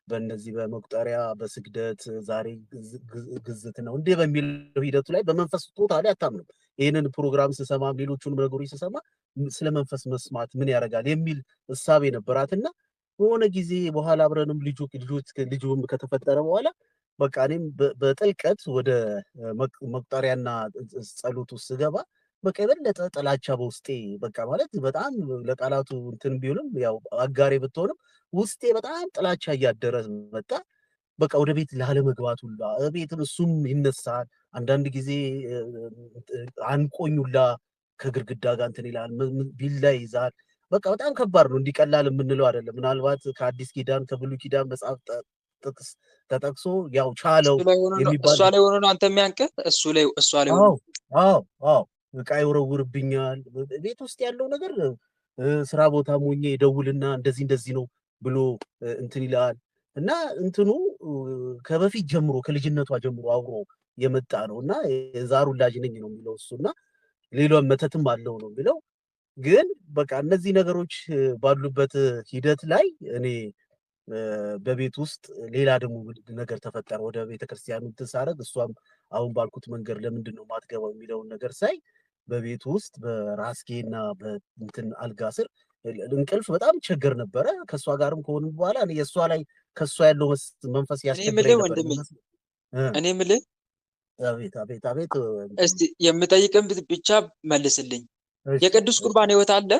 በእነዚህ በመቁጠሪያ በስግደት ዛሬ ግዝት ነው እንዴ በሚለው ሂደቱ ላይ በመንፈስ ቶታሊ አታምንም። ይህንን ፕሮግራም ስሰማ ሌሎቹንም ነገሮች ስሰማ ስለ መንፈስ መስማት ምን ያደርጋል የሚል እሳቤ ነበራትና በሆነ ጊዜ በኋላ አብረንም ልጁም ከተፈጠረ በኋላ በቃ እኔም በጥልቀት ወደ መቁጠሪያና ጸሎት ውስጥ ስገባ በቃ የበለጠ ጥላቻ በውስጤ በቃ ማለት በጣም ለቃላቱ እንትን ቢሆንም ያው አጋሬ ብትሆንም ውስጤ በጣም ጥላቻ እያደረ መጣ። በቃ ወደ ቤት ላለመግባት ሁላ ቤትም እሱም ይነሳል። አንዳንድ ጊዜ አንቆኝ ሁላ ከግድግዳ ጋር እንትን ይላል፣ ቢላ ይዛል። በቃ በጣም ከባድ ነው። እንዲቀላል የምንለው አይደለም። ምናልባት ከአዲስ ኪዳን ከብሉይ ኪዳን መጽሐፍ ጥቅስ ተጠቅሶ ያው ቻለው የሚባል እሷ ላይ ሆኖ ነው አንተ የሚያንቀህ እሷ ላይ ሆኖ አዎ እቃ ይወረውርብኛል። ቤት ውስጥ ያለው ነገር ስራ ቦታ ሞኜ ደውልና እንደዚህ ነው ብሎ እንትን ይላል እና እንትኑ ከበፊት ጀምሮ ከልጅነቷ ጀምሮ አብሮ የመጣ ነው እና የዛሩ ወላጅ ነኝ ነው የሚለው እሱና ሌላም መተትም አለው ነው የሚለው። ግን በቃ እነዚህ ነገሮች ባሉበት ሂደት ላይ እኔ በቤት ውስጥ ሌላ ደግሞ ነገር ተፈጠረ። ወደ ቤተክርስቲያኑ ትሳረግ እሷም አሁን ባልኩት መንገድ ለምንድን ነው ማትገባው የሚለውን ነገር ሳይ በቤት ውስጥ በራስጌና በእንትን አልጋ ስር እንቅልፍ በጣም ቸገር ነበረ። ከእሷ ጋርም ከሆኑ በኋላ እኔ የእሷ ላይ ከእሷ ያለው መንፈስ ያስቸግረኝ ነበር። እኔ የምልህ አቤት እስቲ የምጠይቅም ብቻ መልስልኝ። የቅዱስ ቁርባን ህይወት አለ?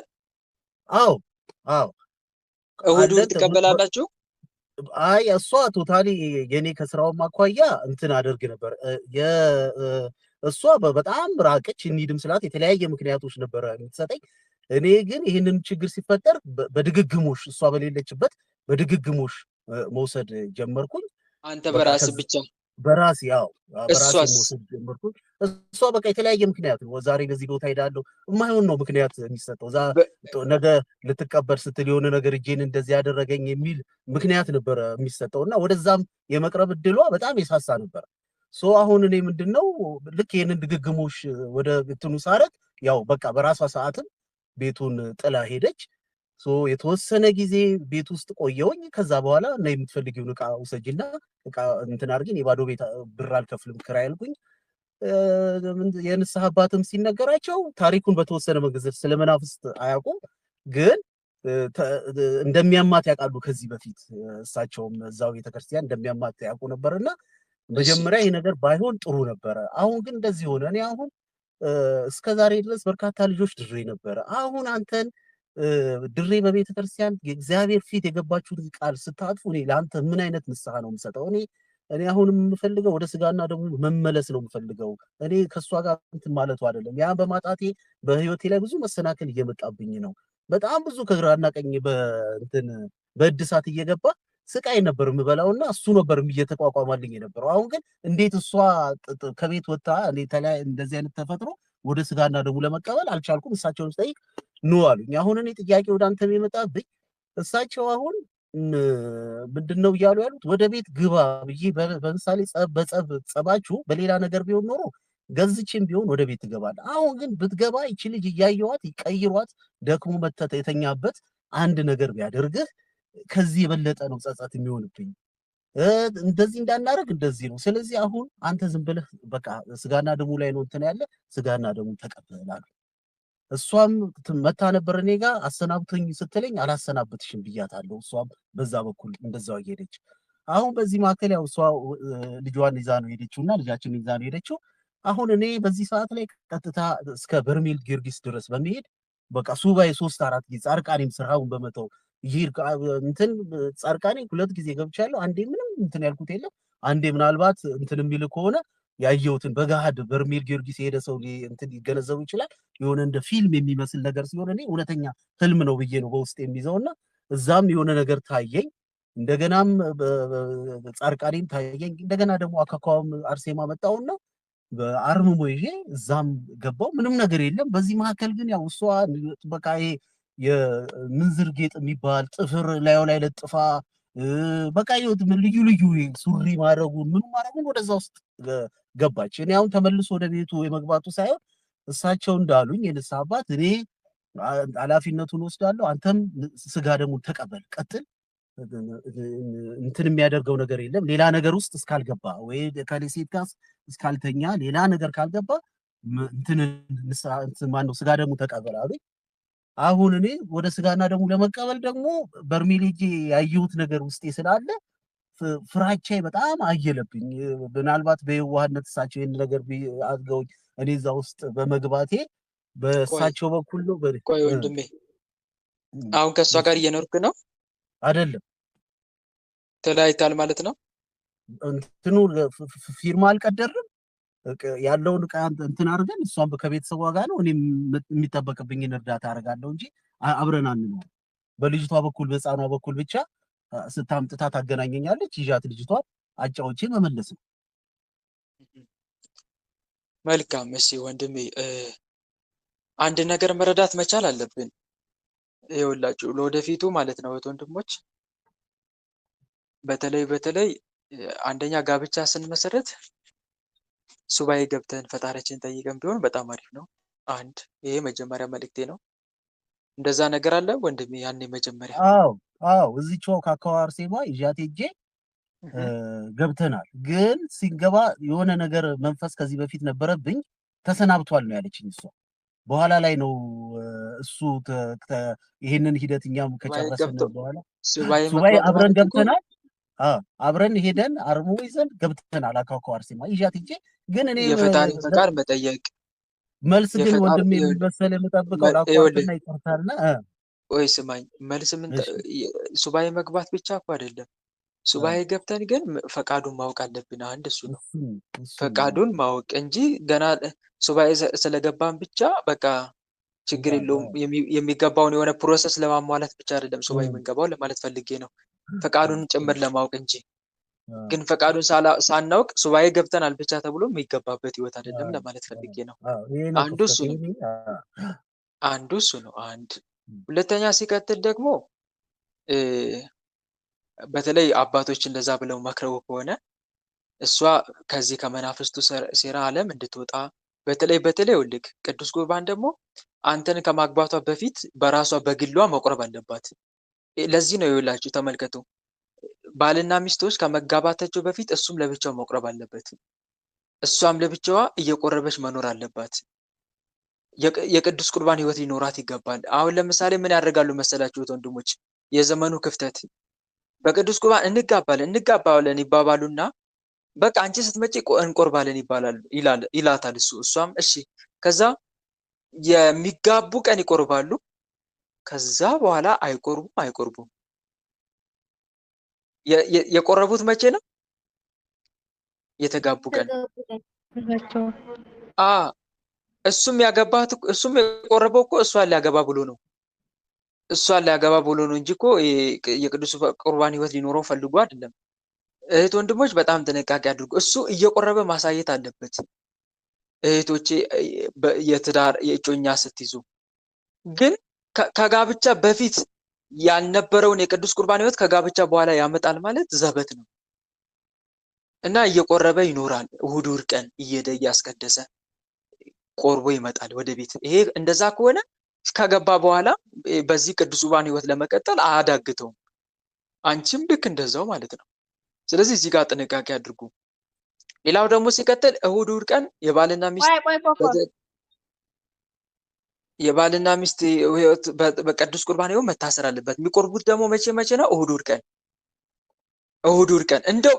አዎ እሁድ ትቀበላላችሁ? አይ እሷ ቶታሊ የኔ ከስራውም አኳያ እንትን አደርግ ነበር። እሷ በጣም ራቀች። እንሂድም ስላት የተለያየ ምክንያቶች ነበረ የምትሰጠኝ። እኔ ግን ይህንን ችግር ሲፈጠር በድግግሞሽ እሷ በሌለችበት በድግግሞሽ መውሰድ ጀመርኩኝ። አንተ በራስህ ብቻ? በራሴ መውሰድ ጀመርኩኝ። እሷ በቃ የተለያየ ምክንያት ነው። ዛሬ በዚህ ቦታ ሄዳለሁ የማይሆን ነው ምክንያት የሚሰጠው። ነገ ልትቀበር ስትል የሆነ ነገር እጄን እንደዚህ ያደረገኝ የሚል ምክንያት ነበረ የሚሰጠው እና ወደዛም የመቅረብ እድሏ በጣም የሳሳ ነበር። አሁን እኔ ምንድነው ልክ ይሄንን ድግግሞሽ ወደ እንትኑ ሳረግ ያው በቃ በራሷ ሰዓትም ቤቱን ጥላ ሄደች። የተወሰነ ጊዜ ቤት ውስጥ ቆየውኝ። ከዛ በኋላ እና የምትፈልጊውን እቃ ውሰጂና እቃ እንትን አድርጊኝ፣ የባዶ ቤት ብር አልከፍልም ክራይ አልኩኝ። የንስሐ አባትም ሲነገራቸው ታሪኩን በተወሰነ መንገድ ስለ መናፍስት አያውቁም፣ ግን እንደሚያማት ያውቃሉ። ከዚህ በፊት እሳቸውም እዛው ቤተክርስቲያን እንደሚያማት ያውቁ ነበርና መጀመሪያ ይሄ ነገር ባይሆን ጥሩ ነበረ። አሁን ግን እንደዚህ ሆነ። እኔ አሁን እስከዛሬ ድረስ በርካታ ልጆች ድሬ ነበረ። አሁን አንተን ድሬ በቤተ ክርስቲያን የእግዚአብሔር ፊት የገባችሁትን ቃል ስታጥፉ እኔ ለአንተ ምን አይነት ንስሐ ነው የምሰጠው? እኔ አሁንም የምፈልገው ወደ ስጋና ደግሞ መመለስ ነው የምፈልገው። እኔ ከእሷ ጋር እንትን ማለቱ አይደለም። ያ በማጣቴ በህይወቴ ላይ ብዙ መሰናክል እየመጣብኝ ነው። በጣም ብዙ ከግራና ቀኝ በእድሳት እየገባ ስቃይ ነበር የምበላውና እሱ ነበር እየተቋቋማልኝ የነበረው። አሁን ግን እንዴት እሷ ከቤት ወጣ እንደዚህ አይነት ተፈጥሮ ወደ ስጋና ደግሞ ለመቀበል አልቻልኩም። እሳቸውን ስጠይቅ ኑ አሉኝ። አሁን እኔ ጥያቄ ወደ አንተ የመጣብኝ እሳቸው አሁን ምንድነው እያሉ ያሉት? ወደ ቤት ግባ ብዬ በምሳሌ ጸባችሁ በሌላ ነገር ቢሆን ኖሮ ገዝቼም ቢሆን ወደ ቤት ትገባለህ። አሁን ግን ብትገባ ይቺ ልጅ እያየዋት ይቀይሯት ደክሞ መተት የተኛበት አንድ ነገር ቢያደርግህ ከዚህ የበለጠ ነው ጸጸት የሚሆንብኝ። እንደዚህ እንዳናረግ እንደዚህ ነው። ስለዚህ አሁን አንተ ዝም ብለህ በቃ ስጋና ደሙ ላይ ነው እንትን ያለ ስጋና ደሙ ተቀበላል። እሷም መታ ነበር እኔ ጋር አሰናብቶኝ ስትለኝ አላሰናብትሽም ብያታለሁ። እሷም በዛ በኩል እንደዛው እየሄደች አሁን በዚህ መካከል ያው እሷ ልጇን ይዛ ነው ሄደችው እና ልጃችንን ይዛ ነው ሄደችው። አሁን እኔ በዚህ ሰዓት ላይ ቀጥታ እስከ በርሜል ጊዮርጊስ ድረስ በመሄድ በቃ ሱባኤ 3-4 ጊዜ ጻርቃኔም ስራውን በመተው ይሄድ እንትን ጻርቃኔ 2 ጊዜ ገብቻለሁ። አንዴ ምንም እንትን ያልኩት የለም። አንዴ ምናልባት እንትን የሚል ከሆነ ያየሁትን በገሃድ በርሜል ጊዮርጊስ የሄደ ሰው እንትን ሊገነዘቡ ይችላል። የሆነ እንደ ፊልም የሚመስል ነገር ሲሆን እኔ እውነተኛ ህልም ነው ብዬ ነው በውስጥ የሚይዘውና እዛም የሆነ ነገር ታየኝ። እንደገናም ጻርቃኔም ታየኝ። እንደገና ደግሞ አካካውም አርሴማ መጣውና በአርምሞ ይሄ እዛም ገባው። ምንም ነገር የለም። በዚህ መካከል ግን ያው እሷ በቃ ይሄ የምንዝር ጌጥ የሚባል ጥፍር ላዩ ላይ ለጥፋ በቃ ይወት ልዩ ልዩ ሱሪ ማድረጉን ምን ማድረጉን ወደዛ ውስጥ ገባች። እኔ አሁን ተመልሶ ወደ ቤቱ የመግባቱ ሳይሆን እሳቸው እንዳሉኝ የንስሐ አባት እኔ ኃላፊነቱን ወስዳለሁ፣ አንተም ስጋ ደሙን ተቀበል፣ ቀጥል። እንትን የሚያደርገው ነገር የለም ሌላ ነገር ውስጥ እስካልገባ ወይ ከሴት ጋር እስካልተኛ ሌላ ነገር ካልገባ እንትን ማነው ስጋ ደሙ ተቀበል አሉኝ። አሁን እኔ ወደ ስጋና ደሙ ለመቀበል ደግሞ በርሜል ሄጄ ያየሁት ነገር ውስጤ ስላለ ፍራቻዬ በጣም አየለብኝ። ምናልባት በየዋህነት እሳቸው ይህን ነገር አድርገውኝ እኔ እዛ ውስጥ በመግባቴ በእሳቸው በኩል ነው። ቆይ ወንድሜ አሁን ከእሷ ጋር እየኖርክ ነው አይደለም? ተለያይታል ማለት ነው? እንትኑ ፊርማ አልቀደርም ያለውን ዕቃ እንትን አድርገን እሷም ከቤተሰቧ ጋር ነው እኔ የሚጠበቅብኝን እርዳታ አደርጋለሁ እንጂ አብረን አንኖርም። በልጅቷ በኩል በህፃኗ በኩል ብቻ ስታምጥታ ታገናኘኛለች። ይዣት ልጅቷን አጫውቼ መመለስ ነው። መልካም። እሺ ወንድሜ አንድ ነገር መረዳት መቻል አለብን። ይኸውላችሁ ለወደፊቱ ማለት ነው ወንድሞች፣ በተለይ አንደኛ ጋብቻ ስንመሰረት ሱባኤ ገብተን ፈጣሪያችንን ጠይቀን ቢሆን በጣም አሪፍ ነው። አንድ ይሄ መጀመሪያ መልእክቴ ነው። እንደዛ ነገር አለ ወንድሜ ያኔ መጀመሪያ? አዎ እዚህው ከአካባቢ አርሴማ ይዣት ሄጄ ገብተናል። ግን ሲገባ የሆነ ነገር መንፈስ ከዚህ በፊት ነበረብኝ ተሰናብቷል ነው ያለችኝ እሷ። በኋላ ላይ ነው እሱ ይሄንን ሂደት እኛም ከጨረስን በኋላ ሱባኤ አብረን ገብተናል። አብረን ሄደን አርሞ ይዘን ገብተናል። አካካው አርሴማ ይዣት ሄጄ ግን እኔ የፈጣሪ ፈቃድ መጠየቅ መልስ ግን ወንድሜ መሰለ የምጠብቀው ላቋርጥና ይቀርታልና ወይ ስማኝ፣ መልስ ምን ሱባኤ መግባት ብቻ እኮ አይደለም። ሱባኤ ገብተን ግን ፈቃዱን ማወቅ አለብን። አንድ እሱ ነው ፈቃዱን ማወቅ እንጂ ገና ሱባኤ ስለገባን ብቻ በቃ ችግር የለውም የሚገባውን የሆነ ፕሮሰስ ለማሟላት ብቻ አይደለም ሱባኤ የምንገባው ለማለት ፈልጌ ነው። ፈቃዱን ጭምር ለማወቅ እንጂ ግን ፈቃዱን ሳናውቅ ሱባኤ ገብተናል ብቻ ተብሎ የሚገባበት ህይወት አይደለም ለማለት ፈልጌ ነው። አንዱ እሱ ነው። አንድ ሁለተኛ ሲቀጥል ደግሞ በተለይ አባቶች እንደዛ ብለው መክረው ከሆነ እሷ ከዚህ ከመናፍስቱ ሴራ ዓለም እንድትወጣ በተለይ ውልቅ ቅዱስ ቁርባን ደግሞ አንተን ከማግባቷ በፊት በራሷ በግሏ መቁረብ አለባት። ለዚህ ነው ይውላችሁ ተመልከቱ፣ ባልና ሚስቶች ከመጋባታቸው በፊት እሱም ለብቻው መቁረብ አለበት፣ እሷም ለብቻዋ እየቆረበች መኖር አለባት። የቅዱስ ቁርባን ህይወት ሊኖራት ይገባል። አሁን ለምሳሌ ምን ያደርጋሉ መሰላችሁ ወንድሞች? የዘመኑ ክፍተት በቅዱስ ቁርባን እንጋባለን ይባባሉና በቃ አንቺ ስትመጪ እንቆርባለን ይላታል እሱ። እሷም እሺ። ከዛ የሚጋቡ ቀን ይቆርባሉ። ከዛ በኋላ አይቆርቡም። የቆረቡት መቼ ነው? የተጋቡ ቀን። እሱም የቆረበው እኮ እሷን ሊያገባ ብሎ ነው። እንጂ እኮ የቅዱስ ቁርባን ህይወት ሊኖረው ፈልጎ አይደለም። እህት ወንድሞች በጣም ጥንቃቄ አድርጉ። እሱ እየቆረበ ማሳየት አለበት። እህቶቼ የትዳር የእጮኛ ስትይዙ ግን ከጋብቻ በፊት ያልነበረውን የቅዱስ ቁርባን ህይወት ከጋብቻ በኋላ ያመጣል ማለት ዘበት ነው እና እየቆረበ ይኖራል። እሑድ ቀን እየሄደ እያስቀደሰ ቆርቦ ይመጣል ወደ ቤት። ይሄ እንደዛ ከሆነ ከገባ በኋላ በዚህ ቅዱስ ቁርባን ህይወት ለመቀጠል አያዳግተውም። አንቺም ልክ እንደዛው ማለት ነው። ስለዚህ እዚህ ጋር ጥንቃቄ አድርጉ። ሌላው ደግሞ ሲቀጥል እሁድ ቀን የባልና ሚስት ህይወት በቅዱስ ቁርባን ህይወት መታሰር አለበት። የሚቆርቡት ደግሞ መቼ ነው? እሁድ ቀን እንደው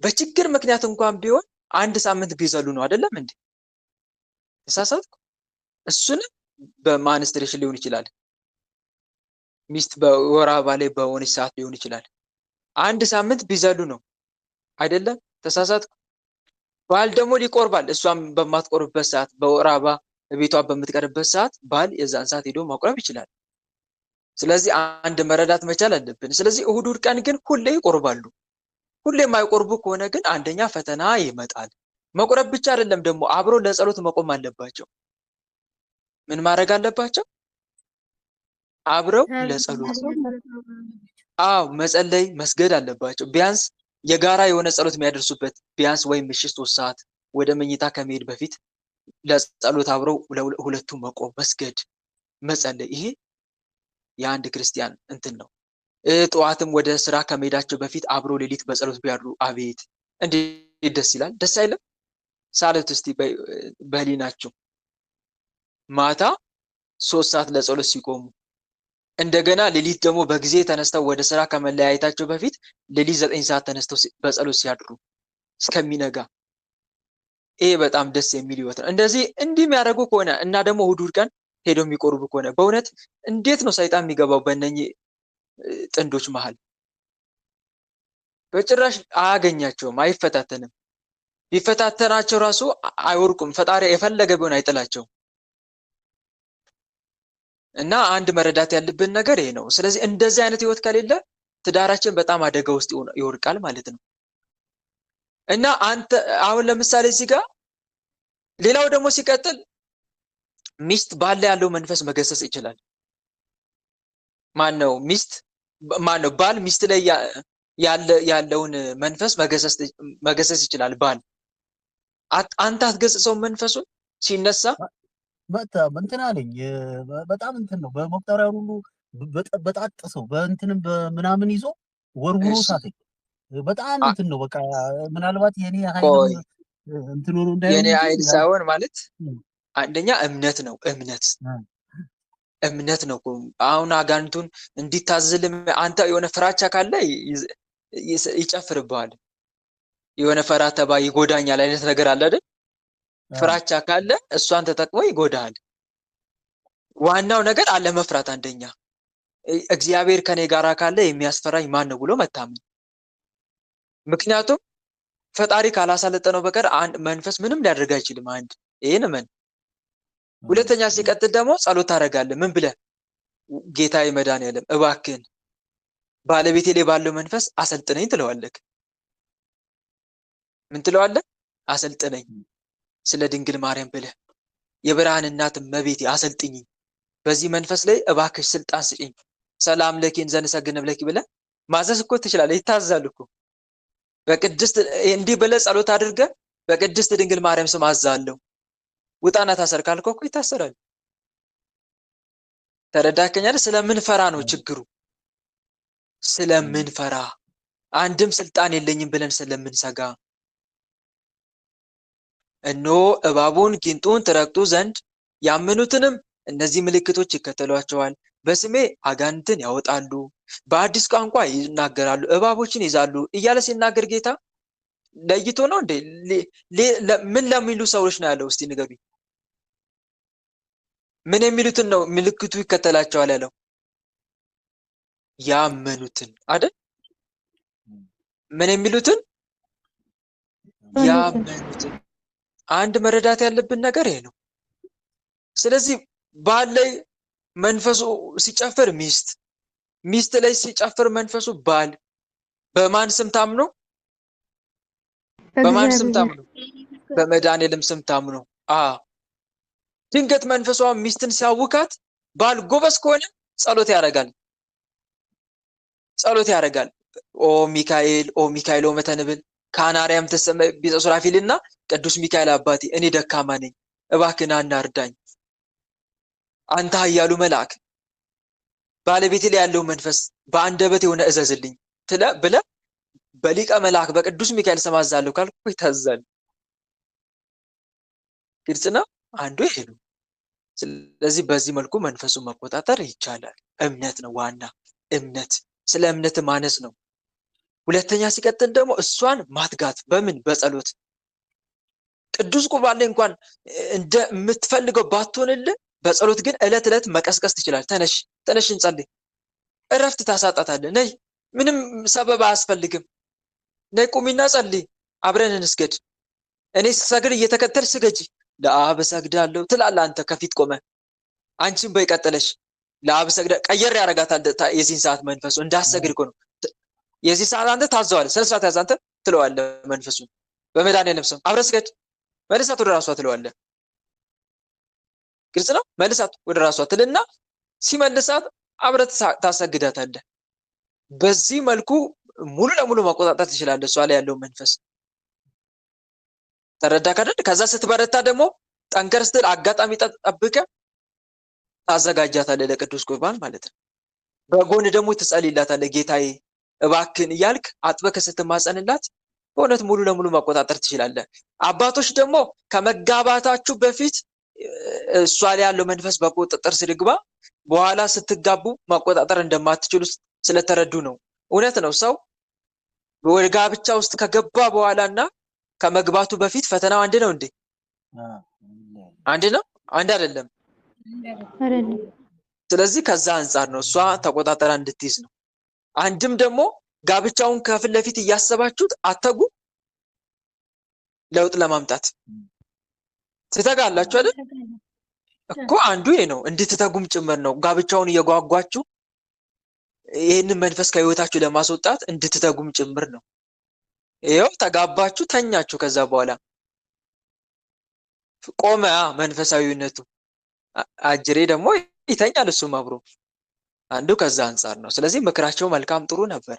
በችግር ምክንያት እንኳን ቢሆን 1 ሳምንት ቢዘሉ ነው አይደለም እንዴ? ተሳሳትኩ? እሱንም በማንስትሬሽን ሊሆን ይችላል። ሚስት በወር አበባ ላይ በሆነች ሰዓት ሊሆን ይችላል። 1 ሳምንት ቢዘሉ ነው አይደለም? ተሳሳትኩ? ባል ደግሞ ሊቆርባል። እሷም በማትቆርብበት ሰዓት በወር አበባ ቤቷ በምትቀርበት ሰዓት ባል የዛን ሰዓት ሄዶ ማቁረብ ይችላል። ስለዚህ አንድ መረዳት መቻል አለብን። ስለዚህ እሁድ ቀን ግን ሁሌ ይቆርባሉ። ሁሌ የማይቆርቡ ከሆነ ግን አንደኛ ፈተና ይመጣል። መቁረብ ብቻ አይደለም ደግሞ አብሮ ለጸሎት መቆም አለባቸው። ምን ማድረግ አለባቸው? አብረው ለጸሎት መጸለይ መስገድ አለባቸው። ቢያንስ የጋራ የሆነ ጸሎት የሚያደርሱበት ቢያንስ ወይም ምሽት 3 ሰዓት ወደ መኝታ ከመሄድ በፊት ለጸሎት አብረው ሁለቱ መቆም፣ መስገድ፣ መጸለይ ይሄ የአንድ ክርስቲያን እንትን ነው። ጠዋትም ወደ ስራ ከመሄዳቸው በፊት አብሮ ሌሊት በጸሎት ቢያድሩ አቤት እንዴት ደስ ይላል! ደስ አይልም? ሳለት እስቲ በህሊናችሁ ማታ 3 ሰዓት ለጸሎት ሲቆሙ እንደገና ሌሊት ደግሞ በጊዜ ተነስተው ወደ ስራ ከመለያየታቸው በፊት ሌሊት 9 ሰዓት ተነስተው በጸሎት ሲያድሩ እስከሚነጋ ይሄ በጣም ደስ የሚል ህይወት ነው። እንዲህ የሚያደርጉ ከሆነ እና ደግሞ እሁድ ቀን ሄደው የሚቆርቡ ከሆነ በእውነት እንዴት ነው ሰይጣን የሚገባው በእነኚህ ጥንዶች መሃል? በጭራሽ አያገኛቸውም፣ አይፈታተንም። ቢፈታተናቸው ራሱ አይወርቁም። ፈጣሪ የፈለገ ቢሆን አይጥላቸውም። እና አንድ መረዳት ያለብን ነገር ይሄ ነው። ስለዚህ እንደዚህ አይነት ህይወት ከሌለ ትዳራችን በጣም አደጋ ውስጥ ይወርቃል ማለት ነው። እና አንተ አሁን ለምሳሌ እዚህ ጋር ሌላው ደግሞ ሲቀጥል ሚስት ባል ላይ ያለው መንፈስ መገሰጽ ይችላል። ማነው ባል ሚስት ላይ ያለውን መንፈስ መገሰጽ ይችላል። ባል አንተ አትገስጸው መንፈሱን ሲነሳ እንትን አለኝ በጣም እንትን ነው። በመቁጠሪያው ሁሉ በጣጥሰው በእንትንም በምናምን ይዞ ወርውሮ ሳተኝ። በጣም እንትን ነው። በቃ ምናልባት የኔ ኃይል እንትን ሆኖ እንዳይሆን የኔ ኃይል ሳይሆን ማለት አንደኛ እምነት ነው። እምነት ነው። አሁን አጋንቱን እንዲታዘዝልም አንተ የሆነ ፍራቻ ካለ ይጨፍርብሃል። የሆነ ፈራ ተባ ይጎዳኛል አይነት ነገር አለ አይደል? ፍራቻ ካለ እሷን ተጠቅሞ ይጎዳሃል። ዋናው ነገር አለመፍራት። አንደኛ እግዚአብሔር ከኔ ጋራ ካለ የሚያስፈራኝ ማን ነው ብሎ መታመን። ምክንያቱም ፈጣሪ ካላሳለጠነው በቀር መንፈስ ምንም ሊያደርግ አይችልም። አንድ ይሄን እመን። ሁለተኛ ሲቀጥል ደግሞ ጸሎት ታደርጋለህ። ምን ብለህ? ጌታዬ መድኃኒዓለም እባክህን ባለቤቴ ላይ ባለው መንፈስ አሰልጥነኝ ትለዋለህ። ምን ትለዋለህ? አሰልጥነኝ። ስለ ድንግል ማርያም ብለህ የብርሃን እናት እመቤቴ አሰልጥኝኝ፣ በዚህ መንፈስ ላይ እባክሽ ስልጣን ስጪኝ። ሰላም ለኪን ዘንሰግድ ለኪ ብለህ ማዘዝ እኮ ትችላለህ። ይታዘዛል እኮ በቅድስት እንዲህ ብለህ ጸሎት አድርገህ በቅድስት ድንግል ማርያም ስም አዛለሁ ውጣና ታሰር ካልከው እኮ ይታሰራል። ተረዳከኝ አይደል? ስለምንፈራ ነው ችግሩ። ስለምንፈራ አንድም ስልጣን የለኝም ብለን ስለምንሰጋ እነሆ እባቡን ጊንጡን ትረግጡ ዘንድ ያመኑትንም እነዚህ ምልክቶች ይከተሏቸዋል። በስሜ አጋንንትን ያወጣሉ፣ በአዲስ ቋንቋ ይናገራሉ፣ እባቦችን ይዛሉ እያለ ሲናገር ጌታ ለይቶ ነው እንዴ? ምን ለሚሉ ሰዎች ነው ያለው? እስቲ ንገሩኝ። ምን የሚሉትን ነው ምልክቱ ይከተላቸዋል ያለው? ያመኑትን አይደል? ምን የሚሉትን? ያመኑትን። አንድ መረዳት ያለብን ነገር ይሄ ነው። ስለዚህ ባል ላይ መንፈሱ ሲጨፍር ሚስት ላይ ሲጨፍር መንፈሱ ባል በማን ስም ታምኖ? በማን ስም ታምኖ? በመድኃኒዓለም ስም ታምኖ። ድንገት መንፈሷ ሚስትን ሲያውካት ባል ጎበዝ ከሆነ ጸሎት ያደርጋል። ኦ ሚካኤል ኦ መተንብል ካናሪያም ተሰመ ቢጸ ሱራፊልና ቅዱስ ሚካኤል አባቴ እኔ ደካማ ነኝ፣ እባክህን አናርዳኝ፣ አንተ ኃያሉ መልአክ ባለቤቴ ላይ ያለው መንፈስ በአንደበት የሆነ እዘዝልኝ ብለህ በሊቀ መልአክ በቅዱስ ሚካኤል ስም አዛለሁ ካልኩ ይታዘዛል። ግልጽ ነው። አንዱ ይሄ ነው። ስለዚህ በዚህ መልኩ መንፈሱን መቆጣጠር ይቻላል። እምነት ነው ዋና እምነት፣ ስለ እምነት ማነስ ነው። ሁለተኛ ሲቀጥል ደግሞ እሷን ማትጋት በምን በጸሎት ቅዱስ ቁርባን ላይ እንኳን እንደምትፈልገው ባትሆንልህ በጸሎት ግን ዕለት ዕለት መቀስቀስ ትችላለህ። ተነሽ ተነሽ እንጸልይ፣ እረፍት ታሳጣታለህ። ነይ ምንም ሰበብ አያስፈልግም። ነይ ቁሚና ጸልይ፣ አብረን እንስገድ፣ እኔ ስሰግድ እየተከተል ስገጂ፣ ለአብ እሰግዳለሁ ትላለህ አንተ ከፊት ቆመ። አንቺም በይቀጥለሽ ለአብ ሰግዳ ቀየር ያረጋታል። የዚህን ሰዓት መንፈሱ እንዳሰግድ እኮ ነው። የዚህ ሰዓት አንተ ታዘዋለህ፣ ስለ ስርዓት ያዝ አንተ ትለዋለህ። መንፈሱን በመድኃኒዓለም ስም አብረን ስገድ፣ መልሳት ወደ ራሷ ትለዋለህ። ግልጽ ነው። መልሳት ወደ ራሷ ትልና ሲመልሳት አብረህ ታሰግዳታለህ። በዚህ መልኩ ሙሉ ለሙሉ መቆጣጠር ትችላለህ እሷ ላይ ያለው መንፈስ። ተረዳ ካደል። ከዛ ስትበረታ ደግሞ ጠንከር ስትል አጋጣሚ ጠብቀህ ታዘጋጃታለህ ለቅዱስ ቁርባን ማለት ነው። በጎን ደግሞ ትጸልይላታለህ። ጌታዬ እባክህን እያልክ አጥብቀህ ስትማጸንላት በእውነት ሙሉ ለሙሉ መቆጣጠር ትችላለህ። አባቶች ደግሞ ከመጋባታችሁ በፊት እሷ ላይ ያለው መንፈስ በቁጥጥር ስር ይግባ፣ በኋላ ስትጋቡ መቆጣጠር እንደማትችሉ ስለተረዱ ነው። እውነት ነው። ሰው ወደ ጋብቻ ውስጥ ከገባ በኋላና ከመግባቱ በፊት ፈተናው አንድ ነው እንዴ? አንድ ነው? አንድ አይደለም። ስለዚህ ከዛ አንጻር ነው እሷ ተቆጣጠራ እንድትይዝ ነው። አንድም ደግሞ ጋብቻውን ከፊት ለፊት እያሰባችሁት አተጉ ለውጥ ለማምጣት ትተጋላችሁ አይደል እኮ። አንዱ ይሄ ነው፣ እንድትተጉም ጭምር ነው። ጋብቻውን እየጓጓችሁ ይህንን መንፈስ ከህይወታችሁ ለማስወጣት እንድትተጉም ጭምር ነው። ይኸው ተጋባችሁ፣ ተኛችሁ። ከዛ በኋላ ቆመ መንፈሳዊነቱ። አጅሬ ደግሞ ይተኛል እሱም አብሮ። አንዱ ከዛ አንጻር ነው። ስለዚህ ምክራቸው መልካም ጥሩ ነበር።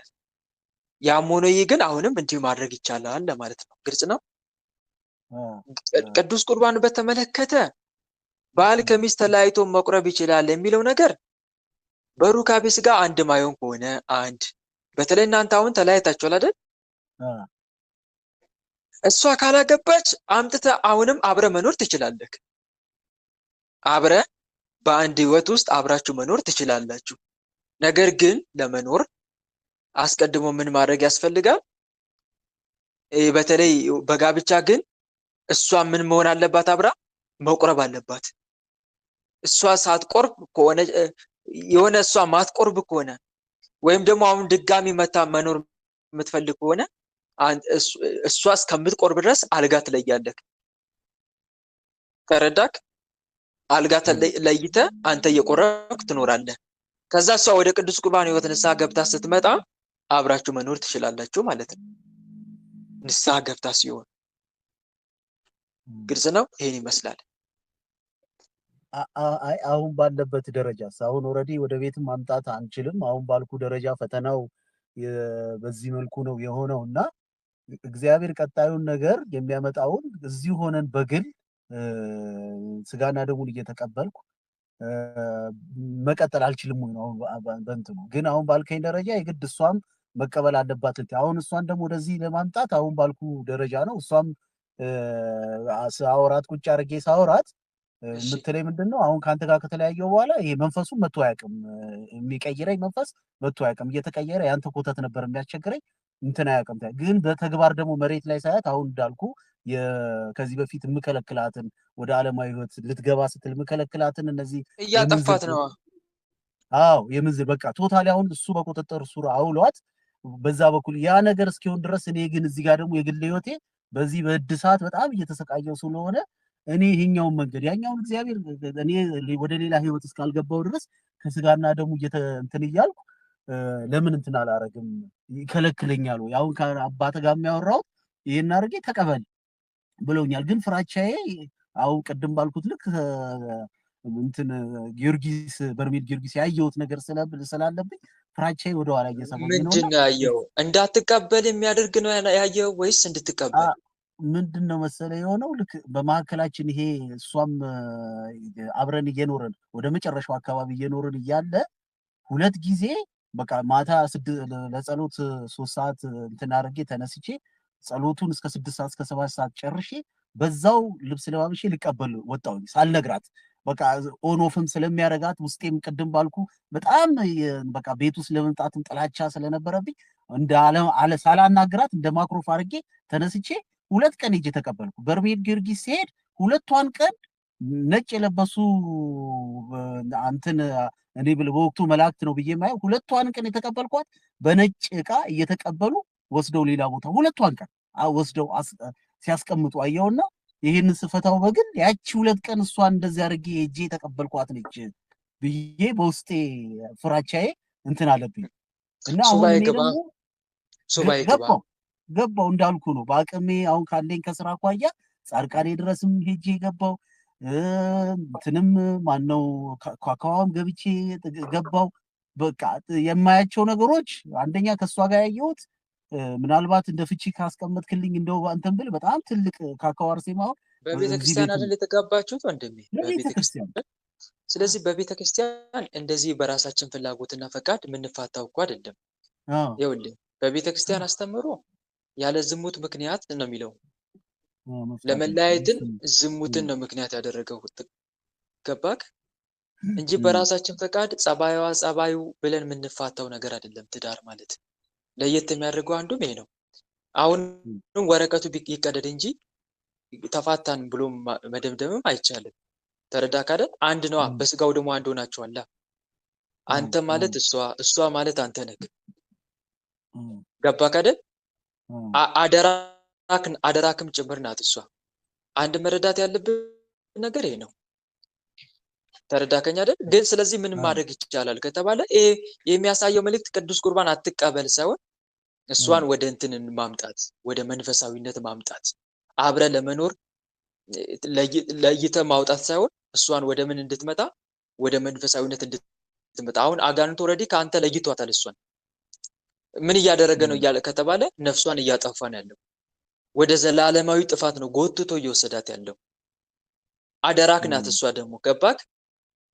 ያም ሆኖ ይህ ግን አሁንም እንዲሁ ማድረግ ይቻላል ለማለት ነው። ግልጽ ነው። ቅዱስ ቁርባን በተመለከተ ባል ከሚስት ተለያይቶ መቁረብ ይችላል የሚለው ነገር በሩካቤ ስጋ አንድ ማይሆን ከሆነ አንድ፣ በተለይ እናንተ አሁን ተለያይታችኋል አይደል? እሷ ካላገባች አምጥተህ አሁንም አብረ መኖር ትችላለህ። አብረ በአንድ ህይወት ውስጥ አብራችሁ መኖር ትችላላችሁ። ነገር ግን ለመኖር አስቀድሞ ምን ማድረግ ያስፈልጋል? በተለይ በጋብቻ ግን እሷ ምን መሆን አለባት? አብራ መቁረብ አለባት። እሷ ሳትቆርብ ከሆነ የሆነ እሷ ማትቆርብ ከሆነ ወይም ደግሞ አሁን ድጋሚ መታ መኖር የምትፈልግ ከሆነ እሷ እስከምትቆርብ ድረስ አልጋ ትለያለህ። ተረዳክ? አልጋ ለይተህ አንተ እየቆረብክ ትኖራለህ። ከዛ እሷ ወደ ቅዱስ ቁርባን ህይወት ንስሐ ገብታ ስትመጣ አብራችሁ መኖር ትችላላችሁ ማለት ነው። ንስሐ ገብታ ሲሆን ግልጽ ነው። ይሄን ይመስላል። አሁን ባለበት ደረጃ አሁን ኦልሬዲ ወደ ቤትም ማምጣት አንችልም። አሁን ባልኩ ደረጃ ፈተናው በዚህ መልኩ ነው የሆነው እና እግዚአብሔር ቀጣዩን ነገር የሚያመጣውን እዚህ ሆነን በግል ስጋና ደሙን እየተቀበልኩ መቀጠል አልችልም ወይ ነው በእንትኑ። ግን አሁን ባልከኝ ደረጃ የግድ እሷም መቀበል አለባት። አሁን እሷን ደግሞ ወደዚህ ለማምጣት አሁን ባልኩ ደረጃ ነው። እሷም ሳወራት ቁጭ አድርጌ ሳወራት የምትለኝ ምንድነው አሁን ከአንተ ጋር ከተለያየው በኋላ ይሄ መንፈሱ መጥቶ አያውቅም፣ የሚቀይረኝ መንፈስ መጥቶ አያውቅም። እየተቀየረ ያንተ ኮተት ነበር የሚያስቸግረኝ እንትን አያውቅም። ግን በተግባር ደግሞ መሬት ላይ ሳያት አሁን እንዳልኩ ከዚህ በፊት የምከለክላትን ወደ ዓለማዊ ህይወት ልትገባ ስትል የምከለክላትን እነዚህ እያጠፋት ነው። አዎ የምንዝር በቃ ቶታሊ አሁን እሱ በቁጥጥር ሱር አውሏት በዛ በኩል ያ ነገር እስኪሆን ድረስ እኔ ግን እዚህ ጋር ደግሞ የግል ህይወቴ በዚህ በእድሳት በጣም እየተሰቃየው ስለሆነ እኔ ይሄኛውን መንገድ ያኛውን እግዚአብሔር እኔ ወደ ሌላ ህይወት እስካልገባው ድረስ ከስጋና ደሙ እንትን እያልኩ ለምን እንትን አላረግም? ይከለክለኛል ወይ? አሁን ከአባተ ጋር የሚያወራው ይሄን አድርጌ ተቀበል ብለውኛል። ግን ፍራቻዬ አሁን ቅድም ባልኩት ልክ እንትን ጊዮርጊስ በርሜል ጊዮርጊስ ያየሁት ነገር ስላለብኝ ፍራቻዬ ወደ ኋላ እየሰማኝ ነው። ምንድን ነው ያየው? እንዳትቀበል የሚያደርግ ነው ያየው ወይስ እንድትቀበል? ምንድነው መሰለ የሆነው ልክ በመካከላችን ይሄ እሷም አብረን እየኖርን ወደ መጨረሻው አካባቢ እየኖርን እያለ ሁለት ጊዜ በቃ ማታ ለጸሎት 3 ሰዓት እንትን አድርጌ ተነስቼ ጸሎቱን እስከ 6 ሰዓት እስከ 7 ሰዓት ጨርሼ በዛው ልብስ ለባብሼ ልቀበል ወጣሁኝ ሳልነግራት። በቃ ኦን ኦፍም ስለሚያረጋት ውስጤም ቅድም ባልኩ በጣም በቃ ቤት ውስጥ ለመምጣትም ጥላቻ ስለነበረብኝ አለ ሳላናግራት እንደ ማክሮፍ አድርጌ ተነስቼ 2 ቀን ሄጄ ተቀበልኩ። በርሜል ጊዮርጊስ ሲሄድ 2ቷን ቀን ነጭ የለበሱ አንተን እኔ በወቅቱ መላእክት ነው ብዬ ማየው 2ቷን ቀን የተቀበልኳት በነጭ ዕቃ እየተቀበሉ ወስደው ሌላ ቦታ 2ቷን ቀን ወስደው ሲያስቀምጡ አየውና ይሄን ስፈታው በግል ያቺ 2 ቀን እሷን እንደዚህ አድርጌ ሄጄ የተቀበልኳት ነች ብዬ በውስጤ ፍራቻዬ እንትን አለብኝ እና አሁን እኔ ደግሞ ገባው እንዳልኩ ነው በአቅሜ አሁን ካለኝ ከስራ አኳያ ጻድቃኔ ድረስም ሄጄ ገባው እንትንም ማነው ኳካዋም ገብቼ ገባው። በቃ የማያቸው ነገሮች አንደኛ ከሷ ጋር ያየሁት ምናልባት እንደ ፍቺ ካስቀመጥክልኝ እንደው አንተም ብል በጣም ትልቅ ካካው አርሴማው በቤተክርስቲያን አይደል የተጋባችሁት ወንድሜ? በቤተክርስቲያን። ስለዚህ በቤተክርስቲያን እንደዚህ በራሳችን ፍላጎትና ፈቃድ የምንፋታው እኮ አይደለም። ይኸውልህ በቤተክርስቲያን አስተምሮ ያለ ዝሙት ምክንያት ነው የሚለው። ለመለያየትን ዝሙትን ነው ምክንያት ያደረገው ገባክ? እንጂ በራሳችን ፈቃድ ጸባዩ ብለን የምንፋታው ነገር አይደለም። ትዳር ማለት ለየት የሚያደርገው አንዱም ይሄ ነው። አሁን ወረቀቱ ይቀደድ እንጂ ተፋታን ብሎ መደምደምም አይቻልም። ተረዳክ አይደል? አንድ ነው። በስጋው ደግሞ አንድ ሆናችኋል። አንተ ማለት እሷ ማለት አንተ ነህ። ገባክ አይደል? አደራክም ጭምር ናት እሷ። አንድ መረዳት ያለብን ነገር ይሄ ነው። ተረዳከኝ አይደል? ግን ስለዚህ ምን ማድረግ ይቻላል ከተባለ ይሄ የሚያሳየው መልእክት ቅዱስ ቁርባን አትቀበል ሳይሆን እሷን ወደ እንትን ማምጣት፣ ወደ መንፈሳዊነት ማምጣት፣ አብረ ለመኖር ለይተ ማውጣት ሳይሆን እሷን ወደ ምን እንድትመጣ፣ ወደ መንፈሳዊነት እንድትመጣ። አሁን አጋንንት ኦልሬዲ ከአንተ ለይቷታል። እሷን ምን እያደረገ ነው እያለ ከተባለ ነፍሷን እያጠፋ ነው ያለው። ወደ ዘላለማዊ ጥፋት ነው ጎትቶ እየወሰዳት ያለው። አደራክ ናት እሷ ደግሞ ገባክ?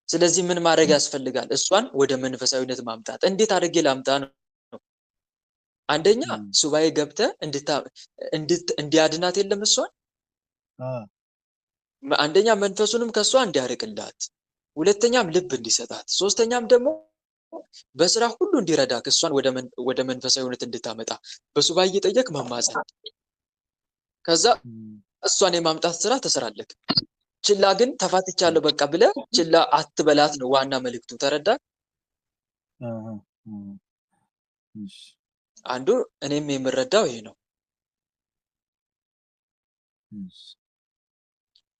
ስለዚህ ምን ማድረግ ያስፈልጋል? እሷን ወደ መንፈሳዊነት ማምጣት። እንዴት አድርጌ ላምጣ ነው? አንደኛ ሱባኤ ገብተ እንዲያድናት የለም እሷን አንደኛ መንፈሱንም ከሷ እንዲያርቅላት፣ ሁለተኛም ልብ እንዲሰጣት፣ ሶስተኛም ደግሞ በስራ ሁሉ እንዲረዳክ እሷን ወደ መንፈሳዊነት እንድታመጣ በሱባኤ እየጠየቅ መማጸን። ከዛ እሷን የማምጣት ስራ ትሰራለክ። ችላ ግን ተፋትቻለሁ በቃ ብለ ችላ አትበላት ነው ዋና መልእክቱ። ተረዳ? አንዱ እኔም የምረዳው ይሄ ነው።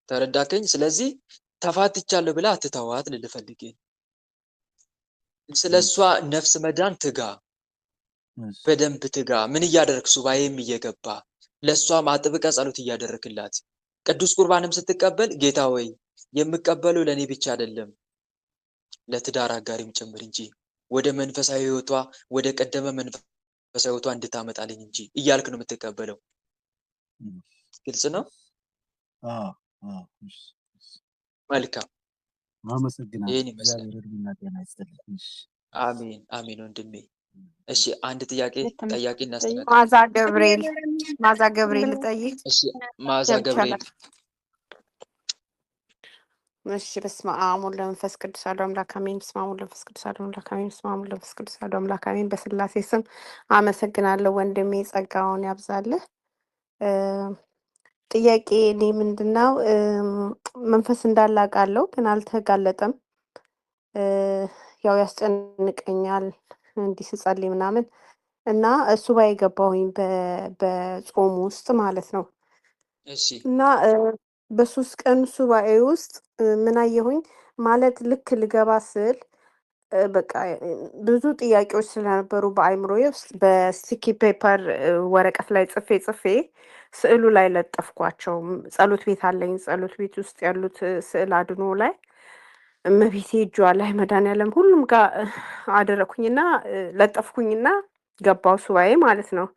ተረዳከኝ? ስለዚህ ተፋትቻለሁ ብለ አትተዋት ልልፈልግ። ስለሷ ነፍስ መዳን ትጋ፣ በደንብ ትጋ። ምን እያደረክ ሱባኤም እየገባ ለሷ ማጥብቀ ጸሎት እያደረክላት፣ ቅዱስ ቁርባንም ስትቀበል ጌታ ወይ የምቀበለው ለኔ ብቻ አይደለም ለትዳር አጋሪም ጭምር እንጂ ወደ መንፈሳዊ ህይወቷ ወደ ቀደመ መንፈሳዊ ህይወቷ እንድታመጣልኝ እንጂ እያልክ ነው የምትቀበለው። ግልጽ ነው? መልካም አመሰግናለሁ። አሜን አሜን ወንድሜ። እሺ አንድ ጥያቄ ጠያቂ እናስተናግድ። ማዛ ገብርኤል ልጠይቅ። እሺ ማዛ ገብርኤል። እሺ በስመ አብ ወወልድ ወመንፈስ ቅዱስ አሐዱ አምላክ አሜን። በስመ አብ ወወልድ ወመንፈስ ቅዱስ አሐዱ አምላክ አሜን። በስመ አብ ወወልድ ወመንፈስ ቅዱስ አሐዱ አምላክ አሜን። በስላሴ ስም አመሰግናለሁ ወንድሜ፣ ጸጋውን ያብዛልህ። ጥያቄ እኔ ምንድነው መንፈስ እንዳለ አውቃለሁ ግን አልተጋለጠም። ያው ያስጨንቀኛል እንዲህ ስጸልይ ምናምን እና ሱባኤ ገባሁኝ በጾም ውስጥ ማለት ነው። እሺ እና በ3 ቀን ሱባኤ ውስጥ ምን አየሁኝ ማለት ልክ ልገባ ስል በቃ ብዙ ጥያቄዎች ስለነበሩ በአይምሮዬ ውስጥ በስቲኪ ፔፐር ወረቀት ላይ ጽፌ ስዕሉ ላይ ለጠፍኳቸው። ጸሎት ቤት አለኝ። ጸሎት ቤት ውስጥ ያሉት ስዕል አድኖ ላይ እመቤቴ እጇ ላይ መድኃኒዓለም ሁሉም ጋር አደረኩኝና ለጠፍኩኝና ገባው ሱባኤ ማለት ነው።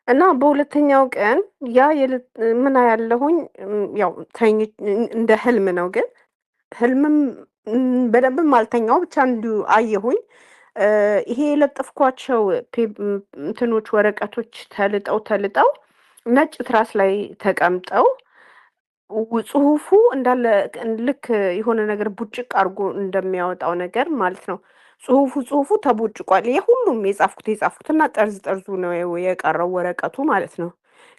እና በሁለተኛው ቀን ያ ምን ያለሁኝ ያው እንደ ህልም ነው፣ ግን ህልምም በደንብም አልተኛው ብቻ እንዲሁ አየሁኝ። ይሄ የለጠፍኳቸው እንትኖች ወረቀቶች ተልጠው ነጭ ትራስ ላይ ተቀምጠው ጽሁፉ እንዳለ ልክ የሆነ ነገር ቡጭቅ አድርጎ እንደሚያወጣው ነገር ማለት ነው። ጽሁፉ ተቦጭቋል። የሁሉም የጻፍኩት እና ጠርዙ ነው የቀረው ወረቀቱ ማለት ነው።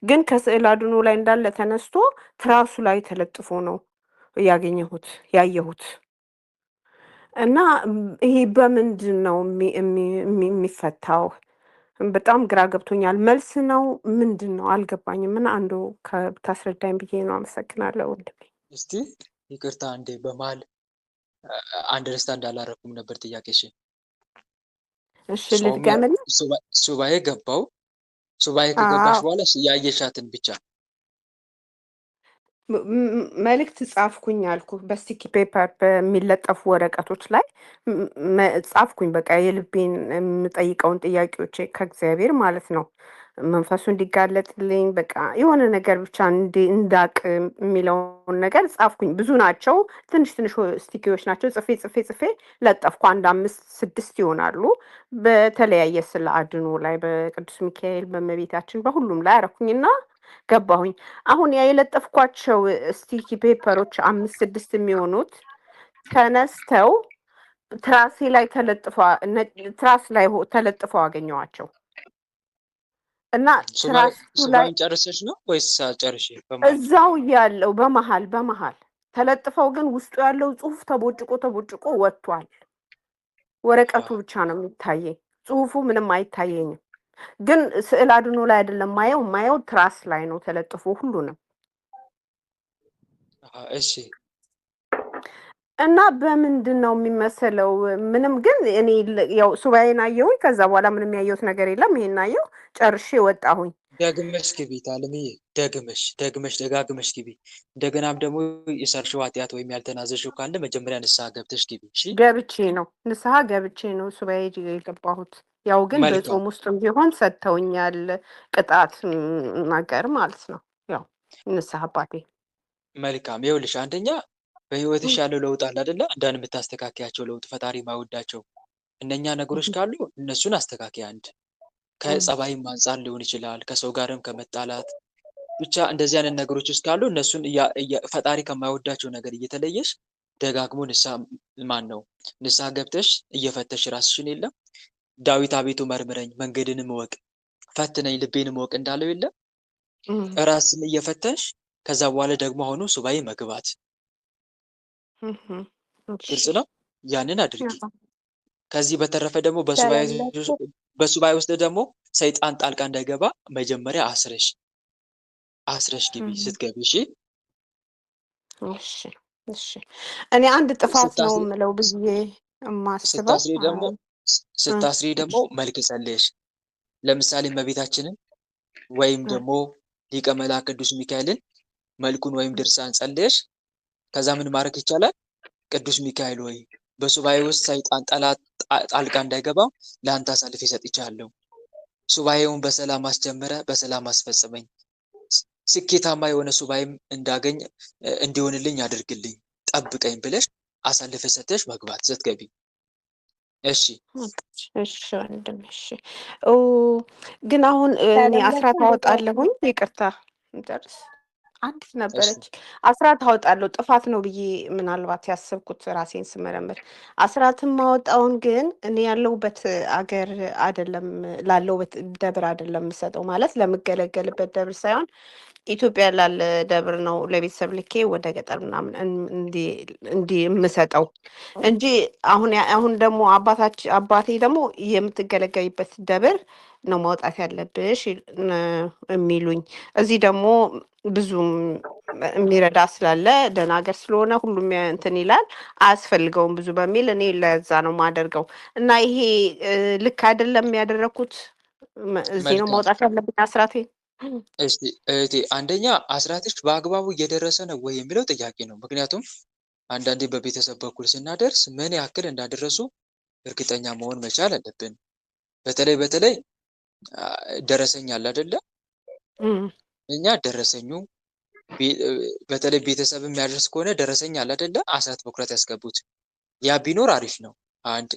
ግን ከስዕል አድኖ ላይ እንዳለ ተነስቶ ትራሱ ላይ ተለጥፎ ነው ያየሁት። እና ይሄ በምንድን ነው የሚፈታው? በጣም ግራ ገብቶኛል። መልስ ነው ምንድን ነው አልገባኝም። እና አንዱ ታስረዳኝ ብዬ ነው። አመሰግናለሁ ወንድሜ። እስቲ ይቅርታ እንዴ በመሀል አንደርስታንድ አላረኩም ነበር ጥያቄሽ። እሺ ልድገምልህ። ሱባኤ ገባው። ሱባኤ ከገባሽ በኋላ ያየሻትን ብቻ መልእክት ጻፍኩኝ አልኩ። በስቲኪ ፔፐር በሚለጠፉ ወረቀቶች ላይ ጻፍኩኝ። በቃ የልቤን የምጠይቀውን ጥያቄዎች ከእግዚአብሔር ማለት ነው፣ መንፈሱ እንዲጋለጥልኝ በቃ የሆነ ነገር ብቻ እንዳቅ የሚለውን ነገር ጻፍኩኝ። ብዙ ናቸው፣ ትንሽ ስቲኪዎች ናቸው። ጽፌ ለጠፍኩ። 5 6 ይሆናሉ። በተለያየ ስለ አድኖ ላይ በቅዱስ ሚካኤል በእመቤታችን በሁሉም ላይ አረኩኝና ገባሁኝ። አሁን ያ የለጠፍኳቸው ስቲኪ ፔፐሮች 5 6 የሚሆኑት ተነስተው ትራስ ላይ ተለጥፈው አገኘዋቸው እና ትራሱ ላይ ጨርሰሽ ነው ወይስ ሳልጨርሽ? እዛው ያለው በመሃል ተለጥፈው፣ ግን ውስጡ ያለው ጽሁፍ ተቦጭቆ ወጥቷል። ወረቀቱ ብቻ ነው የሚታየኝ፣ ጽሁፉ ምንም አይታየኝም። ግን ስዕል አድኖ ላይ አይደለም ማየው ትራስ ላይ ነው ተለጥፎ ሁሉንም። እሺ። እና በምንድን ነው የሚመሰለው? ምንም። ግን እኔ ያው ሱባኤን አየሁኝ። ከዛ በኋላ ምንም ያየሁት ነገር የለም። ይሄን አየሁ፣ ጨርሼ ወጣሁኝ። ደግመሽ ግቢ ታለምዬ፣ ደግመሽ ደጋግመሽ ግቢ። እንደገናም ደግሞ የሰርሽው ኃጢአት ወይም ያልተናዘሽው ካለ መጀመሪያ ንስሐ ገብተሽ ግቢ። እሺ። ንስሐ ገብቼ ነው ሱባኤ የገባሁት። ያው ግን በጾም ውስጥም ቢሆን ሰጥተውኛል ቅጣት ነገር ማለት ነው። ያው ንስሐ አባቴ። መልካም። ይኸውልሽ አንደኛ በህይወትሽ ያለው ለውጥ አለ አይደለ? አንዳንድ የምታስተካከያቸው ለውጥ ፈጣሪ ማይወዳቸው እነኛ ነገሮች ካሉ እነሱን አስተካከያ። አንድ ከጸባይም አንጻር ሊሆን ይችላል፣ ከሰው ጋርም ከመጣላት ብቻ እንደዚህ አይነት ነገሮች ውስጥ ካሉ እነሱን ፈጣሪ ከማይወዳቸው ነገር እየተለየሽ ደጋግሞ ንስሐ ገብተሽ እየፈተሽ ራስሽን የለም ዳዊት አቤቱ መርምረኝ መንገድንም እወቅ ፈትነኝ ልቤንም እወቅ እንዳለው የለም ራስን እየፈተሽ ከዛ በኋላ ደግሞ አሁኑ ሱባኤ መግባት። ግልጽ ነው። ያንን አድርጊ። ከዚህ በተረፈ ደግሞ በሱባኤ ውስጥ ደግሞ ሰይጣን ጣልቃ እንዳይገባ መጀመሪያ አስረሽ ግቢ ስትገቢ። እሺ። እኔ አንድ ጥፋት ነው የምለው ብዬ የማስበው ስታስሪ ደግሞ መልክ ጸልየሽ ለምሳሌ እመቤታችንን ወይም ደግሞ ሊቀ መላእክት ቅዱስ ሚካኤልን መልኩን ወይም ድርሳን ጸልየሽ ከዛ ምን ማድረግ ይቻላል? ቅዱስ ሚካኤል ወይ በሱባኤ ውስጥ ሰይጣን ጠላት ጣልቃ እንዳይገባ ለአንተ አሳልፌ ሰጥቻለሁ። ሱባኤውን በሰላም አስጀምረ በሰላም አስፈጽመኝ። ስኬታማ የሆነ ሱባኤም እንዳገኝ እንዲሆንልኝ አድርግልኝ፣ ጠብቀኝ ብለሽ አሳልፈ ሰጥተሽ መግባት ስትገቢ። እሺ ወንድም። እሺ ግን አሁን እኔ አስራት አወጣለሁኝ። ይቅርታ ጨርስ። አንዲት ነበረች አስራት አወጣለሁ። ጥፋት ነው ብዬ ምናልባት ያሰብኩት ራሴን ስመረምር አስራትን ማወጣውን ግን እኔ ያለሁበት አገር አይደለም፣ ላለሁበት ደብር አይደለም የምሰጠው። ማለት ለምገለገልበት ደብር ሳይሆን ኢትዮጵያ ላለ ደብር ነው ለቤተሰብ ልኬ ወደ ገጠር ምናምን እንዲህ የምሰጠው እንጂ አሁን ደግሞ አባቴ ደግሞ የምትገለገይበት ደብር ነው ማውጣት ያለብሽ የሚሉኝ። እዚህ ደግሞ ብዙም የሚረዳ ስላለ ደህና ሀገር ስለሆነ ሁሉም እንትን ይላል፣ አያስፈልገውም ብዙ በሚል እኔ ለዛ ነው ማደርገው። እና ይሄ ልክ አይደለም ያደረኩት። እዚህ ነው ማውጣት ያለብኝ አስራቴ። እስቲ እህቴ አንደኛ አስራትሽ በአግባቡ እየደረሰ ነው ወይ የሚለው ጥያቄ ነው። ምክንያቱም አንዳንዴ በቤተሰብ በኩል ስናደርስ ምን ያክል እንዳደረሱ እርግጠኛ መሆን መቻል አለብን። በተለይ ደረሰኝ አለ አይደለ? እኛ ደረሰኙ በተለይ ቤተሰብ የሚያደርስ ከሆነ ደረሰኝ አለ አይደለ? አስራት በኩራት ያስገቡት ያ ቢኖር አሪፍ ነው። አንድ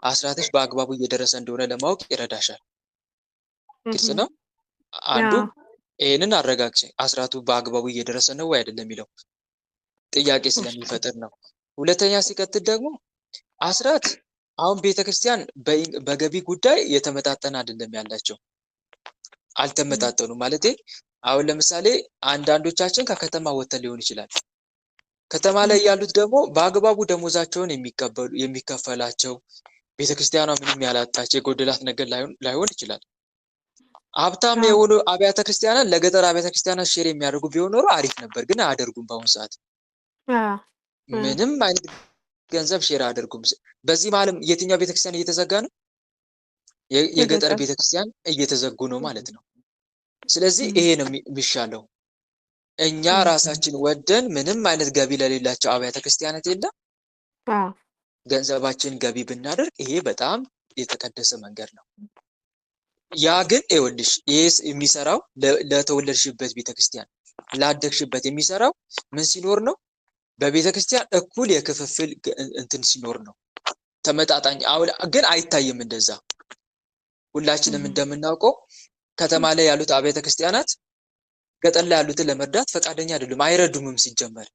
አስራትሽ በአግባቡ እየደረሰ እንደሆነ ለማወቅ ይረዳሻል። ግልጽ ነው። አንዱ ይሄንን አረጋግጭ፣ አስራቱ በአግባቡ እየደረሰ ነው ወይ አይደለም የሚለው ጥያቄ ስለሚፈጥር ነው። ሁለተኛ ሲቀጥል ደግሞ አስራት አሁን ቤተክርስቲያን በገቢ ጉዳይ የተመጣጠነ አይደለም ያላቸው፣ አልተመጣጠኑ ማለት አሁን ለምሳሌ አንዳንዶቻችን ከከተማ ወጥተን ሊሆን ይችላል። ከተማ ላይ ያሉት ደግሞ በአግባቡ ደሞዛቸውን የሚከፈላቸው ቤተክርስቲያኗ ምንም ያላጣች የጎደላት ነገር ላይሆን ይችላል። ሀብታም የሆኑ አብያተ ክርስቲያናት ለገጠር አብያተ ክርስቲያናት ሼር የሚያደርጉ ቢሆን ኖሮ አሪፍ ነበር፣ ግን አያደርጉም። በአሁኑ ሰዓት ምንም አይነት ገንዘብ ሼር አያደርጉም። በዚህ መሀልም የትኛው ቤተክርስቲያን እየተዘጋ ነው? የገጠር ቤተክርስቲያን እየተዘጉ ነው ማለት ነው። ስለዚህ ይሄ ነው የሚሻለው። እኛ ራሳችን ወደን ምንም አይነት ገቢ ለሌላቸው አብያተ ክርስቲያናት የለም ገንዘባችን ገቢ ብናደርግ ይሄ በጣም የተቀደሰ መንገድ ነው። ያ ግን ይኸውልሽ ይሄ የሚሰራው ለተወለድሽበት ቤተክርስቲያን ላደግሽበት የሚሰራው ምን ሲኖር ነው? በቤተክርስቲያን እኩል የክፍፍል እንትን ሲኖር ነው። ተመጣጣኝ አሁን ግን አይታይም እንደዛ። ሁላችንም እንደምናውቀው ከተማ ላይ ያሉት አብያተ ክርስቲያናት ገጠር ላይ ያሉትን ለመርዳት ፈቃደኛ አይደሉም፣ አይረዱምም። ሲጀመር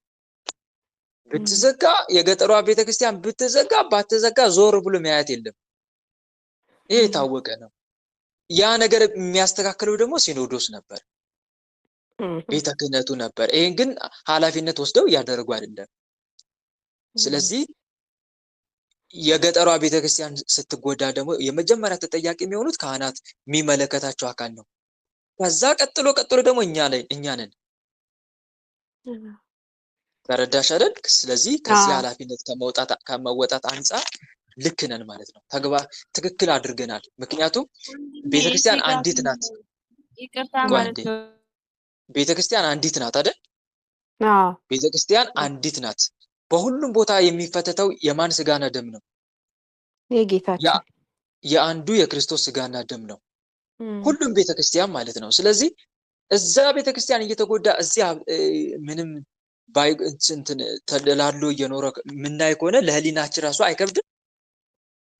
ብትዘጋ የገጠሯ ቤተክርስቲያን ብትዘጋ ባትዘጋ ዞር ብሎ ማየት የለም። ይሄ የታወቀ ነው። ያ ነገር የሚያስተካክለው ደግሞ ሲኖዶስ ነበር፣ ቤተ ክህነቱ ነበር። ይሄን ግን ኃላፊነት ወስደው እያደረጉ አይደለም። ስለዚህ የገጠሯ ቤተክርስቲያን ስትጎዳ ደግሞ የመጀመሪያ ተጠያቂ የሚሆኑት ካህናት፣ የሚመለከታቸው አካል ነው። ከዛ ቀጥሎ ደግሞ እኛ ነን። ተረዳሽ አይደል? ስለዚህ ከዚህ ኃላፊነት ከመወጣት አንጻር ልክ ነን ማለት ነው። ትክክል አድርገናል። ምክንያቱም ቤተክርስቲያን አንዲት ናት። ይቅርታ ማለት ነው። ቤተክርስቲያን አንዲት ናት አይደል? ቤተክርስቲያን አንዲት ናት። በሁሉም ቦታ የሚፈተተው የማን ስጋና ደም ነው? የጌታችን የአንዱ የክርስቶስ ስጋና ደም ነው። ሁሉም ቤተክርስቲያን ማለት ነው። ስለዚህ እዛ ቤተክርስቲያን እየተጎዳ እዚያ ምንም ተደላሎ እየኖረ ምናይ ከሆነ ለህሊናችን ራሱ አይከብድም?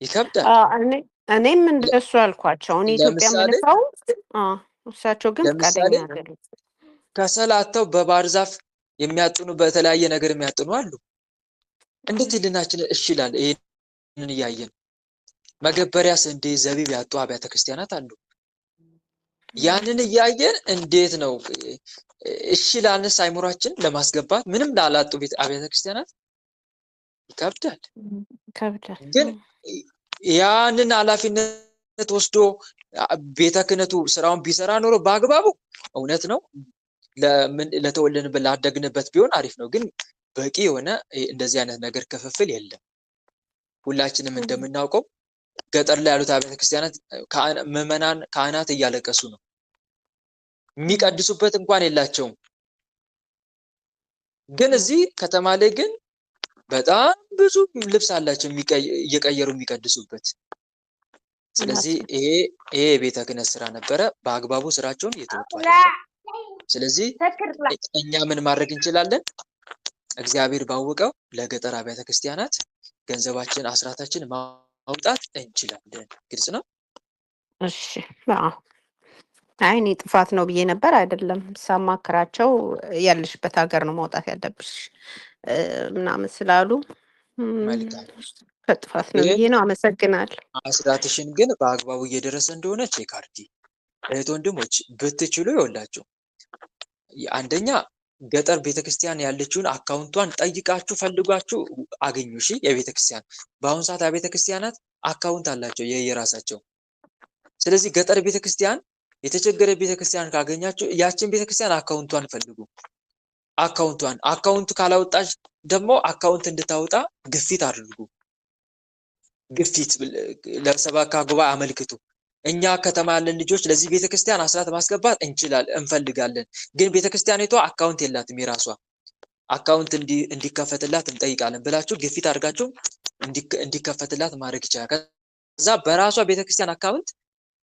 ይከብዳል። እኔም እንደሱ አልኳቸው። እኔ ኢትዮጵያ ምልከው እሳቸው ግን ፈቃደኛ አይደሉም። ከሰላተው በባህር ዛፍ የሚያጥኑ በተለያየ ነገር የሚያጥኑ አሉ። እንዴት ህሊናችን እሺ ይላል? ይሄንን እያየን መገበሪያ ስንዴ ዘቢብ ያጡ አብያተ ክርስቲያናት አሉ። ያንን እያየን እንዴት ነው እሺ ላልንስ አይምሯችን ለማስገባት ምንም ላላጡ አብያተ ክርስቲያናት ይከብዳል። ግን ያንን ኃላፊነት ወስዶ ቤተ ክህነቱ ስራውን ቢሰራ ኖሮ በአግባቡ እውነት ነው ለተወለድንበት ላደግንበት ቢሆን አሪፍ ነው። ግን በቂ የሆነ እንደዚህ አይነት ነገር ክፍፍል የለም። ሁላችንም እንደምናውቀው ገጠር ላይ ያሉት አብያተ ክርስቲያናት ምዕመናን ካህናት እያለቀሱ ነው። የሚቀድሱበት እንኳን የላቸውም። ግን እዚህ ከተማ ላይ ግን በጣም ብዙ ልብስ አላቸው እየቀየሩ የሚቀድሱበት። ስለዚህ ይሄ የቤተ ክህነት ስራ ነበረ። በአግባቡ ስራቸውን እየተወጡ አይደለም። ስለዚህ እኛ ምን ማድረግ እንችላለን? እግዚአብሔር ባወቀው ለገጠር አብያተ ክርስቲያናት ገንዘባችን አስራታችን ማውጣት እንችላለን። ግልጽ ነው። እሺ አይ እኔ ጥፋት ነው ብዬ ነበር። አይደለም ሳማክራቸው ያለሽበት ሀገር ነው ማውጣት ያለብሽ ምናምን ስላሉ ከጥፋት ነው ብዬ ነው። አመሰግናለሁ። አስራትሽን ግን በአግባቡ እየደረሰ እንደሆነ ቼክ አድርጊ። እህት ወንድሞች ብትችሉ ይወላችሁ አንደኛ ገጠር ቤተክርስቲያን ያለችውን አካውንቷን ጠይቃችሁ ፈልጓችሁ አገኙ። እሺ የቤተክርስቲያን በአሁኑ ሰዓት ቤተክርስቲያናት አካውንት አላቸው የየራሳቸው። ስለዚህ ገጠር ቤተክርስቲያን የተቸገረ ቤተክርስቲያን ካገኛችሁ ያችን ቤተክርስቲያን አካውንቷን ፈልጉ። አካውንት ካላወጣች ደግሞ አካውንት እንድታወጣ ግፊት አድርጉ። ግፊት ለሰበካ ጉባኤ አመልክቱ። እኛ ከተማ ያለን ልጆች ለዚህ ቤተክርስቲያን አስራት ማስገባት እንፈልጋለን፣ ግን ቤተክርስቲያኒቷ አካውንት የላትም። የራሷ አካውንት እንዲከፈትላት እንጠይቃለን ብላችሁ ግፊት አድርጋችሁ እንዲከፈትላት ማድረግ ይቻላል። ከዛ በራሷ ቤተክርስቲያን አካውንት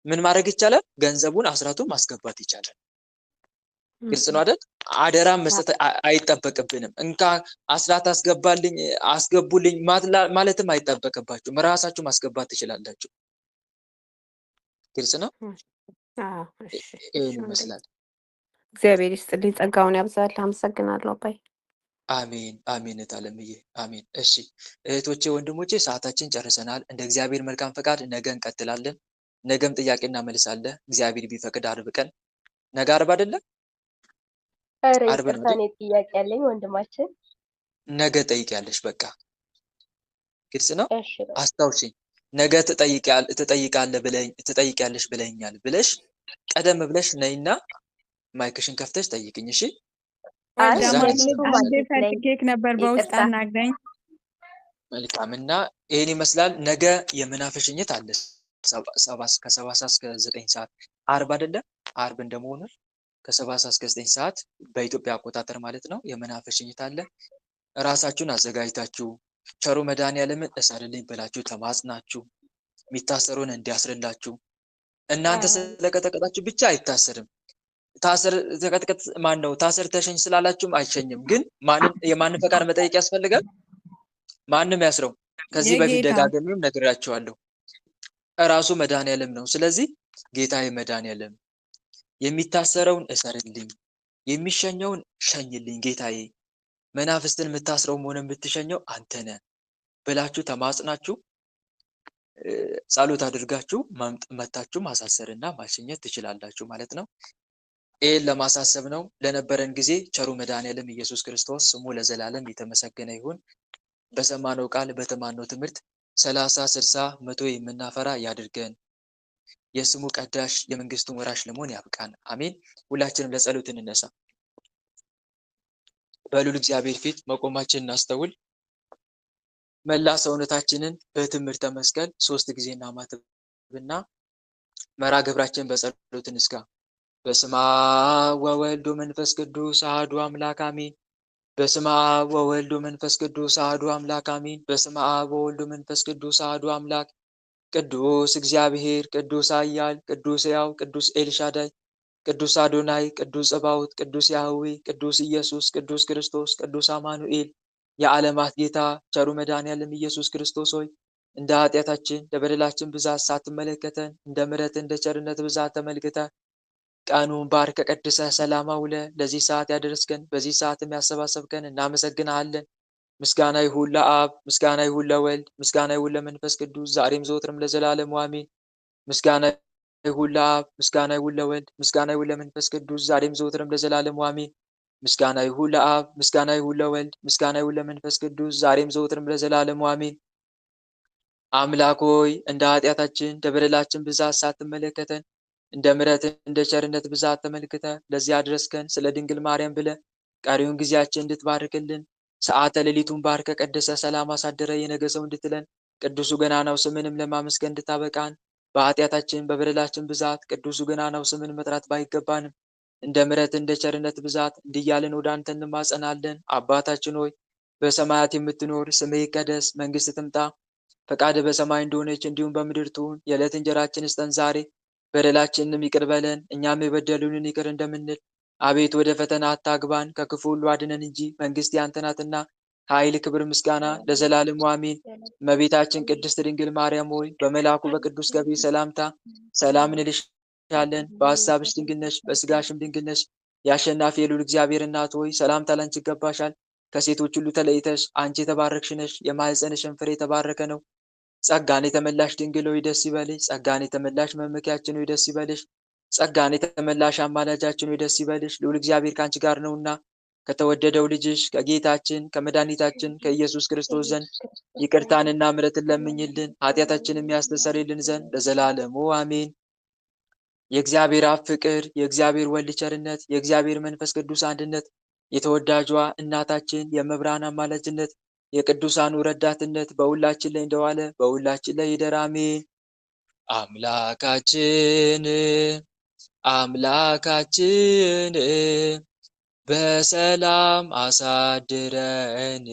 ምን ማድረግ ይቻላል? ገንዘቡን አስራቱን ማስገባት ይቻላል። ግልጽ ነው አይደል? አደራ መስጠት አይጠበቅብንም። እንካ አስራት አስገቡልኝ ማለትም አይጠበቅባችሁም። ራሳችሁ ማስገባት ትችላላችሁ። ግልጽ ነው። ይህን ይመስላል። እግዚአብሔር ይስጥልኝ፣ ጸጋውን ያብዛል። አመሰግናለሁ አባይ። አሜን አሜን። አለምዬ አሜን። እሺ እህቶቼ ወንድሞቼ፣ ሰዓታችን ጨርሰናል። እንደ እግዚአብሔር መልካም ፈቃድ ነገ እንቀጥላለን። ነገም ጥያቄና መልስ አለ። እግዚአብሔር ቢፈቅድ አርብ ቀን፣ ነገ አርብ አይደለም? ኧረ አርብ ነው ይቅርታ፣ አይደል? እኔ ጥያቄ ያለኝ ወንድማችን። ነገ ጠይቂያለሽ። በቃ ግልጽ ነው። እሺ በቃ አስታውሽኝ። ነገ ትጠይቂያለሽ ብለኛል ብለሽ ቀደም ብለሽ ነይና ማይክሽን ከፍተሽ ጠይቅኝ። እሺ አይ እዛ መልሱ አንዴ ማለት ነኝ። ፈልጌክ ነበር በውስጥ ይቅርታ። አናግረኝ። መልካም። እና ይሄን ይመስላል። ነገ የመናፈሽኝት አለ ከ7 ሰዓት እስከ 9 ሰዓት አርብ አይደለም? አርብ እንደመሆኑ ከ7 ሰዓት እስከ 9 ሰዓት በኢትዮጵያ አቆጣጠር ማለት ነው። የመናፈሽኝት አለ። ራሳችሁን አዘጋጅታችሁ ቸሩ መድኃኒዓለምን እሰርልኝ ብላችሁ ተማጽናችሁ የሚታሰሩን እንዲያስርላችሁ። እናንተ ስለቀጠቀጣችሁ ብቻ አይታሰርም። ታሰር ተቀጥቀጥ ማን ነው ታሰር ተሸኝ ስላላችሁም አይሸኝም። ግን የማንን ፈቃድ መጠየቅ ያስፈልጋል? ማንም ያስረው። ከዚህ በፊት የጌታ ደጋግሜም ነግራችኋለሁ። እራሱ መድኃኒዓለም ነው። ስለዚህ ጌታዬ መድኃኒዓለም የሚታሰረውን እሰርልኝ፣ የሚሸኘውን ሸኝልኝ ጌታዬ፣ መናፍስትን የምታስረውም ሆነ የምትሸኘው አንተ ነህ ብላችሁ ተማጽናችሁ ጸሎት አድርጋችሁ መታችሁ ማሳሰርና ማሸኘት ትችላላችሁ ማለት ነው። ይህን ለማሳሰብ ነው። ለነበረን ጊዜ ቸሩ መድኃኒዓለም ኢየሱስ ክርስቶስ ስሙ ለዘላለም የተመሰገነ ይሁን። በሰማነው ቃል በተማነው ትምህርት 30፣ 60፣ 100 የምናፈራ ያድርገን። የስሙ ቀዳሽ የመንግስቱን ወራሽ ለመሆን ያብቃን። አሜን። ሁላችንም ለጸሎት እንነሳ። በልዑል እግዚአብሔር ፊት መቆማችንን እናስተውል። መላ ሰውነታችንን በትምህርተ መስቀል 3 ጊዜ እናማትብና መርሐ ግብራችን በጸሎት እንስጋ። በስመ አብ ወወልድ ወመንፈስ ቅዱስ አሐዱ አምላክ አሜን። በስመ አብ ወወልድ ወመንፈስ ቅዱስ አሐዱ አምላክ አሜን። በስመ አብ ወወልድ ወመንፈስ ቅዱስ አሐዱ አምላክ። ቅዱስ እግዚአብሔር፣ ቅዱስ ኃያል፣ ቅዱስ ሕያው፣ ቅዱስ ኤልሻዳይ፣ ቅዱስ አዶናይ፣ ቅዱስ ጸባኦት፣ ቅዱስ ያህዌ፣ ቅዱስ ኢየሱስ፣ ቅዱስ ክርስቶስ፣ ቅዱስ አማኑኤል፣ የዓለማት ጌታ ቸሩ መድኃኒዓለም ኢየሱስ ክርስቶስ ሆይ እንደ ኃጢአታችን እንደ በደላችን ብዛት ሳትመለከተን እንደ ምሕረት እንደ ቸርነት ብዛት ተመልክተህ ቀኑን ባርከ ቀድሰ ሰላም አውለ ለዚህ ሰዓት ያደረስከን በዚህ ሰዓትም ያሰባሰብከን እናመሰግናለን። ምስጋና ይሁን ለአብ፣ ምስጋና ይሁን ለወልድ፣ ምስጋና ይሁን ለመንፈስ ቅዱስ ዛሬም ዘወትርም ለዘላለሙ አሜን። ምስጋና ይሁን ለአብ፣ ምስጋና ይሁን ለወልድ፣ ምስጋና ይሁን ለመንፈስ ቅዱስ ዛሬም ዘወትርም ለዘላለሙ አሜን። ምስጋና ይሁን ለአብ፣ ምስጋና ይሁን ለወልድ፣ ምስጋና ይሁን ለመንፈስ ቅዱስ ዛሬም ዘወትርም ለዘላለሙ አሜን። አምላክ ሆይ እንደ ኃጢአታችን እንደ በደላችን ብዛት ሳትመለከተን እንደ ምሕረት እንደ ቸርነት ብዛት ተመልክተ ለዚህ አድረስከን። ስለ ድንግል ማርያም ብለ ቀሪውን ጊዜያችን እንድትባርክልን ሰዓተ ሌሊቱን ባርከ ቀደሰ ሰላም አሳደረ የነገ ሰው እንድትለን ቅዱሱ ገናናው ስምንም ለማመስገን እንድታበቃን በኃጢአታችን በበደላችን ብዛት ቅዱሱ ገናናው ስምን መጥራት ባይገባንም እንደ ምሕረት እንደ ቸርነት ብዛት እንዲያልን ወደ አንተ እንማጸናለን። አባታችን ሆይ በሰማያት የምትኖር ስምህ ይቀደስ፣ መንግስት ትምጣ፣ ፈቃድ በሰማይ እንደሆነች እንዲሁም በምድር ትሁን። የዕለት እንጀራችንን ስጠን ዛሬ፣ በደላችንንም ይቅር በለን እኛም የበደሉንን ይቅር እንደምንል። አቤት ወደ ፈተና አታግባን ከክፉ ሁሉ አድነን እንጂ መንግስት ያንተ ናትና ኃይል፣ ክብር፣ ምስጋና ለዘላለሙ አሜን። እመቤታችን ቅድስት ድንግል ማርያም ሆይ በመልአኩ በቅዱስ ገብርኤል ሰላምታ ሰላም እንልሻለን። በሐሳብሽ ድንግል ነሽ፣ በስጋሽም ድንግል ነሽ። የአሸናፊ የልዑል እግዚአብሔር እናት ሆይ ሰላምታ ላንቺ ይገባሻል። ከሴቶች ሁሉ ተለይተሽ አንቺ የተባረክሽ ነሽ፣ የማኅፀንሽም ፍሬ የተባረከ ነው። ጸጋን የተመላሽ ድንግል ሆይ ደስ ይበልሽ። ጸጋን የተመላሽ መመኪያችን ሆይ ደስ ይበልሽ። ጸጋን የተመላሽ አማላጃችን ሆይ ደስ ይበልሽ። ልዑል እግዚአብሔር ከአንቺ ጋር ነውና ከተወደደው ልጅሽ ከጌታችን ከመድኃኒታችን ከኢየሱስ ክርስቶስ ዘንድ ይቅርታንና ምሕረትን ለምኝልን ኃጢአታችንን የሚያስተሰርይልን ዘንድ ለዘላለሙ አሜን። የእግዚአብሔር አብ ፍቅር፣ የእግዚአብሔር ወልድ ቸርነት፣ የእግዚአብሔር መንፈስ ቅዱስ አንድነት፣ የተወዳጇ እናታችን የመብርሃን አማላጅነት፣ የቅዱሳኑ ረዳትነት በሁላችን ላይ እንደዋለ በሁላችን ላይ ይደር አሜን። አምላካችን በሰላም አሳድረን።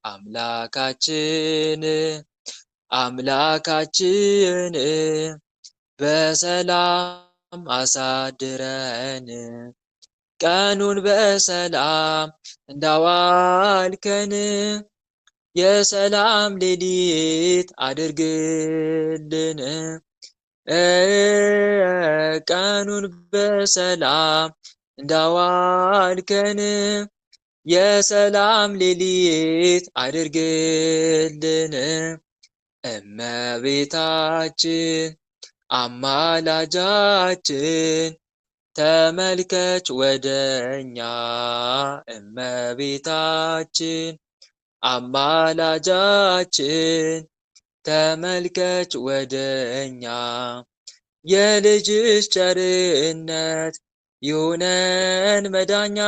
አምላካችን በሰላም አሳድረን። ቀኑን በሰላም እንዳዋልከን የሰላም ሌሊት አድርግልን። ቀኑን በሰላም እንዳዋልከን የሰላም ሌሊት አድርግልን። እመቤታችን አማላጃችን ተመልከች ወደኛ። እመቤታችን አማላጃችን ተመልከች ወደኛ። የልጅሽ ቸርነት ይሁነን መዳኛ።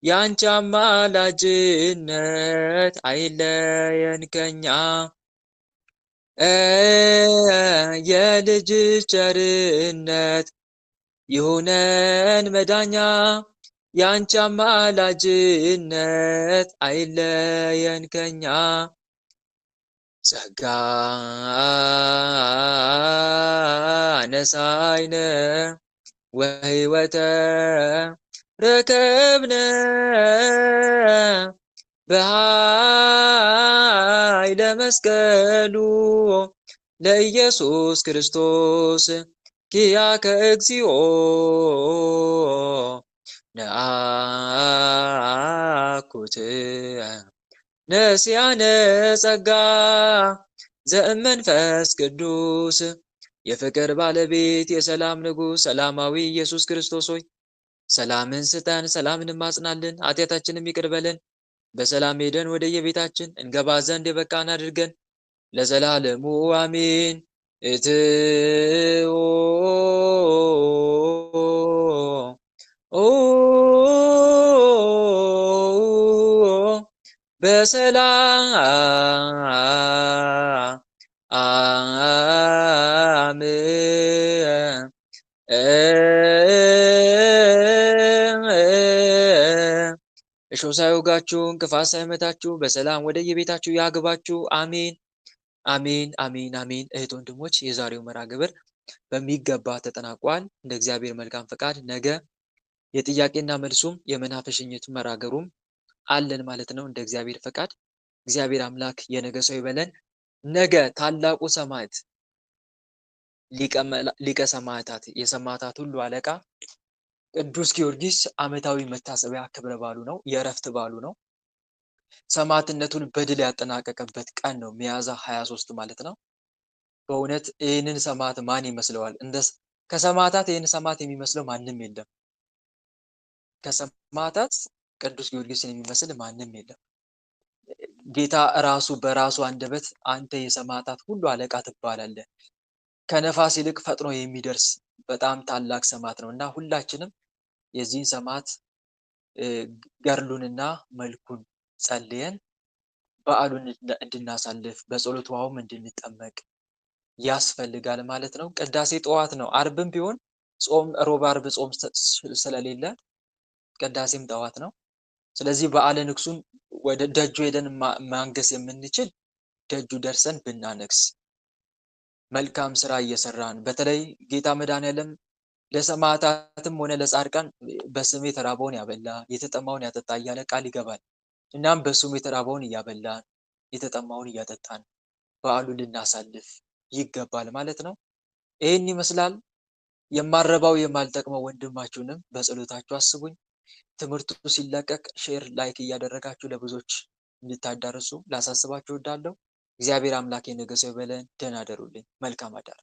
ያንቺ አማላጅነት አይለየን ከኛ። የልጅሽ ቸርነት ይሁነን መዳኛ። ያንቺ አማላጅነት አይለየን ከኛ። ጸጋ ነሳይነ ወሕይወተ ረከብነ በኃይለ መስቀሉ ለኢየሱስ ክርስቶስ ኪያከ እግዚኦ ነአኩት ነሲያነ ጸጋ ዘእመንፈስ ቅዱስ። የፍቅር ባለቤት የሰላም ንጉሥ ሰላማዊ ኢየሱስ ክርስቶስ ሆይ ሰላምን ስጠን፣ ሰላምን ማጽናልን፣ ኃጢአታችንም ይቅር በለን፣ በሰላም ሄደን ወደ የቤታችን እንገባ ዘንድ የበቃን አድርገን ለዘላለሙ አሜን። እትኦ በሰላም እሾህ ሳይወጋችሁ እንቅፋት ሳይመታችሁ በሰላም ወደ የቤታችሁ ያግባችሁ። አሜን አሜን አሜን አሜን። እህት ወንድሞች፣ የዛሬው መርሃ ግብር በሚገባ ተጠናቋል። እንደ እግዚአብሔር መልካም ፈቃድ ነገ የጥያቄና መልሱም የመናፈሽኝት መርሃ ግብሩም አለን ማለት ነው። እንደ እግዚአብሔር ፈቃድ እግዚአብሔር አምላክ የነገ ሰው ይበለን። ነገ ታላቁ ሰማዕት ሊቀ ሰማዕታት የሰማዕታት ሁሉ አለቃ ቅዱስ ጊዮርጊስ ዓመታዊ መታሰቢያ ክብረ በዓሉ ነው። የእረፍት በዓሉ ነው። ሰማዕትነቱን በድል ያጠናቀቀበት ቀን ነው። ሚያዝያ 23 ማለት ነው። በእውነት ይህንን ሰማዕት ማን ይመስለዋል? ከሰማዕታት ይህን ሰማዕት የሚመስለው ማንም የለም። ከሰማዕታት ቅዱስ ጊዮርጊስን የሚመስል ማንም የለም። ጌታ ራሱ በራሱ አንደበት አንተ የሰማዕታት ሁሉ አለቃ ትባላለህ፣ ከነፋስ ይልቅ ፈጥኖ የሚደርስ በጣም ታላቅ ሰማዕት ነው እና ሁላችንም የዚህን ሰማዕት ገድሉንና መልኩን ጸልየን በዓሉን እንድናሳልፍ በጸሎት ውሃውም እንድንጠመቅ ያስፈልጋል ማለት ነው። ቅዳሴ ጠዋት ነው። አርብም ቢሆን ጾም ሮብ አርብ ጾም ስለሌለ ቅዳሴም ጠዋት ነው። ስለዚህ በዓለ ንግሱን ወደ ደጁ ሄደን ማንገስ የምንችል ደጁ ደርሰን ብናነግስ መልካም ስራ እየሰራን በተለይ ጌታ መድኃኔዓለም ለሰማዕታትም ሆነ ለጻድቃን በስሜ የተራበውን ያበላ የተጠማውን ያጠጣ እያለ ቃል ይገባል። እናም በስሙ የተራበውን እያበላን የተጠማውን እያጠጣን በዓሉን ልናሳልፍ ይገባል ማለት ነው። ይህን ይመስላል። የማረባው የማልጠቅመው ወንድማችሁንም በጸሎታችሁ አስቡኝ። ትምህርቱ ሲለቀቅ ሼር ላይክ እያደረጋችሁ ለብዙዎች እንድታዳርሱ ላሳስባችሁ እወዳለሁ። እግዚአብሔር አምላክ የነገ ሰው ይበለን። ደህና አደሩልኝ። መልካም አዳር።